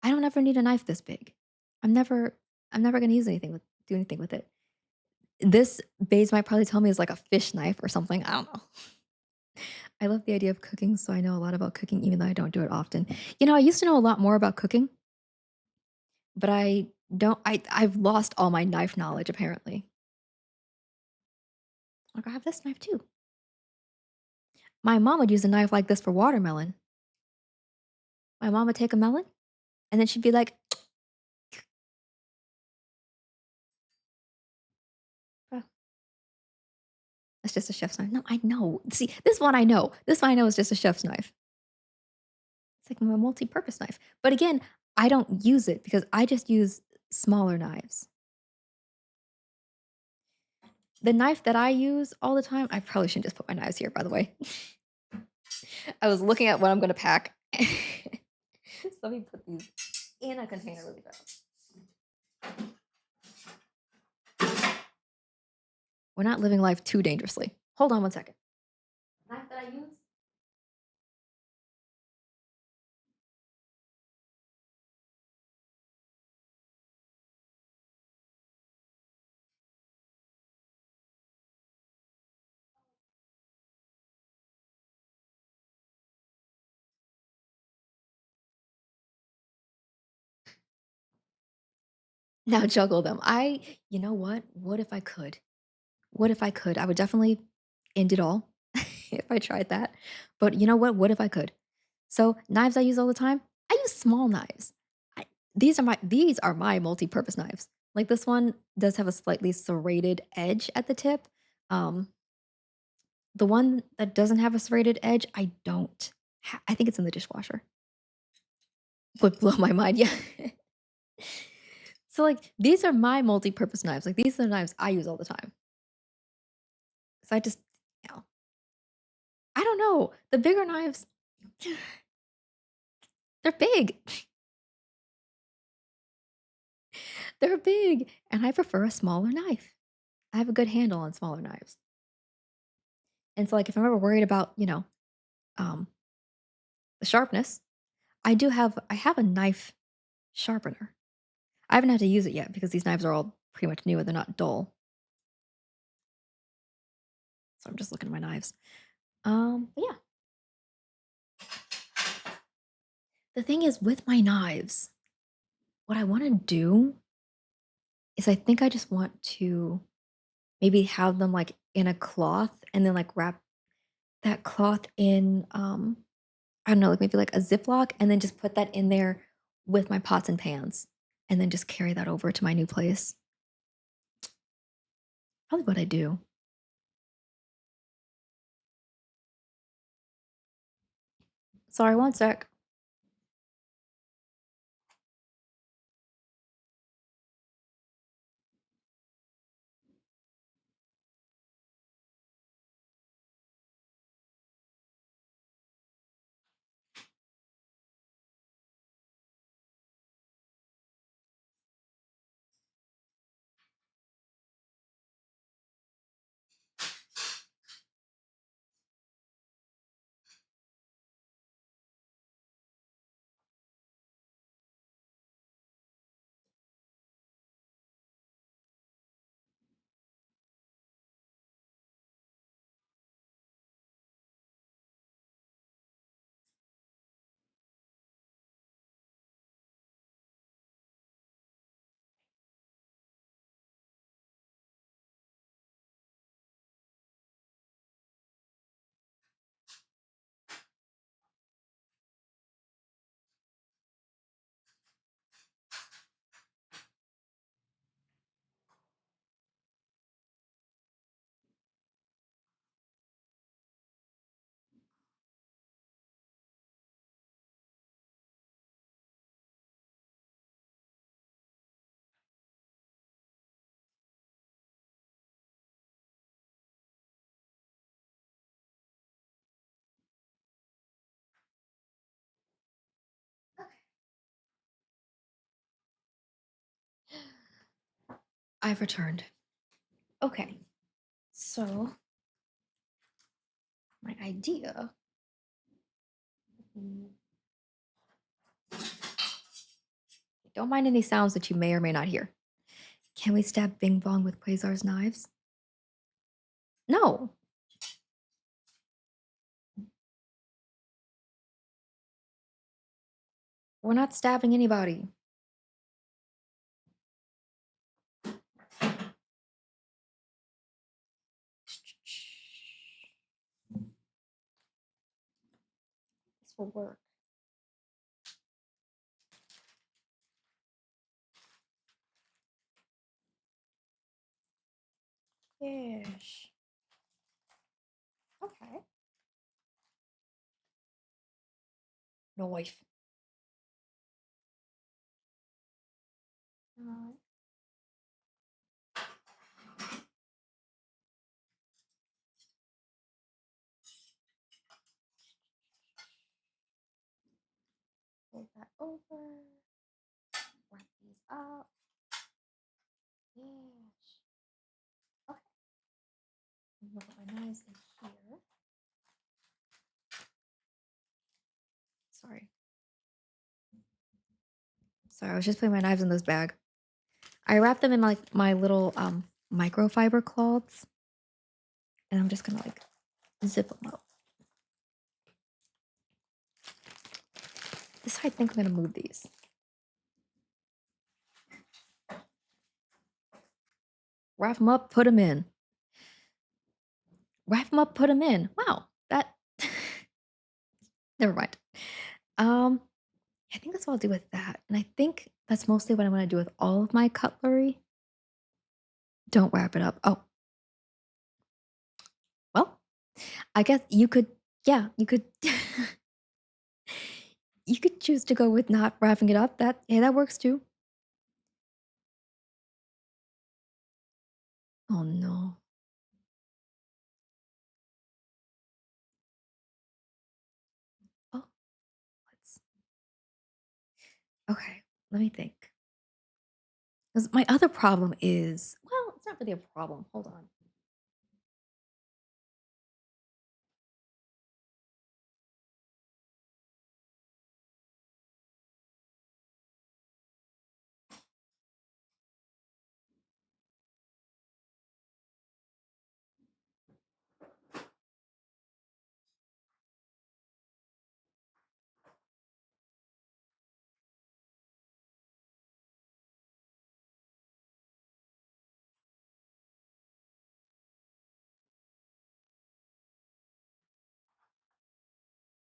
I don't ever need a knife this big. I'm never I'm never gonna use anything with do anything with it. This Baze might probably tell me is like a fish knife or something. I don't know. I love the idea of cooking, so I know a lot about cooking, even though I don't do it often. I used to know a lot more about cooking, but I don't. I've lost all my knife knowledge apparently. Like I have this knife too. My mom would use a knife like this for watermelon. My mom would take a melon, and then she'd be like, "Oh, that's just a chef's knife." No, I know. See, this one I know. This one I know is just a chef's knife. It's like a multi-purpose knife. But again, I don't use it because I just use smaller knives. The knife that I use all the time, I probably shouldn't just put my knives here, by the way. I was looking at what I'm gonna pack. So let me put these in a container really fast. We're not living life too dangerously. Hold on one second. Knife that I use? Now juggle them. You know what? What if I could? What if I could? I would definitely end it all if I tried that. But you know what? What if I could? So knives I use all the time, I use small knives. I, these are my multi-purpose knives. Like this one does have a slightly serrated edge at the tip. Um, the one that doesn't have a serrated edge, I don't. I think it's in the dishwasher. would blow my mind, yeah. So, like, these are my multi-purpose knives, like, these are the knives I use all the time. So I just you know, I don't know, the bigger knives, they're big. They're big, and I prefer a smaller knife. I have a good handle on smaller knives. And so, like, if I'm ever worried about, um, the sharpness, I have a knife sharpener. I haven't had to use it yet because these knives are all pretty much new and they're not dull. So I'm just looking at my knives. But yeah, the thing is with my knives, what I want to do is I think I just want to maybe have them like in a cloth and then like wrap that cloth in I don't know, like maybe like a Ziploc and then just put that in there with my pots and pans and then just carry that over to my new place. Probably what I do. Sorry, one sec. I've returned. Okay. So my idea. Mm, don't mind any sounds that you may or may not hear. Can we stab Bing Bong with Quasar's knives? No. We're not stabbing anybody. This will work. Ish. Okay. Knife. Uh, Fold that over. Wrap these up. Ish. Okay. I'm gonna put my knives in here. Sorry. Sorry, I was just putting my knives in this bag. I wrap them in like my little microfiber cloths, and I'm just gonna like zip them up. This is how I think I'm gonna move these. Wrap them up, put them in. Wrap them up, put them in. Wow, that. Never mind. Um, I think that's what I'll do with that, and I think that's mostly what I'm gonna do with all of my cutlery. Don't wrap it up. Oh, well, I guess you could. Yeah, you could. You could choose to go with not wrapping it up, that works too. Oh, no. Oh, let's okay, let me think. 'Cause my other problem is well, it's not really a problem, hold on.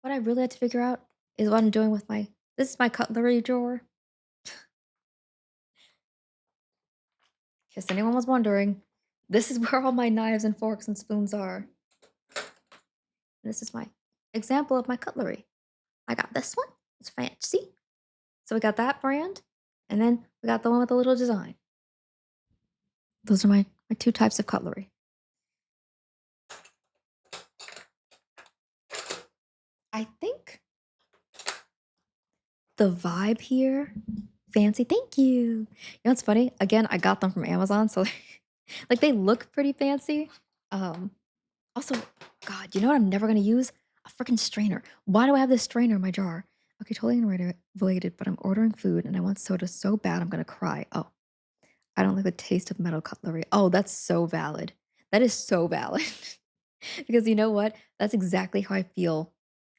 What I really had to figure out is what I'm doing with my this is my cutlery drawer. In case anyone was wondering, this is where all my knives and forks and spoons are. This is my example of my cutlery. I got this one. It's fancy. So we got that brand, and then we got the one with the little design. Those are my 2 types of cutlery. I think the vibe here fancy, thank you. You know what's funny? Again, I got them from Amazon, so, like, they look pretty fancy. Um, also, God, you know what I'm never gonna use? A freaking strainer. Why do I have this strainer in my jar? Okay, totally unrelated, but I'm ordering food and I want soda so bad I'm gonna cry. Oh, I don't like the taste of metal cutlery. Oh, that's so valid. That is so valid. Because you know what? That's exactly how I feel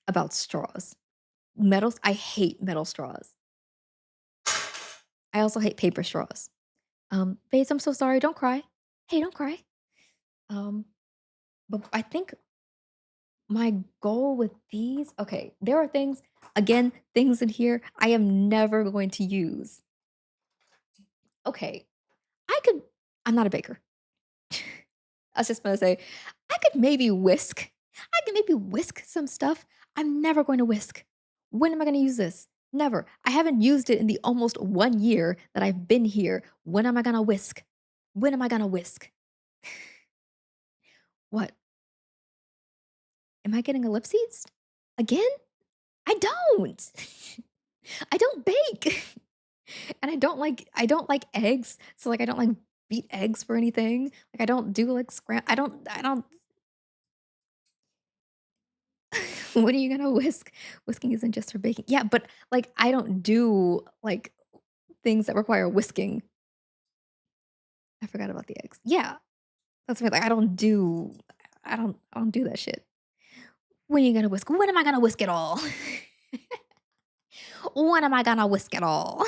about straws. Metals I hate metal straws. I also hate paper straws. "Babes, I'm so sorry, don't cry. Hey, don't cry." Um, but I think my goal with these okay, there are things again, things in here I am never going to use. Okay, I could I'm not a baker. I was just gonna say, I could maybe whisk. I could maybe whisk some stuff. I'm never going to whisk. When am I gonna use this? Never. I haven't used it in the almost 1 year that I've been here. When am I gonna whisk? When am I gonna whisk? What? Am I getting ellipses? Again? I don't. I don't bake. And I don't like eggs. So like I don't like beat eggs for anything. Like I don't do like I don't what are you gonna whisk? Whisking isn't just for baking. Yeah, but like I don't do like things that require whisking. I forgot about the eggs. Yeah. That's what like I don't do that shit. When are you gonna whisk? When am I gonna whisk it all? When am I gonna whisk it all?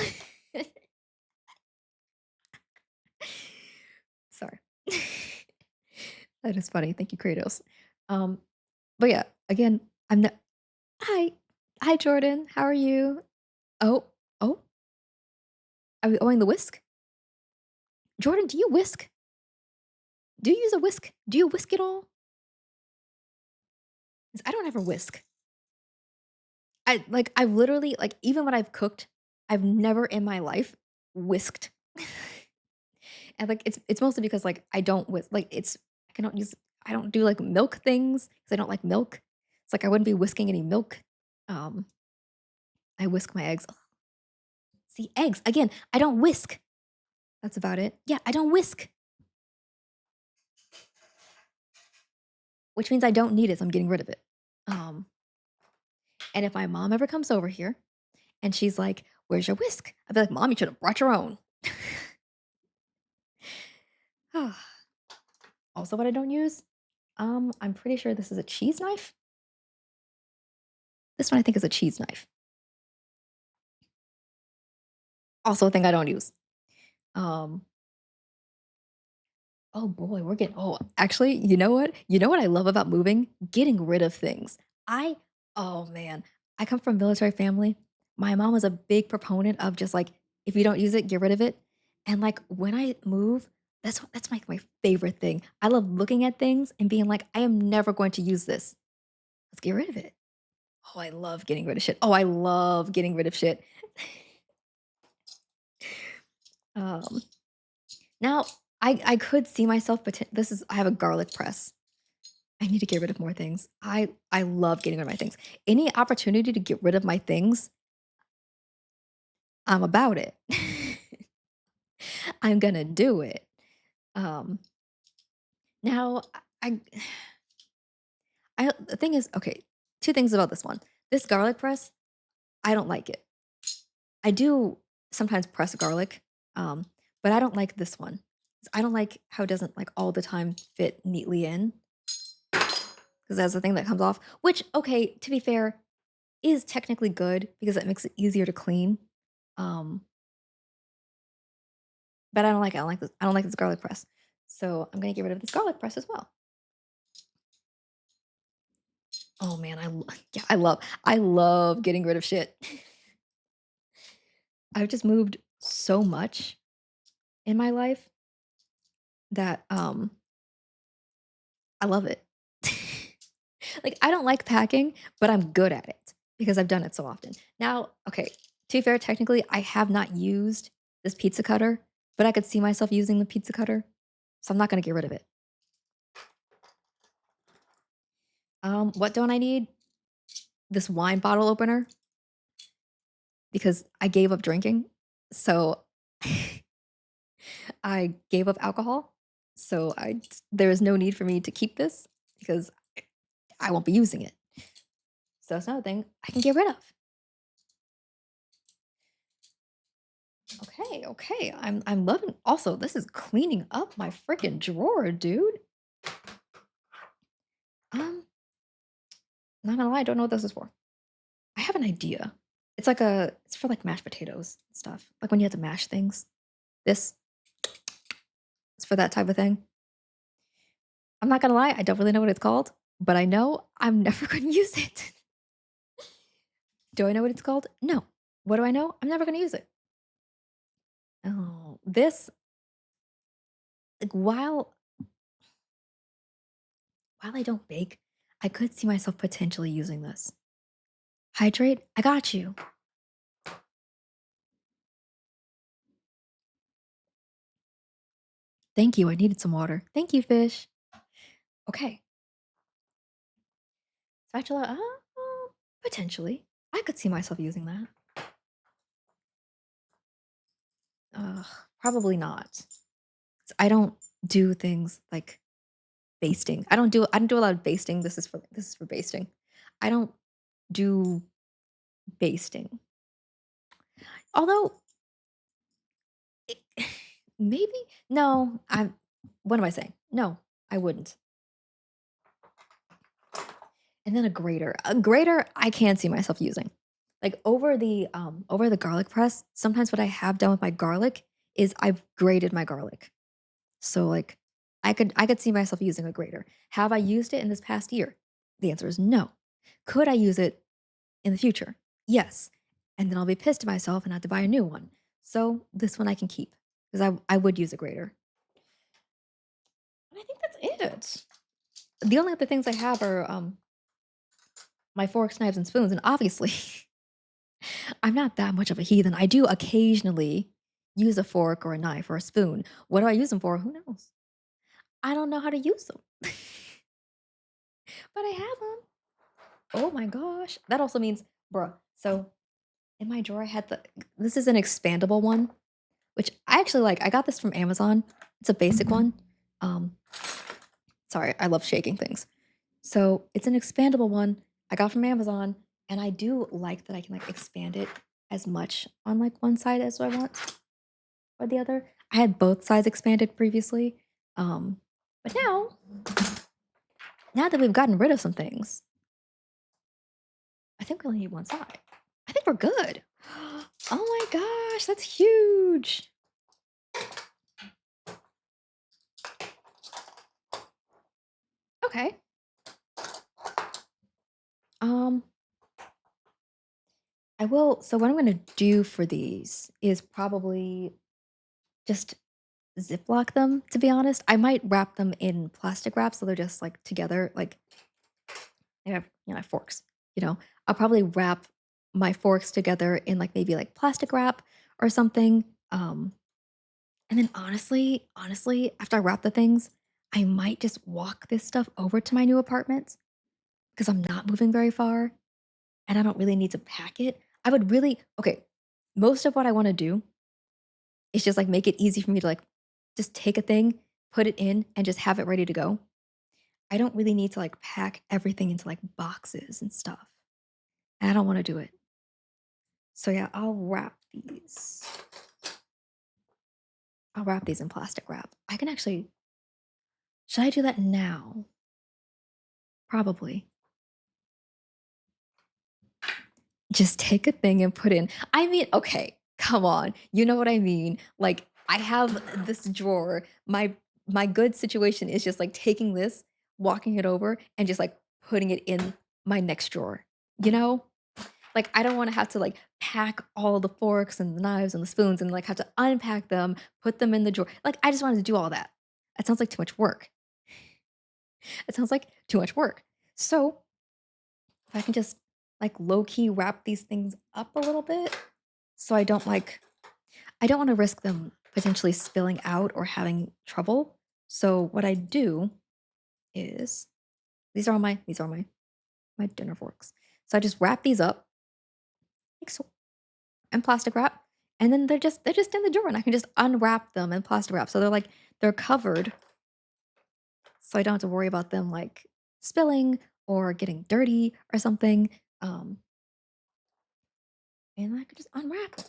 Sorry. That is funny. Thank you, Kratos. Um, but yeah, again, I'm not Hi. Hi, Jordan. How are you? Oh, oh, are we owing the whisk? Jordan, do you whisk? Do you use a whisk? Do you whisk it all? 'Cause I don't ever whisk. I've literally like even when I've cooked, I've never in my life whisked. And like it's mostly because like I don't whisk like I don't do like milk things because I don't like milk. It's like I wouldn't be whisking any milk. Um, I whisk my eggs. Ugh, see, eggs again. I don't whisk. That's about it. Yeah, I don't whisk, which means I don't need it. So I'm getting rid of it. Um, and if my mom ever comes over here and she's like, "Where's your whisk?" I'd be like, "Mom, you should have brought your own." Also, what I don't use, I'm pretty sure this is a cheese knife. This one I think is a cheese knife. Also a thing I don't use. Um, oh boy, we're getting oh, actually, you know what? You know what I love about moving? Getting rid of things. I oh man, I come from a military family. My mom was a big proponent of just like if you don't use it, get rid of it. And like when I move, that's my favorite thing. I love looking at things and being like, I am never going to use this. Let's get rid of it. Oh, I love getting rid of shit. Oh, I love getting rid of shit. Um, now I could see myself, but this is I have a garlic press. I need to get rid of more things. I love getting rid of my things. Any opportunity to get rid of my things, I'm about it. I'm gonna do it. Um, now I the thing is, okay, 2 things about this one. This garlic press, I don't like it. I do sometimes press garlic, um, but I don't like this one. I don't like how it doesn't, like, all the time fit neatly in, because that's the thing that comes off, which, okay, to be fair, is technically good because it makes it easier to clean, um, but I don't like it. I don't like this garlic press. So, I'm gonna get rid of this garlic press as well. Oh, man, yeah, I love getting rid of shit. I've just moved so much in my life that, I love it. Like, I don't like packing, but I'm good at it because I've done it so often. Now, okay, to be fair, technically, I have not used this pizza cutter, but I could see myself using the pizza cutter, so I'm not gonna get rid of it. What don't I need? This wine bottle opener because I gave up drinking. So I gave up alcohol. So there is no need for me to keep this because I won't be using it. So that's another thing I can get rid of. Okay, okay. I'm loving also this is cleaning up my freaking drawer, dude. Um, not gonna lie, I don't know what this is for. I have an idea. It's for like mashed potatoes and stuff. Like when you have to mash things. This is for that type of thing. I'm not gonna lie, I don't really know what it's called, but I know I'm never gonna use it. Do I know what it's called? No. What do I know? I'm never gonna use it. Oh, this like while I don't bake, I could see myself potentially using this. Hydrate, I got you. Thank you. I needed some water. Thank you, fish. Okay. Spatula, potentially. I could see myself using that. Ugh, probably not. 'Cause I don't do things like basting. I don't do a lot of basting. This is for basting. I don't do basting. Although it, maybe no, I'm what am I saying? No, I wouldn't. And then a grater. A grater I can see myself using. Like over the garlic press, sometimes what I have done with my garlic is I've grated my garlic. So like I could see myself using a grater. Have I used it in this past year? The answer is no. Could I use it in the future? Yes. And then I'll be pissed at myself and have to buy a new one. So this one I can keep because I would use a grater. And I think that's it. The only other things I have are my forks, knives, and spoons, and obviously I'm not that much of a heathen. I do occasionally use a fork or a knife or a spoon. What do I use them for? Who knows? I don't know how to use them, but I have them. Oh my gosh. That also means, bruh. So in my drawer, I had this is an expandable one, which I actually like. I got this from Amazon. It's a basic one. Um, sorry, I love shaking things. So it's an expandable one I got from Amazon, and I do like that I can like expand it as much on like one side as I want or the other. I had both sides expanded previously, but now that we've gotten rid of some things, I think we only need one side. I think we're good. Oh my gosh, that's huge. Okay. Um, I will. So what I'm gonna do for these is probably just Ziploc them. To be honest, I might wrap them in plastic wrap so they're just like together. Like I have, forks you know, I'll probably wrap my forks together in like maybe like plastic wrap or something. And then honestly, after I wrap the things, I might just walk this stuff over to my new apartment because I'm not moving very far and I don't really need to pack it. I would really okay. Most of what I want to do is just like make it easy for me to like just take a thing, put it in, and just have it ready to go. I don't really need to like pack everything into like boxes and stuff. And I don't want to do it. So yeah, I'll wrap these in plastic wrap. I can actually should I do that now? Probably. Just take a thing and put in I mean, okay, come on. You know what I mean? Like, I have this drawer. My good situation is just, like, taking this, walking it over, and just, like, putting it in my next drawer, you know? Like, I don't wanna have to, like, pack all the forks and the knives and the spoons and, like, have to unpack them, put them in the drawer. Like, I just wanted to do all that. That sounds like too much work. It sounds like too much work. So, if I can just, like, low key wrap these things up a little bit so I don't wanna risk them potentially spilling out or having trouble. So what I do is these are my dinner forks. So I just wrap these up like so and plastic wrap, and then they're just in the drawer, and I can just unwrap them in plastic wrap. So they're covered, so I don't have to worry about them like spilling or getting dirty or something. Um, and I could just unwrap them.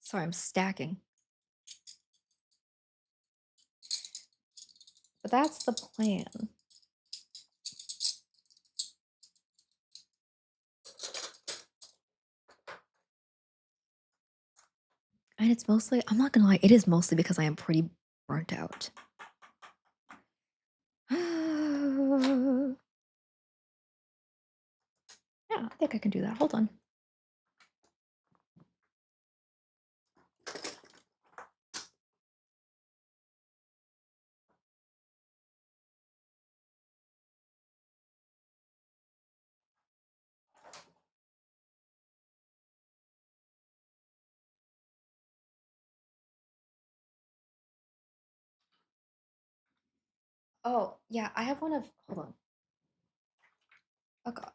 Sorry, I'm stacking. But that's the plan. And it's mostly I'm not gonna lie, it is mostly because I am pretty burnt out. Yeah, I think I can do that. Hold on. Oh, yeah, I have one of hold on. Oh god.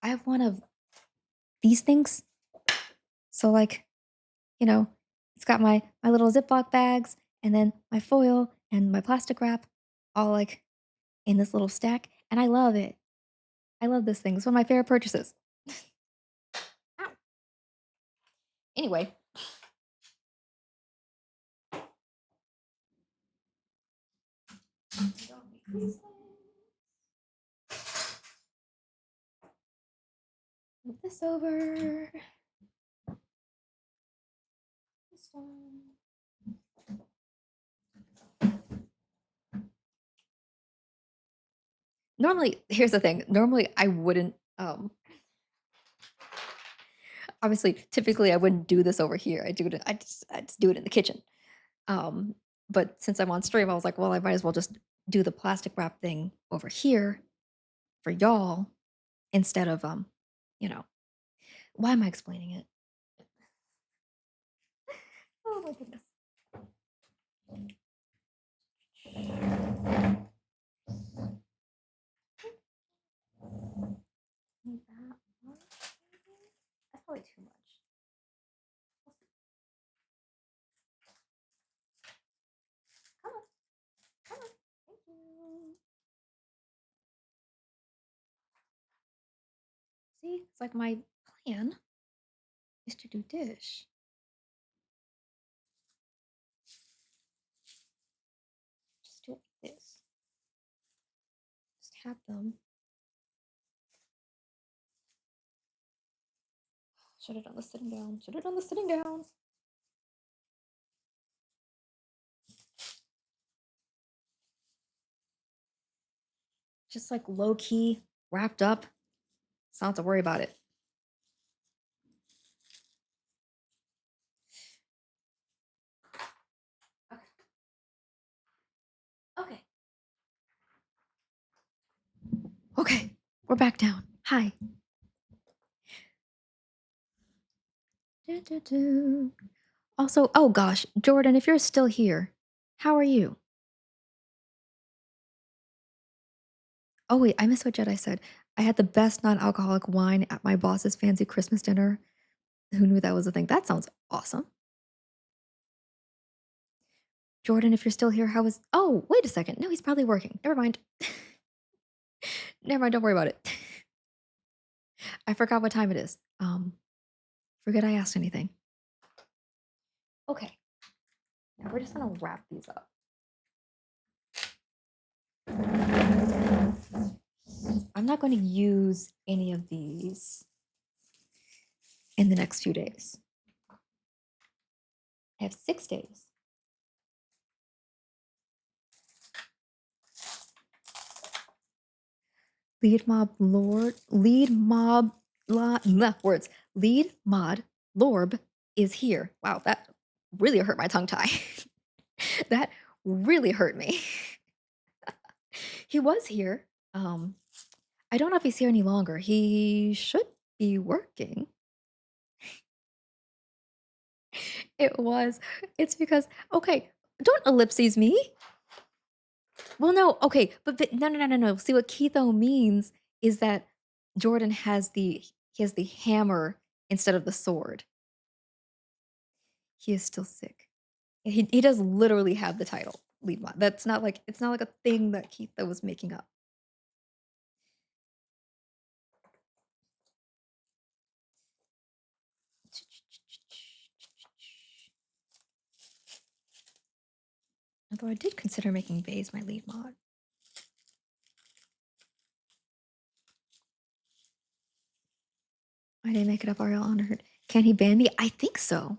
I have one of these things. So like, you know, it's got my little Ziploc bags and then my foil and my plastic wrap all like in this little stack, and I love it. I love this thing. It's one of my favorite purchases. Ow. Anyway, move this over. This one. Normally, here's the thing. Normally, I wouldn't. Obviously, typically, I wouldn't do this over here. I just do it in the kitchen. Um, but since I'm on stream, I was like, well, I might as well just do the plastic wrap thing over here for y'all instead of you know. Why am I explaining it? Oh my goodness. Need that one, maybe? That's probably too much. Come on, come on. Thank you. See, it's like my plan is to do dish. Just do it like this. Just have them. Should have done the sitting down. Should have done the sitting down. Just like low key, wrapped up. So I don't have to worry about it. Okay. Okay. We're back down. Hi. Also, oh gosh, Jordan, if you're still here, how are you? Oh wait, I missed what Jedi said. I had the best non-alcoholic wine at my boss's fancy Christmas dinner. Who knew that was a thing? That sounds awesome. Jordan, if you're still here, how was Oh, wait a second. No, he's probably working. Never mind. Never mind, don't worry about it. I forgot what time it is. Forget I asked anything. Okay. Now we're just gonna wrap these up. I'm not going to use any of these in the next few days. I have 6 days. Lead mob lord, lead mob, words. Lead mod lorb is here. Wow, that really hurt my tongue tie. That really hurt me. He was here. I don't know if he's here any longer. He should be working. It was. It's because okay, don't ellipses me. Well, no, okay, but no, no, no, no, no. See what Ketho means is that Jordan has the hammer instead of the sword. He is still sick. He does literally have the title lead mod. That's not like it's not like a thing that Ketho was making up. Although I did consider making Vase my lead mod. I didn't make it up. Ariel honored. Can he ban me? I think so.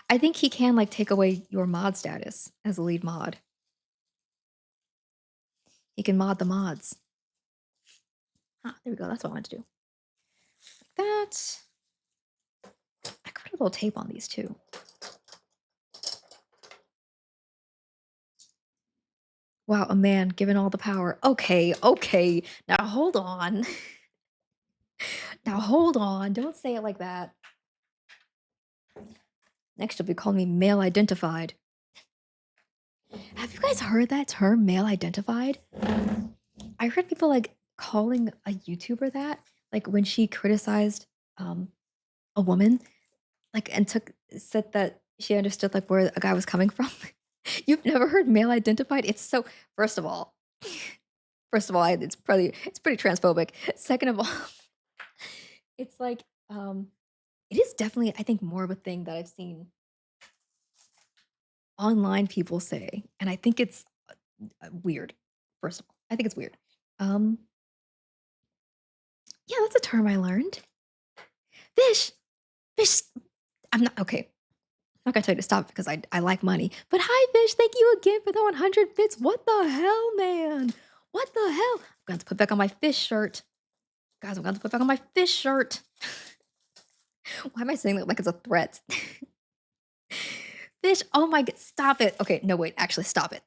I think he can like take away your mod status as a lead mod. He can mod the mods. Ah, there we go. That's what I wanted to do. Like that. I could put a little tape on these too. Wow, a man given all the power. Okay, okay. Now hold on. Now hold on. Don't say it like that. Next, you'll be calling me male identified. Have you guys heard that term, male identified? I heard people like calling a YouTuber that, like when she criticized a woman, like and said that she understood like where a guy was coming from. You've never heard male identified? It's so first of all, it's pretty transphobic. Second of all, it's like it is definitely I think more of a thing that I've seen online people say, and I think it's weird. First of all, I think it's weird. Um, yeah, that's a term I learned. Fish, fish. I'm not okay. I'm not gonna tell you to stop because I like money. But hi, Fish. Thank you again for the 100 bits. What the hell, man? What the hell? I'm going to put back on my fish shirt. Guys, I'm going to put back on my fish shirt. Why am I saying that like it's a threat? Fish, oh my god, stop it. Okay, no, wait, actually, stop it.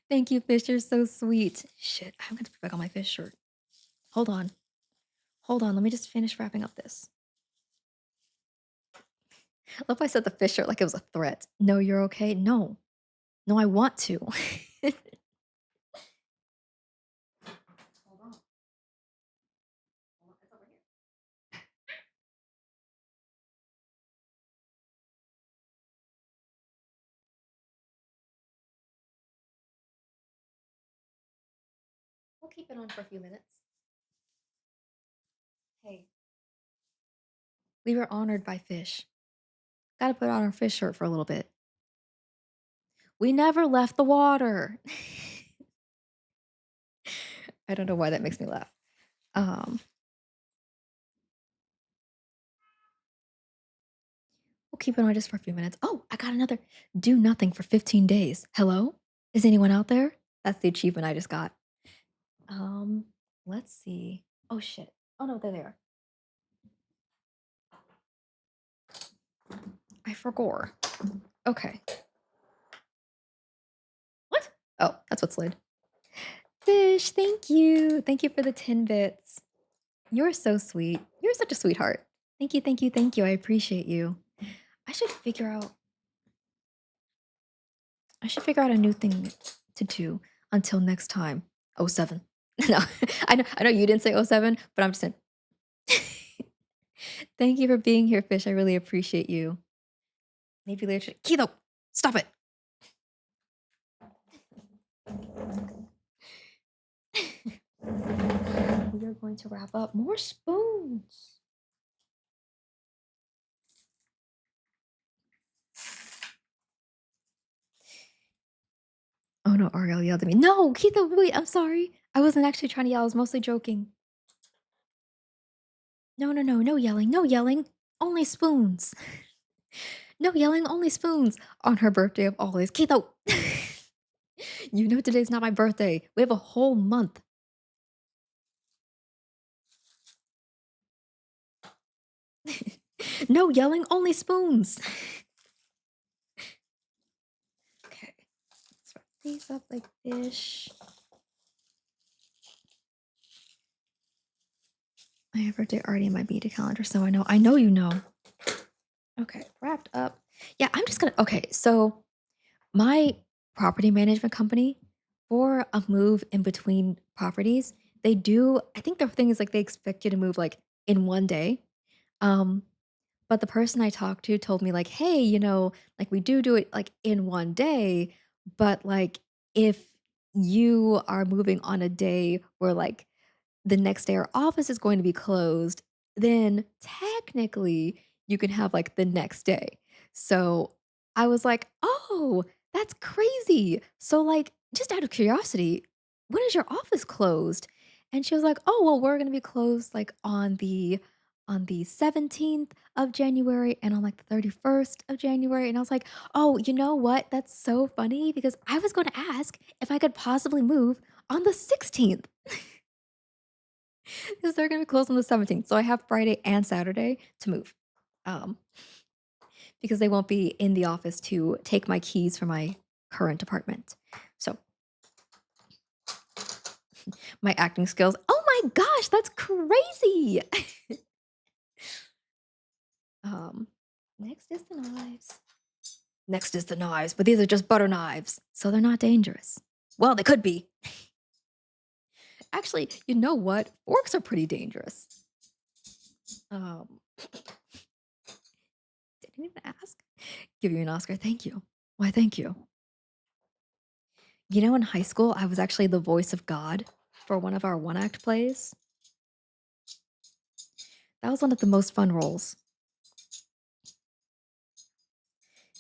Thank you, Fish. You're so sweet. Shit, I'm going to put back on my fish shirt. Hold on. Hold on. Let me just finish wrapping up this. I love I said the fish shirt like it was a threat. No, you're okay. No, no, I want to. Hold on. Hold on. It's over here. We'll keep it on for a few minutes. Hey, we were honored by fish. Gotta put on our fish shirt for a little bit. We never left the water. I don't know why that makes me laugh. Um, we'll keep it on just for a few minutes. Oh, I got another do nothing for 15 days. Hello? Is anyone out there? That's the achievement I just got. Um, let's see. Oh shit. Oh no, there they are. I forgot. Okay. What? Oh, that's what slid. Fish, thank you. Thank you for the 10 bits. You're so sweet. You're such a sweetheart. Thank you, thank you, thank you. I appreciate you. I should figure out I should figure out a new thing to do until next time. Oh 07. No, I know you didn't say oh 07, but I'm just saying. Thank you for being here, Fish. I really appreciate you. Maybe later. Kido, stop it. We are going to wrap up more spoons. Oh no, Ariel yelled at me. No, Keitha, wait, I'm sorry. I wasn't actually trying to yell. I was mostly joking. No, no, no, no yelling, no yelling. Only spoons. No yelling, only spoons. On her birthday of always. Keitha, you know today's not my birthday. We have a whole month. No yelling, only spoons. Okay, let's wrap these up like fish. I have birthday already in my beta calendar, so I know you know. Okay, wrapped up. Yeah, I'm just gonna. Okay, so my property management company, for a move in between properties, they do. I think their thing is like they expect you to move like in one day. Um, but the person I talked to told me like, hey, like we do it like in one day, but like if you are moving on a day where like the next day our office is going to be closed, then technically you can have like the next day. So I was like, oh, that's crazy. So, like, just out of curiosity, when is your office closed? And she was like, oh, well, we're going to be closed like on the 17th of January and on like the 31st of January. And I was like, oh, you know what? That's so funny because I was going to ask if I could possibly move on the 16th. Because they're gonna be closed on the 17th. So I have Friday and Saturday to move. Um, because they won't be in the office to take my keys from my current apartment. So my acting skills. Oh my gosh, that's crazy. um, next is the knives. Next is the knives, but these are just butter knives, so they're not dangerous. Well, they could be. Actually, you know what? Forks are pretty dangerous. Um, didn't even ask. Give you an Oscar. Thank you. Why, thank you. In high school, I was actually the voice of God for one of our one act plays. That was one of the most fun roles.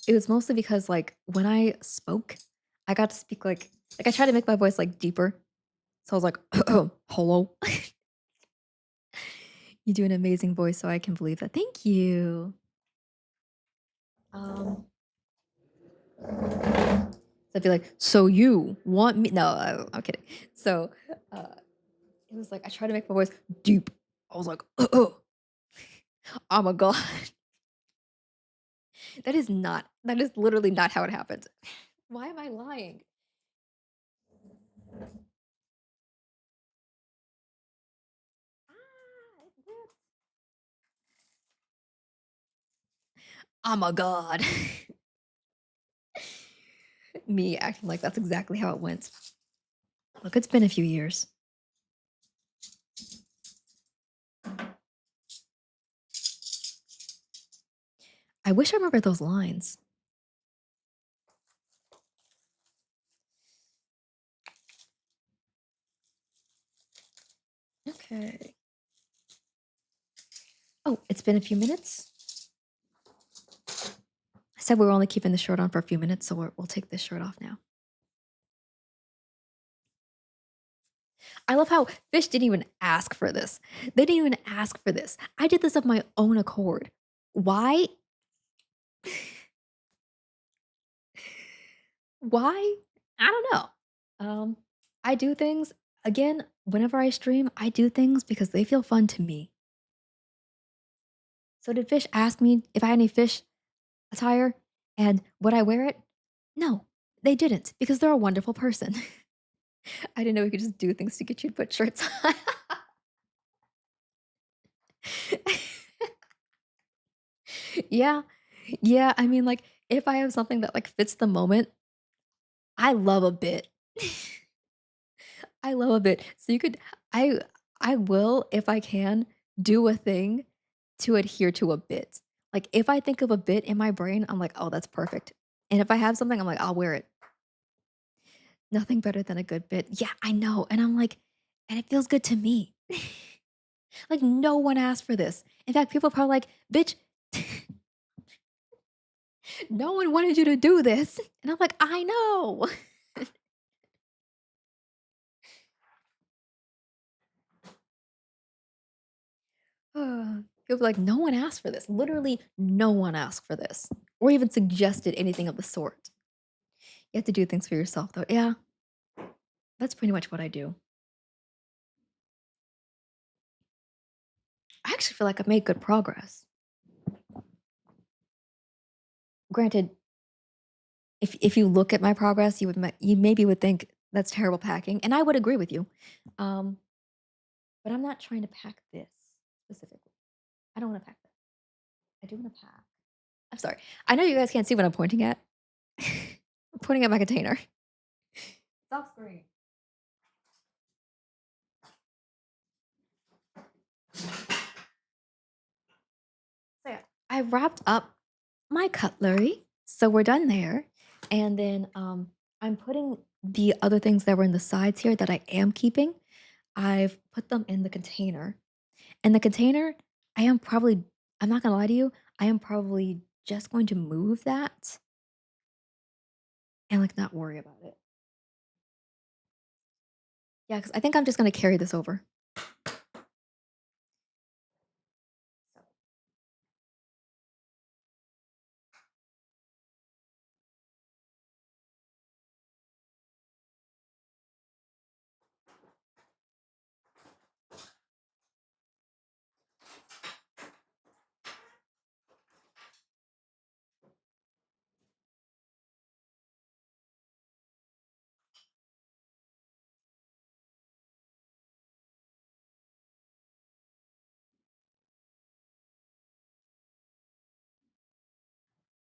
It was mostly because, like, when I spoke, I got to speak like I tried to make my voice like deeper. So I was like, hello. You do an amazing voice, so I can believe that. Thank you. Um, so I'd be like, so you want me? No, I'm kidding. So uh, it was like I tried to make my voice deep. I was like, oh my god. That is literally not how it happened. Why am I lying? Ah, it ripped. Oh my god. Me acting like that's exactly how it went. Look, it's been a few years. I wish I remember those lines. Okay. Oh, it's been a few minutes. I said we were only keeping the shirt on for a few minutes, so we'll take this shirt off now. I love how Fish didn't even ask for this. They didn't even ask for this. I did this of my own accord. Why? Why? I don't know. I do things Again, whenever I stream, I do things because they feel fun to me. So did Fish ask me if I had any fish attire and would I wear it? No, they didn't because they're a wonderful person. I didn't know we could just do things to get you to put shirts on. Yeah. Yeah, I mean, like, if I have something that, like, fits the moment, I love a bit. I love a bit. So you could I I will, if I can, do a thing to adhere to a bit. Like, if I think of a bit in my brain, I'm like, "Oh, that's perfect." And if I have something, I'm like, "I'll wear it." Nothing better than a good bit. Yeah, I know, and I'm like and it feels good to me. Like, no one asked for this. In fact, people are probably like, "Bitch, no one wanted you to do this." And I'm like, "I know." People be like, "No one asked for this." Literally, no one asked for this or even suggested anything of the sort. You have to do things for yourself, though. Yeah, that's pretty much what I do. I actually feel like I've made good progress. Granted, if you look at my progress, you maybe would think that's terrible packing, and I would agree with you. Um, but I'm not trying to pack this specifically. I don't want to pack that. I do want to pack. I'm sorry. I know you guys can't see what I'm pointing at. I'm pointing at my container. Stop screaming. So yeah, I wrapped up my cutlery, so we're done there. And then I'm putting the other things that were in the sides here that I am keeping. I've put them in the container. And the container, I am probably, I'm not gonna lie to you, I am probably just going to move that and like not worry about it. Yeah, because I think I'm just gonna carry this over.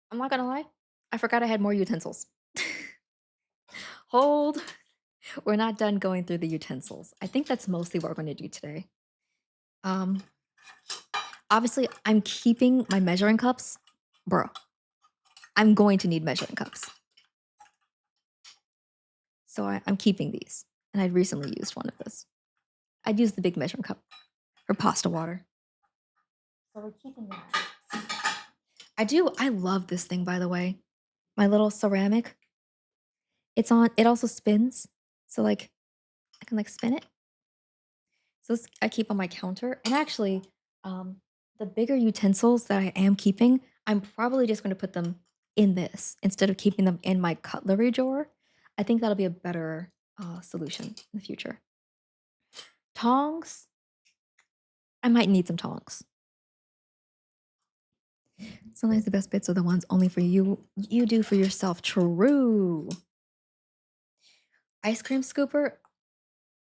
So I'm not gonna lie, I forgot I had more utensils. Hold. We're not done going through the utensils. I think that's mostly what we're gonna do today. Um, Obviously, I'm keeping my measuring cups. Bro, I'm going to need measuring cups. So I'm keeping these. And I recently used one of this. I'd use the big measuring cup for pasta water. So we're keeping that. I love this thing, by the way. My little ceramic. It also spins. So like I can like spin it. So this I keep on my counter. And actually, um, the bigger utensils that I am keeping, I'm probably just going to put them in this instead of keeping them in my cutlery drawer. I think that'll be a better solution in the future. Tongs, I might need some tongs. Sometimes the best bits are the ones only for you. You do for yourself. True. Ice cream scooper.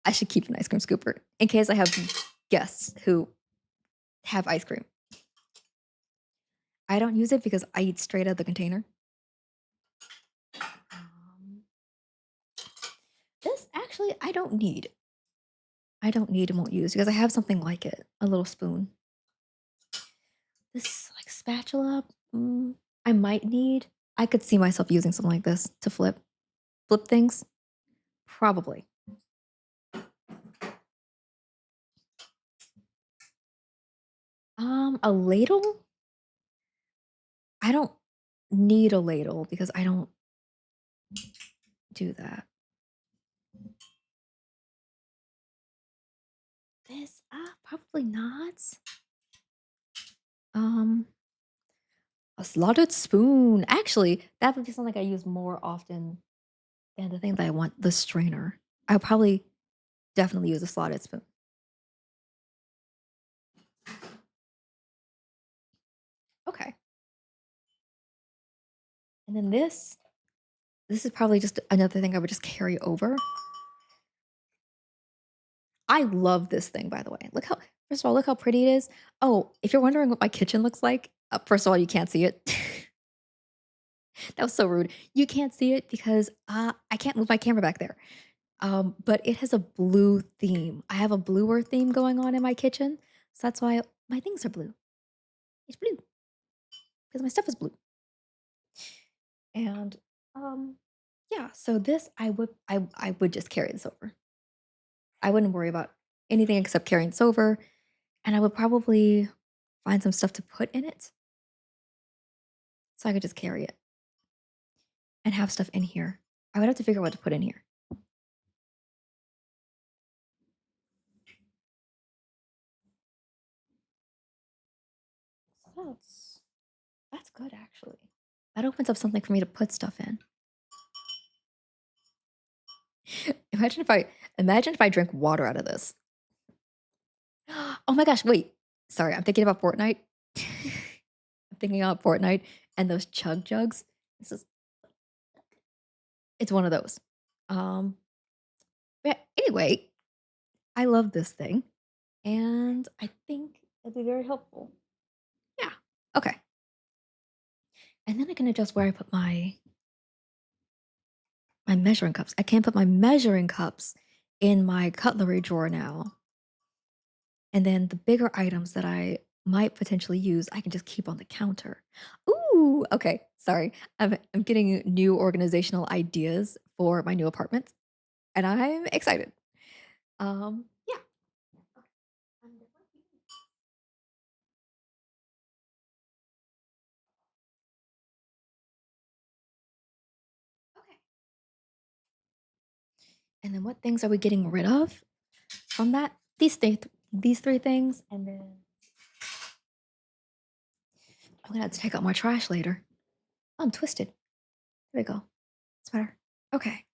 I should keep an ice cream scooper in case I have guests who have ice cream. I don't use it because I eat straight out of the container. Um, this actually I don't need. I don't need and won't use because I have something like it, a little spoon. This like spatula, I might need. I could see myself using something like this to flip things. Probably. A ladle. I don't need a ladle because I don't do that. This, probably not. Um, a slotted spoon. Actually, that would be something I use more often than the thing that I want, the strainer. I probably definitely use a slotted spoon. Okay. And then this is probably just another thing I would just carry over. I love this thing, by the way. Look how first of all, look how pretty it is. Oh, if you're wondering what my kitchen looks like, first of all, you can't see it. That was so rude. You can't see it because, I can't move my camera back there. But it has a blue theme. I have a bluer theme going on in my kitchen, so that's why my things are blue. It's blue because my stuff is blue. And, um, yeah, so this I would just carry this over. I wouldn't worry about anything except carrying this over, and I would probably find some stuff to put in it so I could just carry it and have stuff in here. I would have to figure out what to put in here. So that's good actually. That opens up something for me to put stuff in. Imagine if I imagine if I drink water out of this. Oh my gosh, wait. Sorry, I'm thinking about Fortnite. I'm thinking about Fortnite and those chug jugs. This is it's one of those. Um, yeah, anyway, I love this thing and I think it'd be very helpful. Yeah. Okay. And then I can adjust where I put my measuring cups. I can't put my measuring cups in my cutlery drawer now. And then the bigger items that I might potentially use, I can just keep on the counter. Ooh, okay. Sorry. I'm getting new organizational ideas for my new apartment, and I'm excited. Yeah. Okay. I'm definitely okay. And then what things are we getting rid of from that? These three things, and then I'm gonna have to take out more trash later. Oh, I'm twisted. There we go. It's better. Okay.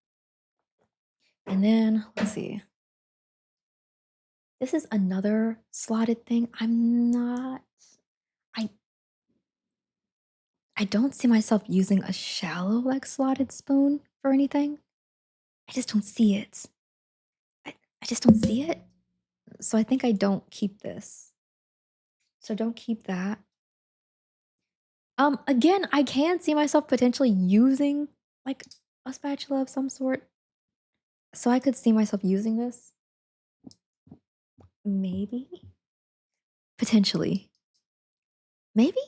And then let's see. This is another slotted thing. I I don't see myself using a shallow, like, slotted spoon for anything. I just don't see it. I I just don't see it. So I think I don't keep this. So don't keep that. Again, I can see myself potentially using, like, a spatula of some sort. So I could see myself using this. Maybe? Potentially. Maybe?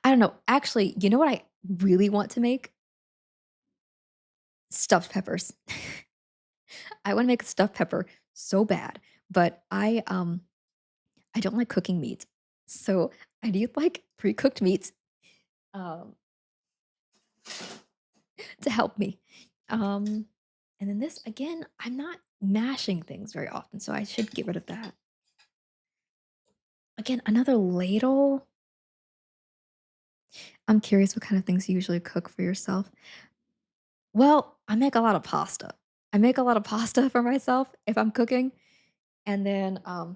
I don't know. Actually, you know what I really want to make? Stuffed peppers. I wanna make a stuffed pepper so bad, but I don't like cooking meat. So I need like pre-cooked meats um to help me. Um and then this again, I'm not mashing things very often, so I should get rid of that. Again, another ladle. I'm curious what kind of things you usually cook for yourself. Well, I make a lot of pasta. I make a lot of pasta for myself if I'm cooking. And then I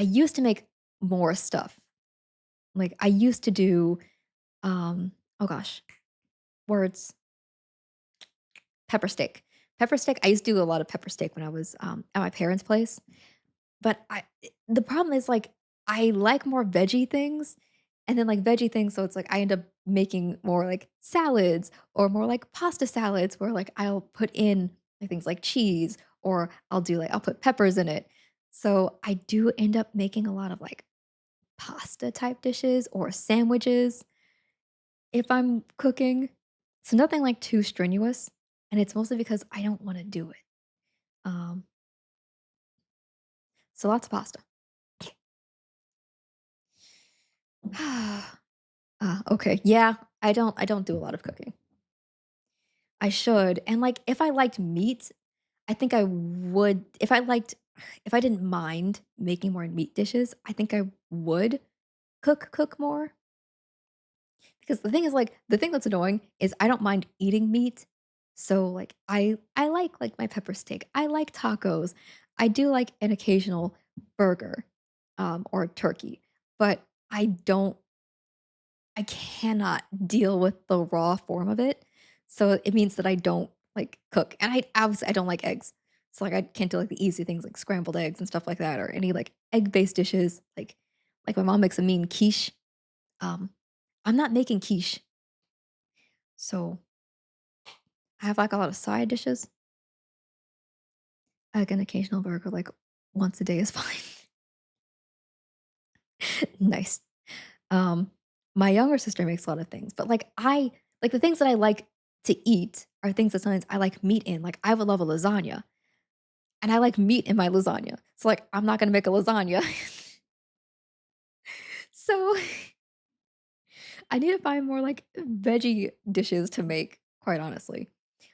used to make more stuff. Like I used to do oh gosh, words. Pepper steak. Pepper steak, I used to do a lot of pepper steak when I was, at my parents' place, but the problem is, like, I like more veggie things, and then, like, veggie things, so it's like I end up making more, like, salads or more, like, pasta salads where, like, I'll put in, like, things like cheese or I'll put peppers in it. So, I do end up making a lot of, like, pasta type dishes or sandwiches if I'm cooking. So nothing, like, too strenuous, and it's mostly because I don't wanna do it. Um, so lots of pasta. Okay. Yeah, I don't do a lot of cooking. I should, and, like, if I liked meat, I think I would if I didn't mind making more meat dishes, I think I would cook more, because the thing is, like, the thing that's annoying is I don't mind eating meat, So, like, I like my pepper steak. I like tacos. I do like an occasional burger, or turkey, but I cannot deal with the raw form of it. So, it means that I don't, like, cook, and I obviously, I don't like eggs. So, like, I can't do, like, the easy things like scrambled eggs and stuff like that or any, like, egg-based dishes, like my mom makes a mean quiche. Um, I'm not making quiche, so I have, like, a lot of side dishes. Like, an occasional burger, like, once a day is fine. Nice. Um, my younger sister makes a lot of things, but, like, the things that I like to eat are things that sometimes I like meat in, like, I would love a lasagna, and I like meat in my lasagna. So, like, I'm not gonna make a lasagna. So, I need to find more, like, veggie dishes to make, quite honestly.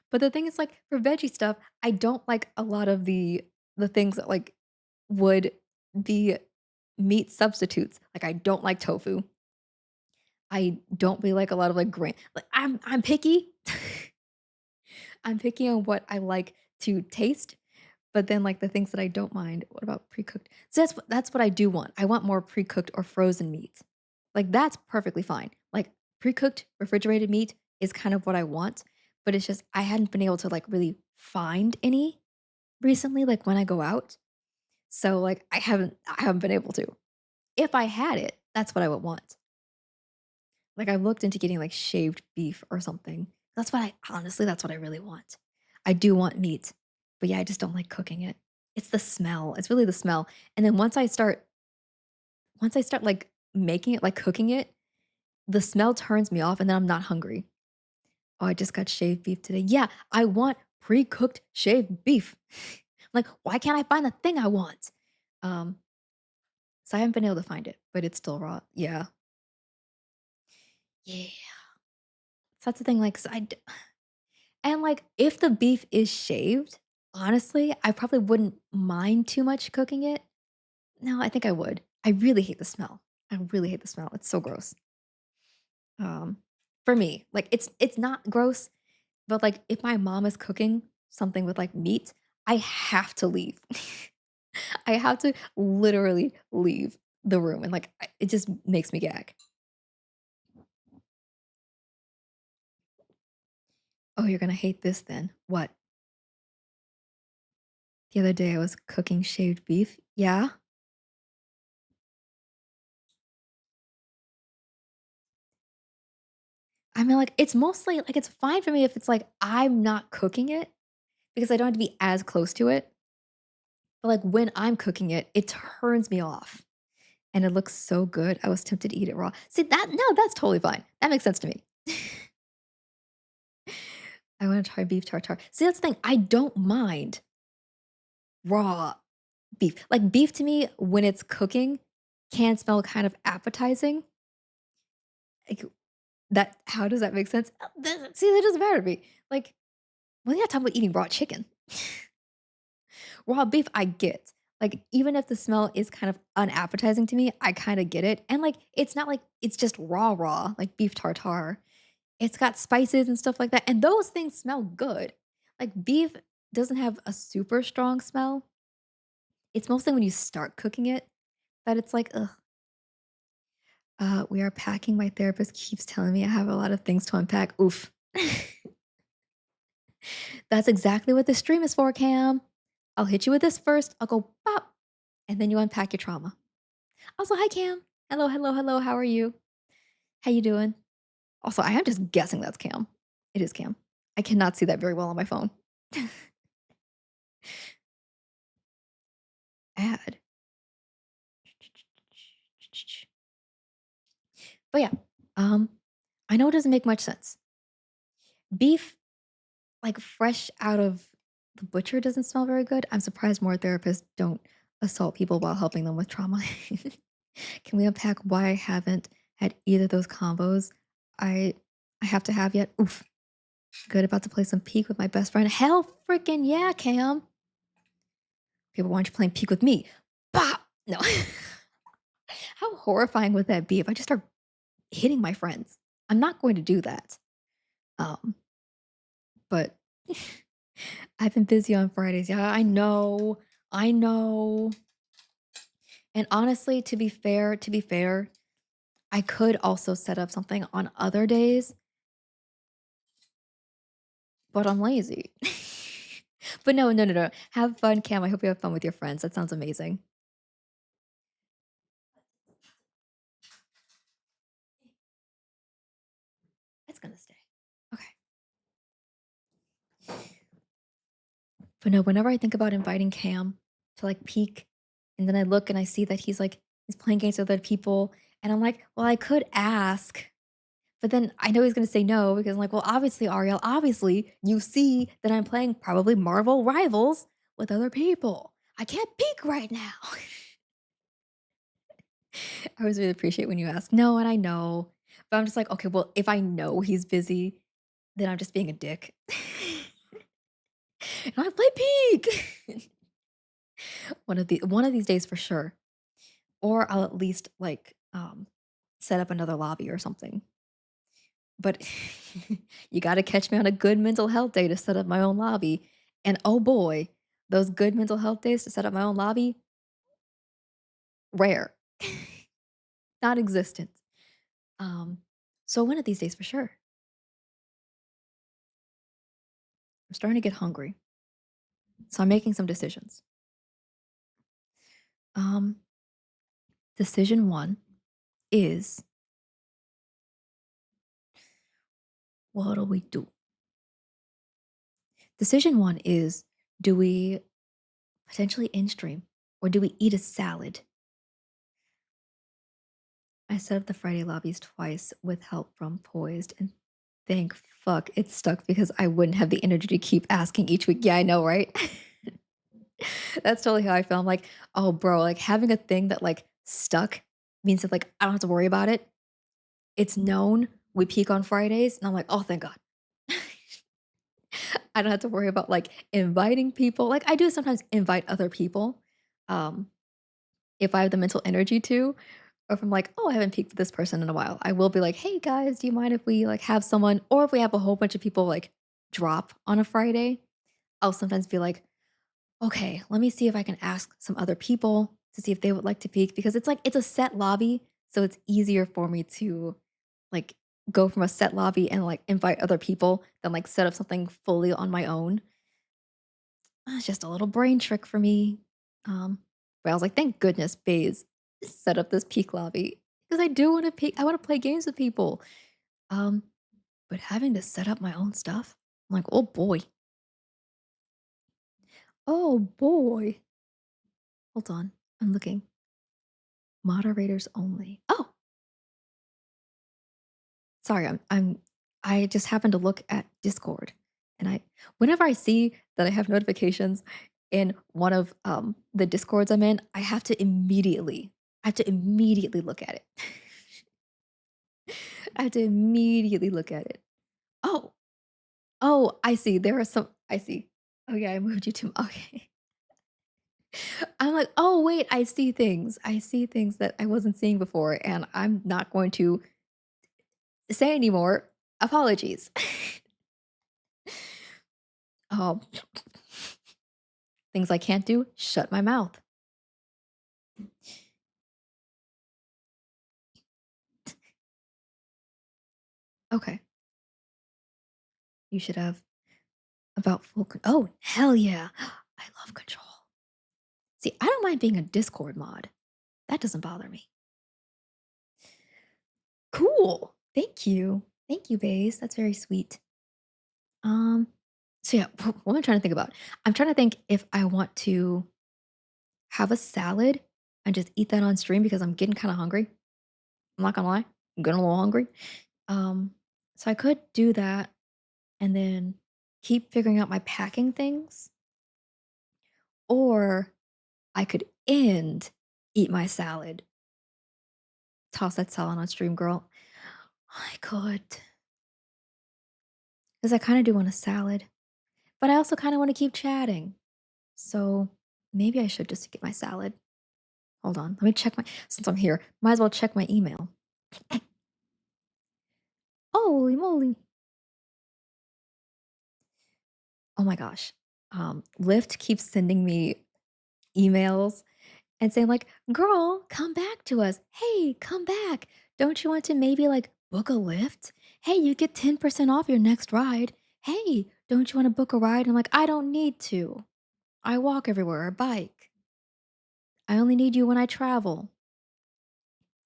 But the thing is, like, for veggie stuff, I don't like a lot of the things that, like, would be meat substitutes. Like, I don't like tofu. I don't really like a lot of, like, I'm picky. I'm picky on what I like to taste, but then, like, the things that I don't mind, what about pre-cooked? So that's what I do want. I want more pre-cooked or frozen meat. Like, that's perfectly fine. Like, pre-cooked refrigerated meat is kind of what I want, but it's just I hadn't been able to, like, really find any recently, like, when I go out. So, like, I haven't been able to. If I had it, that's what I would want. Like, I looked into getting, like, shaved beef or something. That's what I really want. I do want meat, but yeah, I just don't like cooking it. It's the smell. It's really the smell. And then once I start, like, making it, like, cooking it, the smell turns me off and then I'm not hungry. Oh, I just got shaved beef today. Yeah, I want pre-cooked shaved beef. Like, why can't I find the thing I want? Um, so I haven't been able to find it, but it's still raw. Yeah. Yeah. So that's the thing, like, and, like, if the beef is shaved, honestly, I probably wouldn't mind too much cooking it. No, I think I would. I really hate the smell. I really hate the smell. It's so gross. Um, for me, like, it's not gross, but, like, if my mom is cooking something with, like, meat, I have to leave. I have to literally leave the room, and, like, it just makes me gag. Oh, you're gonna hate this then. What? The other day I was cooking shaved beef. Yeah? I mean, like, it's mostly like, it's fine for me if it's, like, I'm not cooking it because I don't have to be as close to it, but, like, when I'm cooking it, it turns me off, and it looks so good, I was tempted to eat it raw. See, that no, that's totally fine. That makes sense to me. I wanna try beef tartare. See, that's the thing, I don't mind raw beef. Like, beef to me, when it's cooking, can smell kind of appetizing. Like, that how does that make sense? See, that doesn't matter to me. Like, we're not talking about eating raw chicken. Raw beef, I get. Like, even if the smell is kind of unappetizing to me, I kinda get it, and, like, it's not like it's just raw, like beef tartare. It's got spices and stuff like that, and those things smell good. Like, beef doesn't have a super strong smell. It's mostly when you start cooking it that it's like, "Ugh." We are packing. My therapist keeps telling me I have a lot of things to unpack. Oof. That's exactly what this stream is for, Cam. I'll hit you with this first. I'll go pop, and then you unpack your trauma. Also, hi Cam. Hello, hello, hello. How are you? How you doing? Also, I am just guessing that's Cam. It is Cam. I cannot see that very well on my phone. Add. But yeah, um, I know it doesn't make much sense. Beef, like fresh out of the butcher, doesn't smell very good. I'm surprised more therapists don't assault people while helping them with trauma. Can we unpack why I haven't had either of those combos I I have to have yet? Oof. Good, about to play some Peak with my best friend. Hell freaking yeah, Cam. People want you playing Peak with me. Bah! No. How horrifying would that be if I just start hitting my friends? I'm not going to do that. Um, but I've been busy on Fridays. Yeah, I know. I know. And honestly, to be fair, I could also set up something on other days, but I'm lazy. But no, no, no, no. Have fun, Cam. I hope you have fun with your friends. That sounds amazing. It's gonna stay. Okay. But no, whenever I think about inviting Cam to like peek, and then I look and I see that he's playing games with other people, and I'm like, well, I could ask, but then I know he's gonna say no because I'm like, well, obviously, Ariel, obviously, you see that I'm playing probably Marvel Rivals with other people. I can't peek right now. I always really appreciate when you ask. No, and I know, but I'm just like, okay, well, if I know he's busy, then I'm just being a dick. And I play peek. One of these days for sure. Or I'll at least, like, set up another lobby or something. But you gotta catch me on a good mental health day to set up my own lobby, and oh boy, those good mental health days to set up my own lobby, rare. Not existent. Um, so one of these days for sure. I'm starting to get hungry, so I'm making some decisions. Um, Decision 1 is, what'll we do? Decision 1 is, do we potentially in stream or do we eat a salad? I set up the Friday lobbies twice with help from Poised, and thank fuck it stuck because I wouldn't have the energy to keep asking each week. Yeah, I know, right? That's totally how I feel. I'm like, oh, bro, like having a thing that like stuck means that like I don't have to worry about it. It's known we peak on Fridays, and I'm like, oh, thank God. I don't have to worry about like inviting people. Like I do sometimes invite other people, um, if I have the mental energy to, or if I'm like, "Oh, I haven't peeked with this person in a while," I will be like, "Hey guys, do you mind if we like have someone?" Or if we have a whole bunch of people like drop on a Friday, I'll sometimes be like, "Okay, let me see if I can ask some other people to see if they would like to peek," because it's like it's a set lobby, so it's easier for me to like go from a set lobby and like invite other people than like set up something fully on my own. It's just a little brain trick for me. Um, but I was like, thank goodness Baze set up this peak lobby because I do want to peak. I want to play games with people. Um, but having to set up my own stuff, I'm like, oh boy, oh boy. Hold on, I'm looking. Moderators only. Oh, sorry, I just happened to look at Discord, and whenever I see that I have notifications in one of the Discords I'm in, I have to immediately look at it. I have to immediately look at it. Oh, oh, I see. There are some. I see. Oh yeah, I moved you to. Okay. I'm like, oh wait, I see things. I see things that I wasn't seeing before, and I'm not going to say anymore. Apologies. Oh, things I can't do, shut my mouth. Okay. You should have about oh, hell yeah. I love control. See, I don't mind being a Discord mod. That doesn't bother me. Cool. Thank you. Thank you, Baze. That's very sweet. Um, so yeah, what am I trying to think about? I'm trying to think if I want to have a salad and just eat that on stream because I'm getting kind of hungry. I'm not gonna lie. I'm getting a little hungry. Um, so I could do that and then keep figuring out my packing things, or I could eat my salad, toss that salad on stream, girl. I could, because I kind of do want a salad, but I also kind of want to keep chatting. So maybe I should just get my salad. Hold on, let me check since I'm here, might as well check my email. Holy moly. Oh my gosh. Lyft keeps sending me emails and saying like, "Girl, come back to us. Hey, come back. Don't you want to maybe like book a Lyft? Hey, you get 10% off your next ride. Hey, don't you want to book a ride?" I'm like, "I don't need to. I walk everywhere or bike. I only need you when I travel.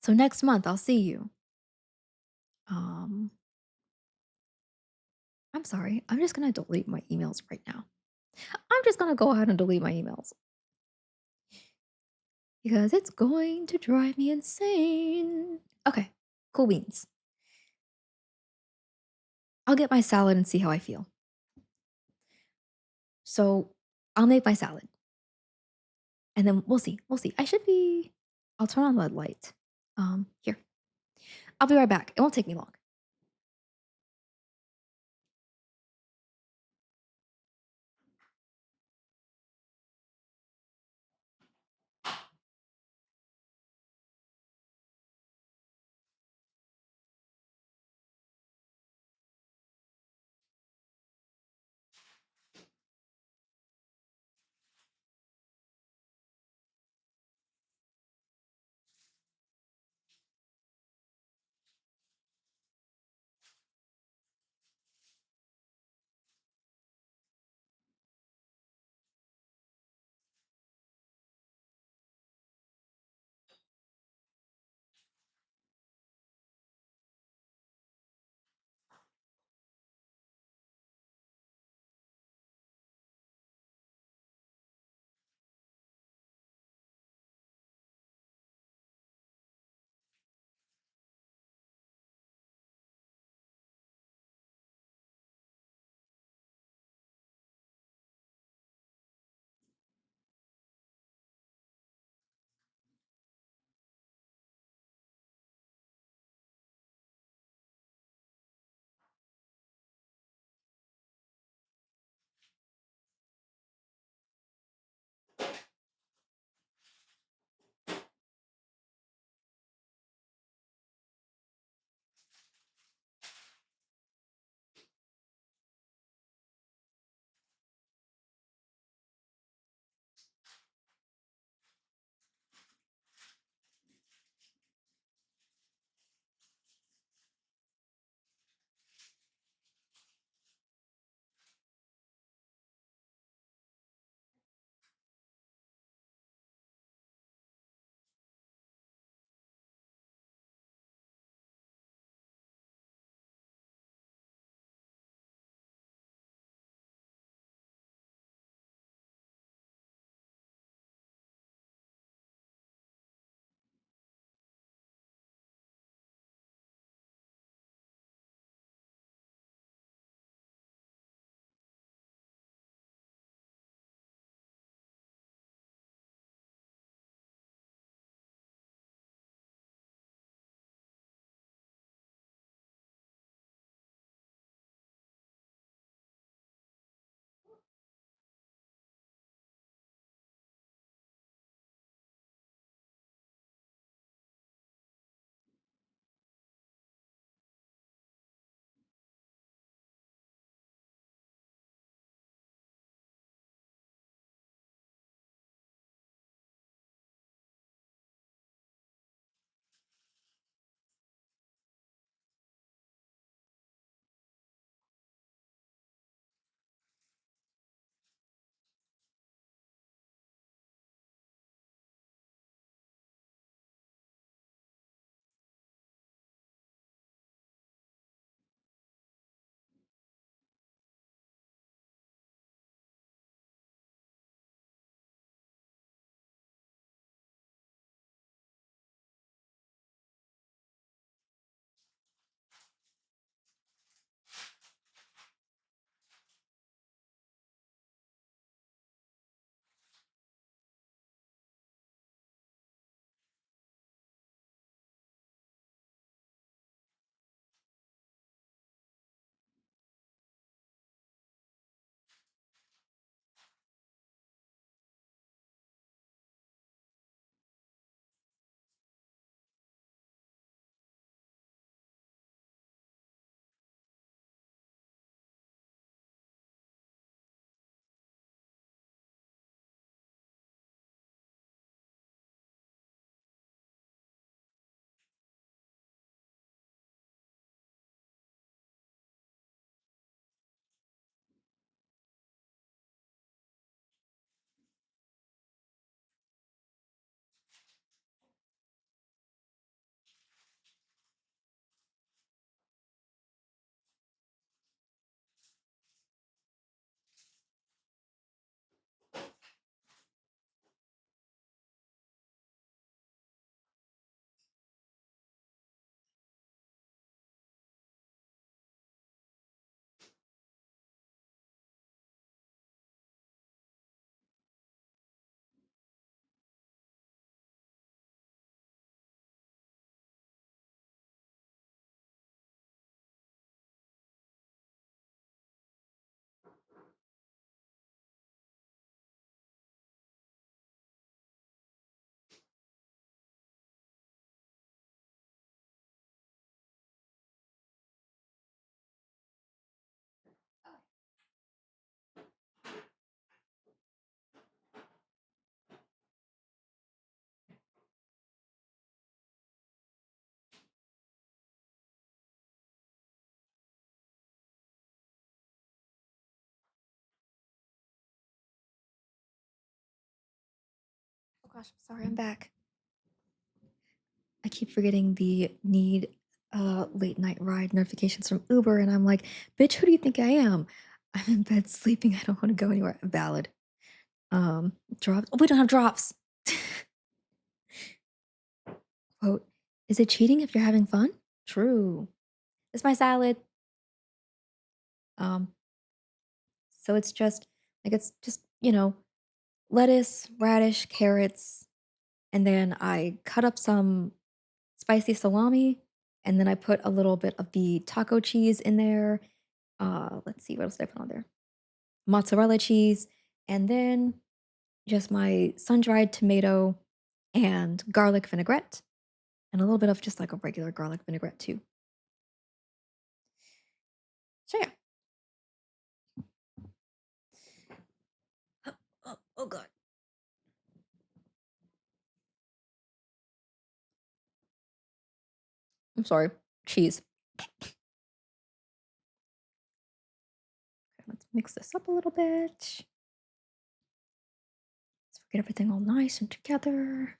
So next month I'll see you." Um, I'm sorry. I'm just gonna delete my emails right now. I'm just gonna go ahead and delete my emails because it's going to drive me insane. Okay, cool beans. I'll get my salad and see how I feel. So I'll make my salad and then we'll see. We'll see. I should be. I'll turn on the light. Here. I'll be right back. It won't take me long. gosh, I'm sorry, I'm back. I keep forgetting the need late night ride notifications from Uber, and I'm like, bitch, who do you think I am? I'm in bed sleeping. I don't want to go anywhere. Valid. Drops. Oh, we don't have drops. Quote, is it cheating if you're having fun? True. It's my salad. Um, so it's just like it's just, lettuce, radish, carrots, and then I cut up some spicy salami, and then I put a little bit of the taco cheese in there. Let's see, what else did I put on there? Mozzarella cheese, and then just my sun-dried tomato and garlic vinaigrette, and a little bit of just like a regular garlic vinaigrette too. So yeah. Oh god. I'm sorry. Cheese. Okay, let's mix this up a little bit. Let's get everything all nice and together.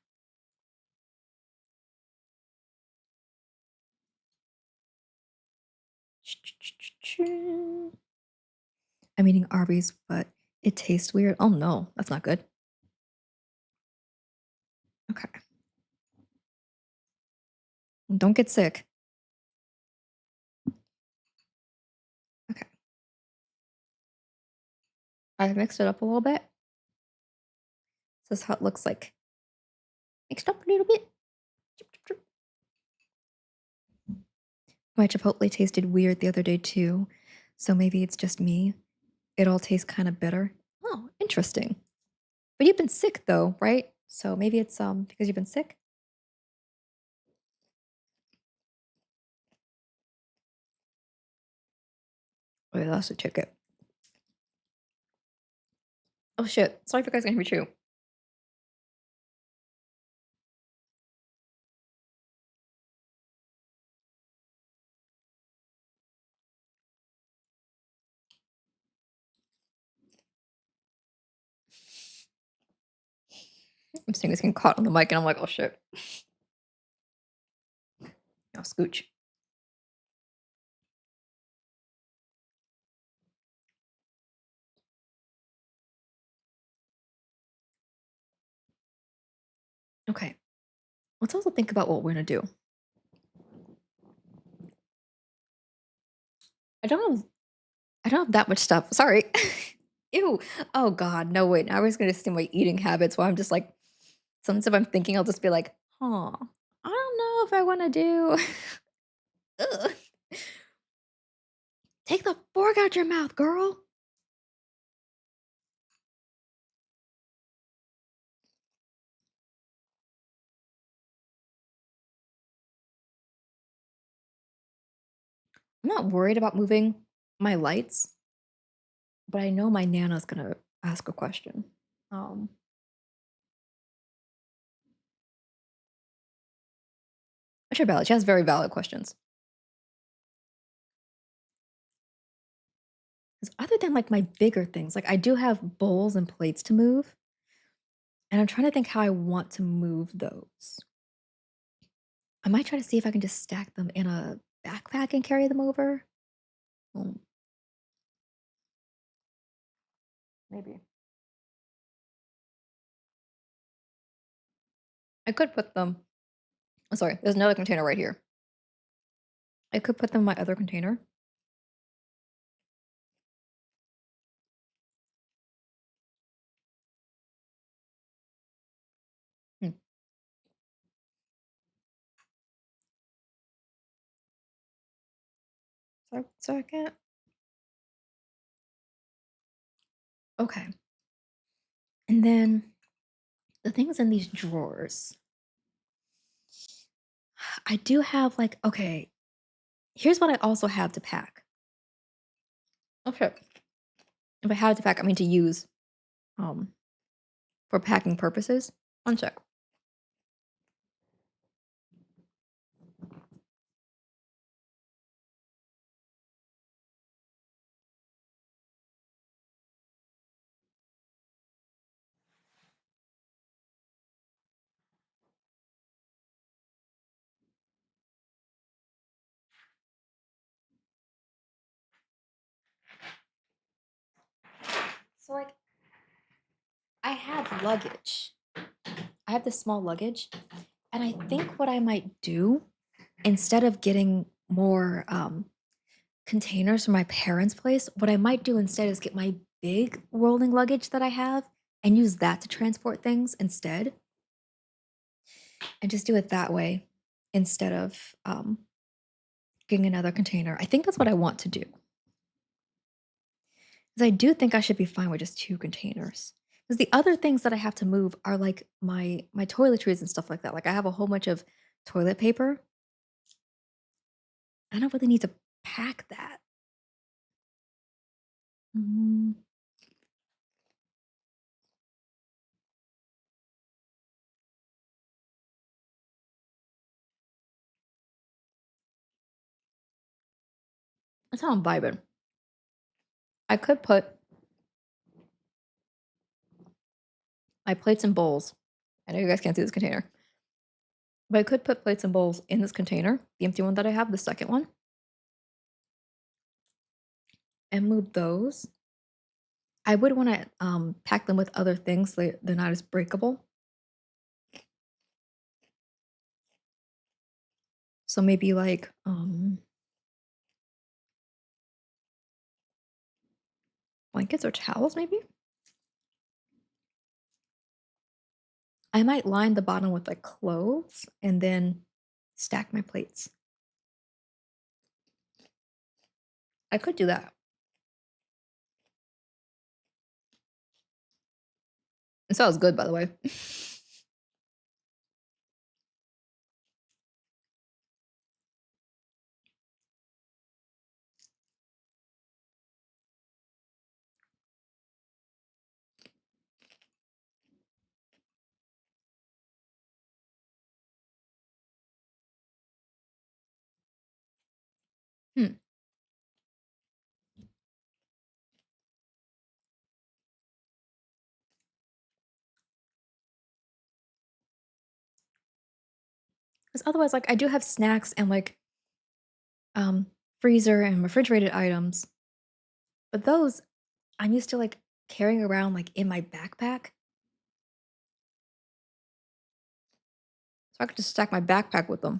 I'm eating Arby's, but it tastes weird. Oh no, that's not good. Okay. Don't get sick. Okay. I've mixed it up a little bit. This is how it looks like. Mixed up a little bit. My chipotle tasted weird the other day too, so maybe it's just me. It all tastes kind of bitter. Oh, interesting. But you've been sick though, right? So maybe it's because you've been sick. Oh, yeah, that's a ticket. Oh shit! Sorry if you guys can hear me too. I'm seeing this getting caught on the mic, and I'm like, oh shit. Oh, scooch. Okay. Let's also think about what we're gonna do. I don't have I don't have that much stuff. Sorry. Ew. Oh god, no wait. I was gonna say my eating habits while I'm just like sometimes if I'm thinking, I'll just be like, huh. I don't know if I wanna do Ugh. Take the fork out your mouth, girl. I'm not worried about moving my lights, but I know my nana's gonna ask a question. Um, which are valid. She has very valid questions. Because other than like my bigger things, like I do have bowls and plates to move, and I'm trying to think how I want to move those. I might try to see if I can just stack them in a backpack and carry them over. Mm, maybe. I could put them. Oh, sorry, there's another container right here. I could put them in my other container. Hmm. Second. Okay. And then the things in these drawers. I do have like, okay, here's what I also have to pack. Okay. If I have to pack, I mean to use um for packing purposes. One sec. So like I have luggage. I have this small luggage, and I think what I might do instead of getting more containers from my parents' place, what I might do instead is get my big rolling luggage that I have and use that to transport things instead, and just do it that way instead of getting another container. I think that's what I want to do. Because I do think I should be fine with just two containers. Because the other things that I have to move are like my toiletries and stuff like that. Like I have a whole bunch of toilet paper. I don't really need to pack that. Mm, that's how I'm vibing. I could put my plates and bowls. I know you guys can't see this container, but I could put plates and bowls in this container, the empty one that I have, the second one, and move those. I would want to pack them with other things so they're not as breakable. So maybe like blankets or towels, maybe. I might line the bottom with like clothes and then stack my plates. I could do that. It sounds good, by the way. Hmm. Because otherwise, like I do have snacks and like um freezer and refrigerated items, but those I'm used to like carrying around like in my backpack. So I could just stack my backpack with them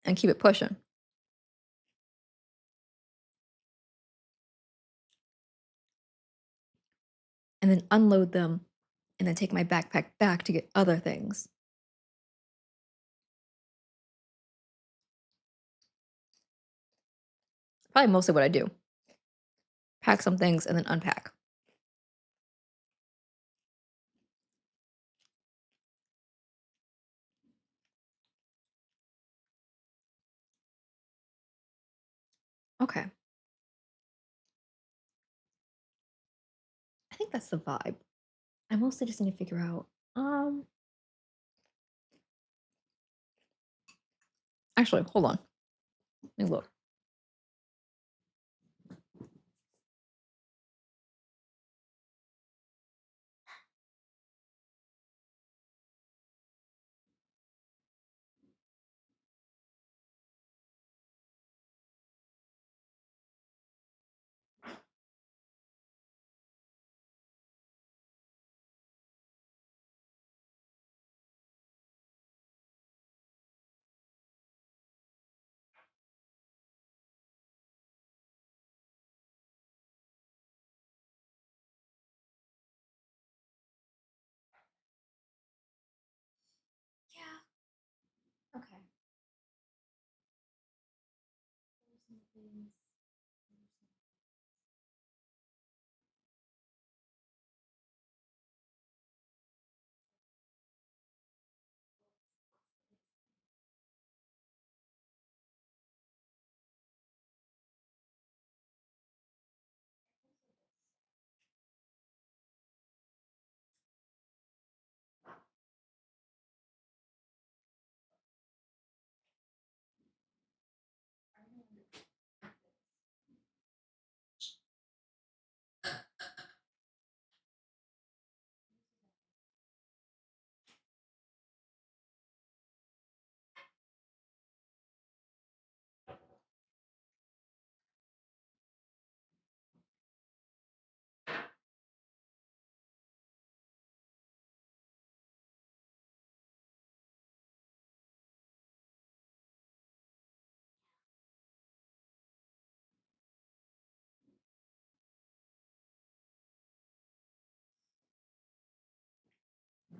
and keep it pushing. And then unload them and then take my backpack back to get other things. Probably mostly what I do. Pack some things and then unpack. Okay. I think that's the vibe. I mostly just need to figure out actually, hold on. Let me look.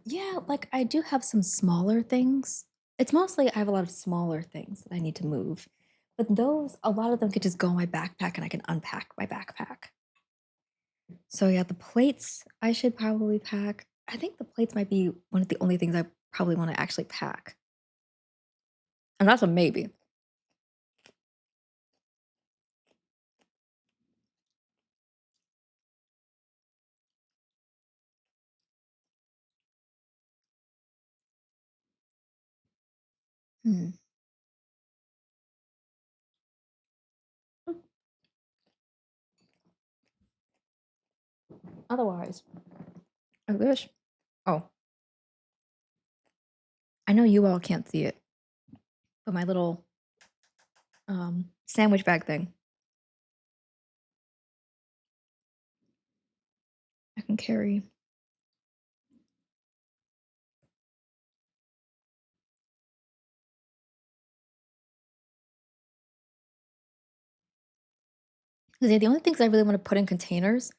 Yeah, like I do have some smaller things. It's mostly I have a lot of smaller things that I need to move. But those, a lot of them could just go in my backpack and I can unpack my backpack. So yeah, the plates I should probably pack. I think the plates might be one of the only things I probably want to actually pack. And that's a maybe. Hmm. Otherwise, I wish. Oh, I know you all can't see it, but my little sandwich bag thing, I can carry. 'Cause, yeah, the only things I really want to put in containers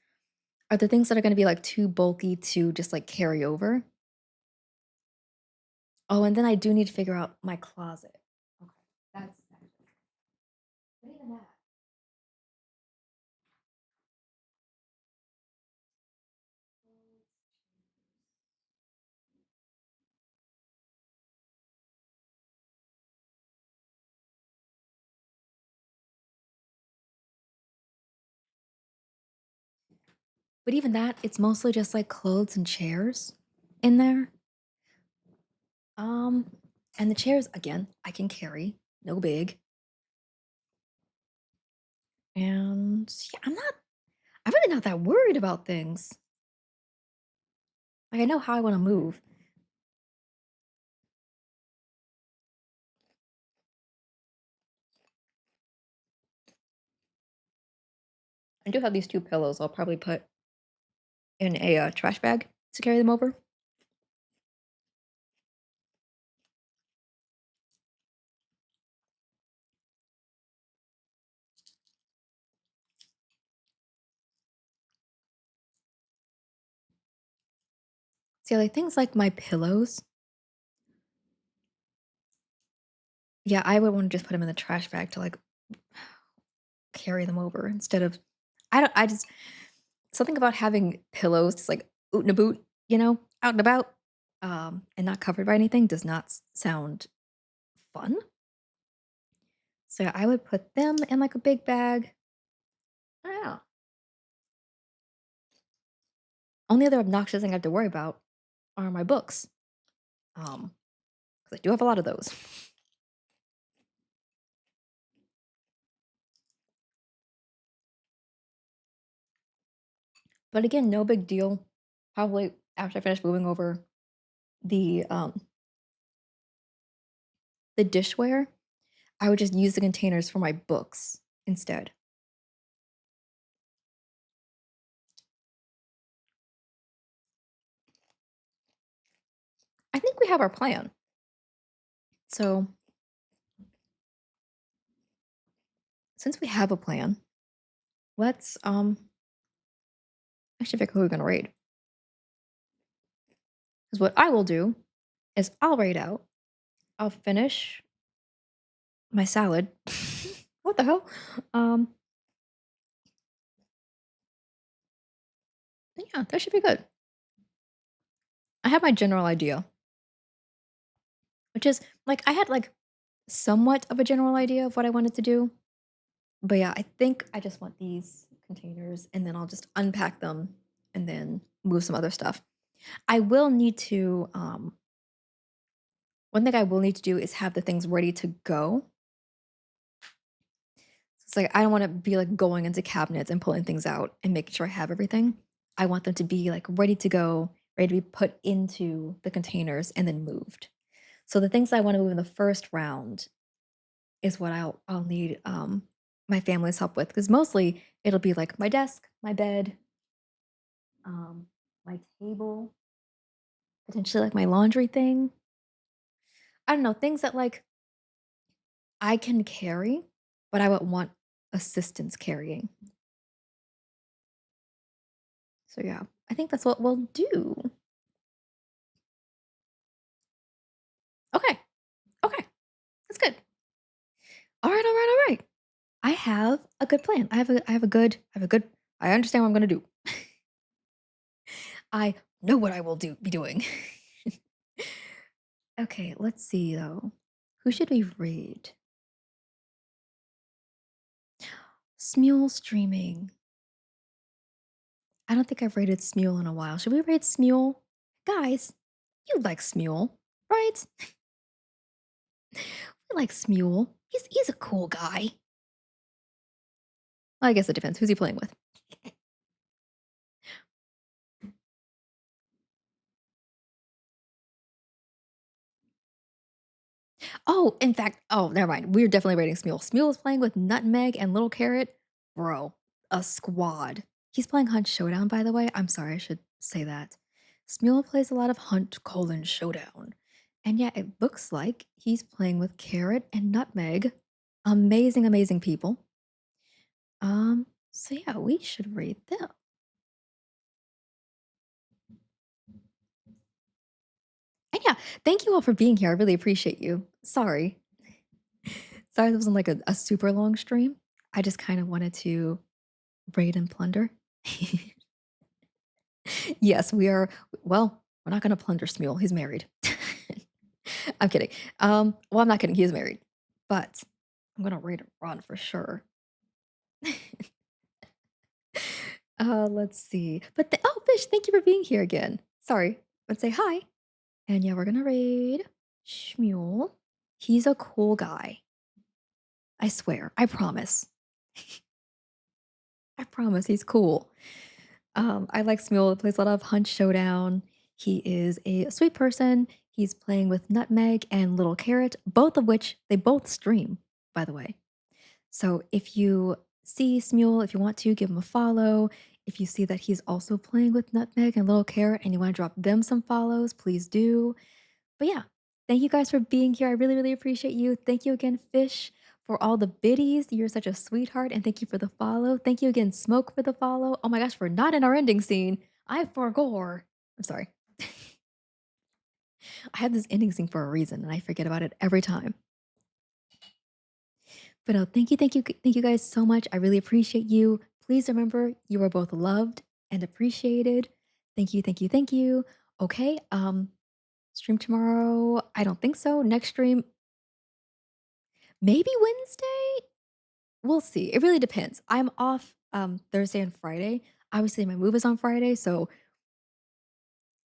are the things that are going to be like too bulky to just like carry over. Oh, and then I do need to figure out my closet. Okay, that's but even that. But even that, it's mostly just like clothes and chairs in there. Um, and the chairs again, I can carry, no big. And yeah, I'm really not that worried about things. Like I know how I want to move. I do have these two pillows. I'll probably put in a trash bag to carry them over. See, like things like my pillows. Yeah, I would want to just put them in the trash bag to like carry them over instead of. I don't. I just something about having pillows just like oot and a boot, out and about, and not covered by anything does not sound fun. So I would put them in like a big bag. I don't know. Only other obnoxious thing I have to worry about are my books. Because I do have a lot of those. But again, no big deal. Probably after I finish moving over the um the dishware, I would just use the containers for my books instead. I think we have our plan. So since we have a plan, let's actually figure who we're gonna raid. Because what I will do is I'll raid out. I'll finish my salad. What the hell? Um, yeah, that should be good. I have my general idea, which is like I had like somewhat of a general idea of what I wanted to do. But yeah, I think I just want these containers and then I'll just unpack them and then move some other stuff. I will need to one thing I will need to do is have the things ready to go. It's like I don't want to be like going into cabinets and pulling things out and making sure I have everything. I want them to be like ready to go, ready to be put into the containers and then moved. So the things I want to move in the first round is what I'll need my family's help with because mostly it'll be like my desk, my bed, um, my table, potentially like my laundry thing. I don't know, things that like I can carry, but I would want assistance carrying. So yeah, I think that's what we'll do. Okay. Okay. That's good. All right, all right, all right. I have a good plan. I understand what I'm gonna do. I know what I will be doing. Okay, let's see though. Who should we raid? Smule streaming. I don't think I've rated Smule in a while. Should we raid Smule? Guys, you like Smule, right? We like Smule. He's a cool guy. I guess it depends. Who's he playing with? Oh, in fact, oh, never mind. We're definitely rating Smule. Smule is playing with Nutmeg and Little Carrot. Bro, a squad. He's playing Hunt Showdown, by the way. I'm sorry, I should say that. Smule plays a lot of Hunt: Showdown. And yeah, it looks like he's playing with Carrot and Nutmeg. Amazing, amazing people. So yeah, we should rate them. And yeah, thank you all for being here. I really appreciate you. Sorry. Sorry, this wasn't like a super long stream. I just kind of wanted to raid and plunder. Yes, we are. Well, we're not going to plunder Smule. He's married. I'm kidding. Well, I'm not kidding. He is married, but I'm going to raid and run for sure. Let's see. But oh, Fish, thank you for being here again. Sorry, let's say hi. And yeah, we're gonna raid Shmuel. He's a cool guy. I swear. I promise. I promise he's cool. I like Smule. Plays a lot of Hunt Showdown. He is a sweet person. He's playing with Nutmeg and Little Carrot, both of which they both stream, by the way. So if you see Smule, if you want to, give him a follow. If you see that he's also playing with Nutmeg and Little Carrot and you want to drop them some follows, please do. But yeah, thank you guys for being here. I really, really appreciate you. Thank you again, Fish, for all the biddies. You're such a sweetheart. And thank you for the follow. Thank you again, Smoke, for the follow. Oh my gosh, for not in our ending scene. I forgore. I'm sorry. I have this ending scene for a reason and I forget about it every time. But no, thank you guys so much. I really appreciate you. Please remember you are both loved and appreciated. Thank you, thank you, thank you. Okay, stream tomorrow. I don't think so. Next stream, maybe Wednesday? We'll see. It really depends. I'm off Thursday and Friday. Obviously, my move is on Friday, so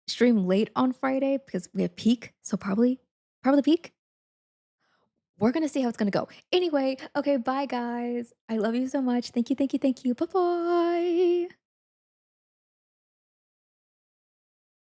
stream late on Friday because we have peak. So probably peak. We're gonna see how it's gonna go. Anyway, okay, bye guys. I love you so much. Thank you, thank you, thank you. Bye bye.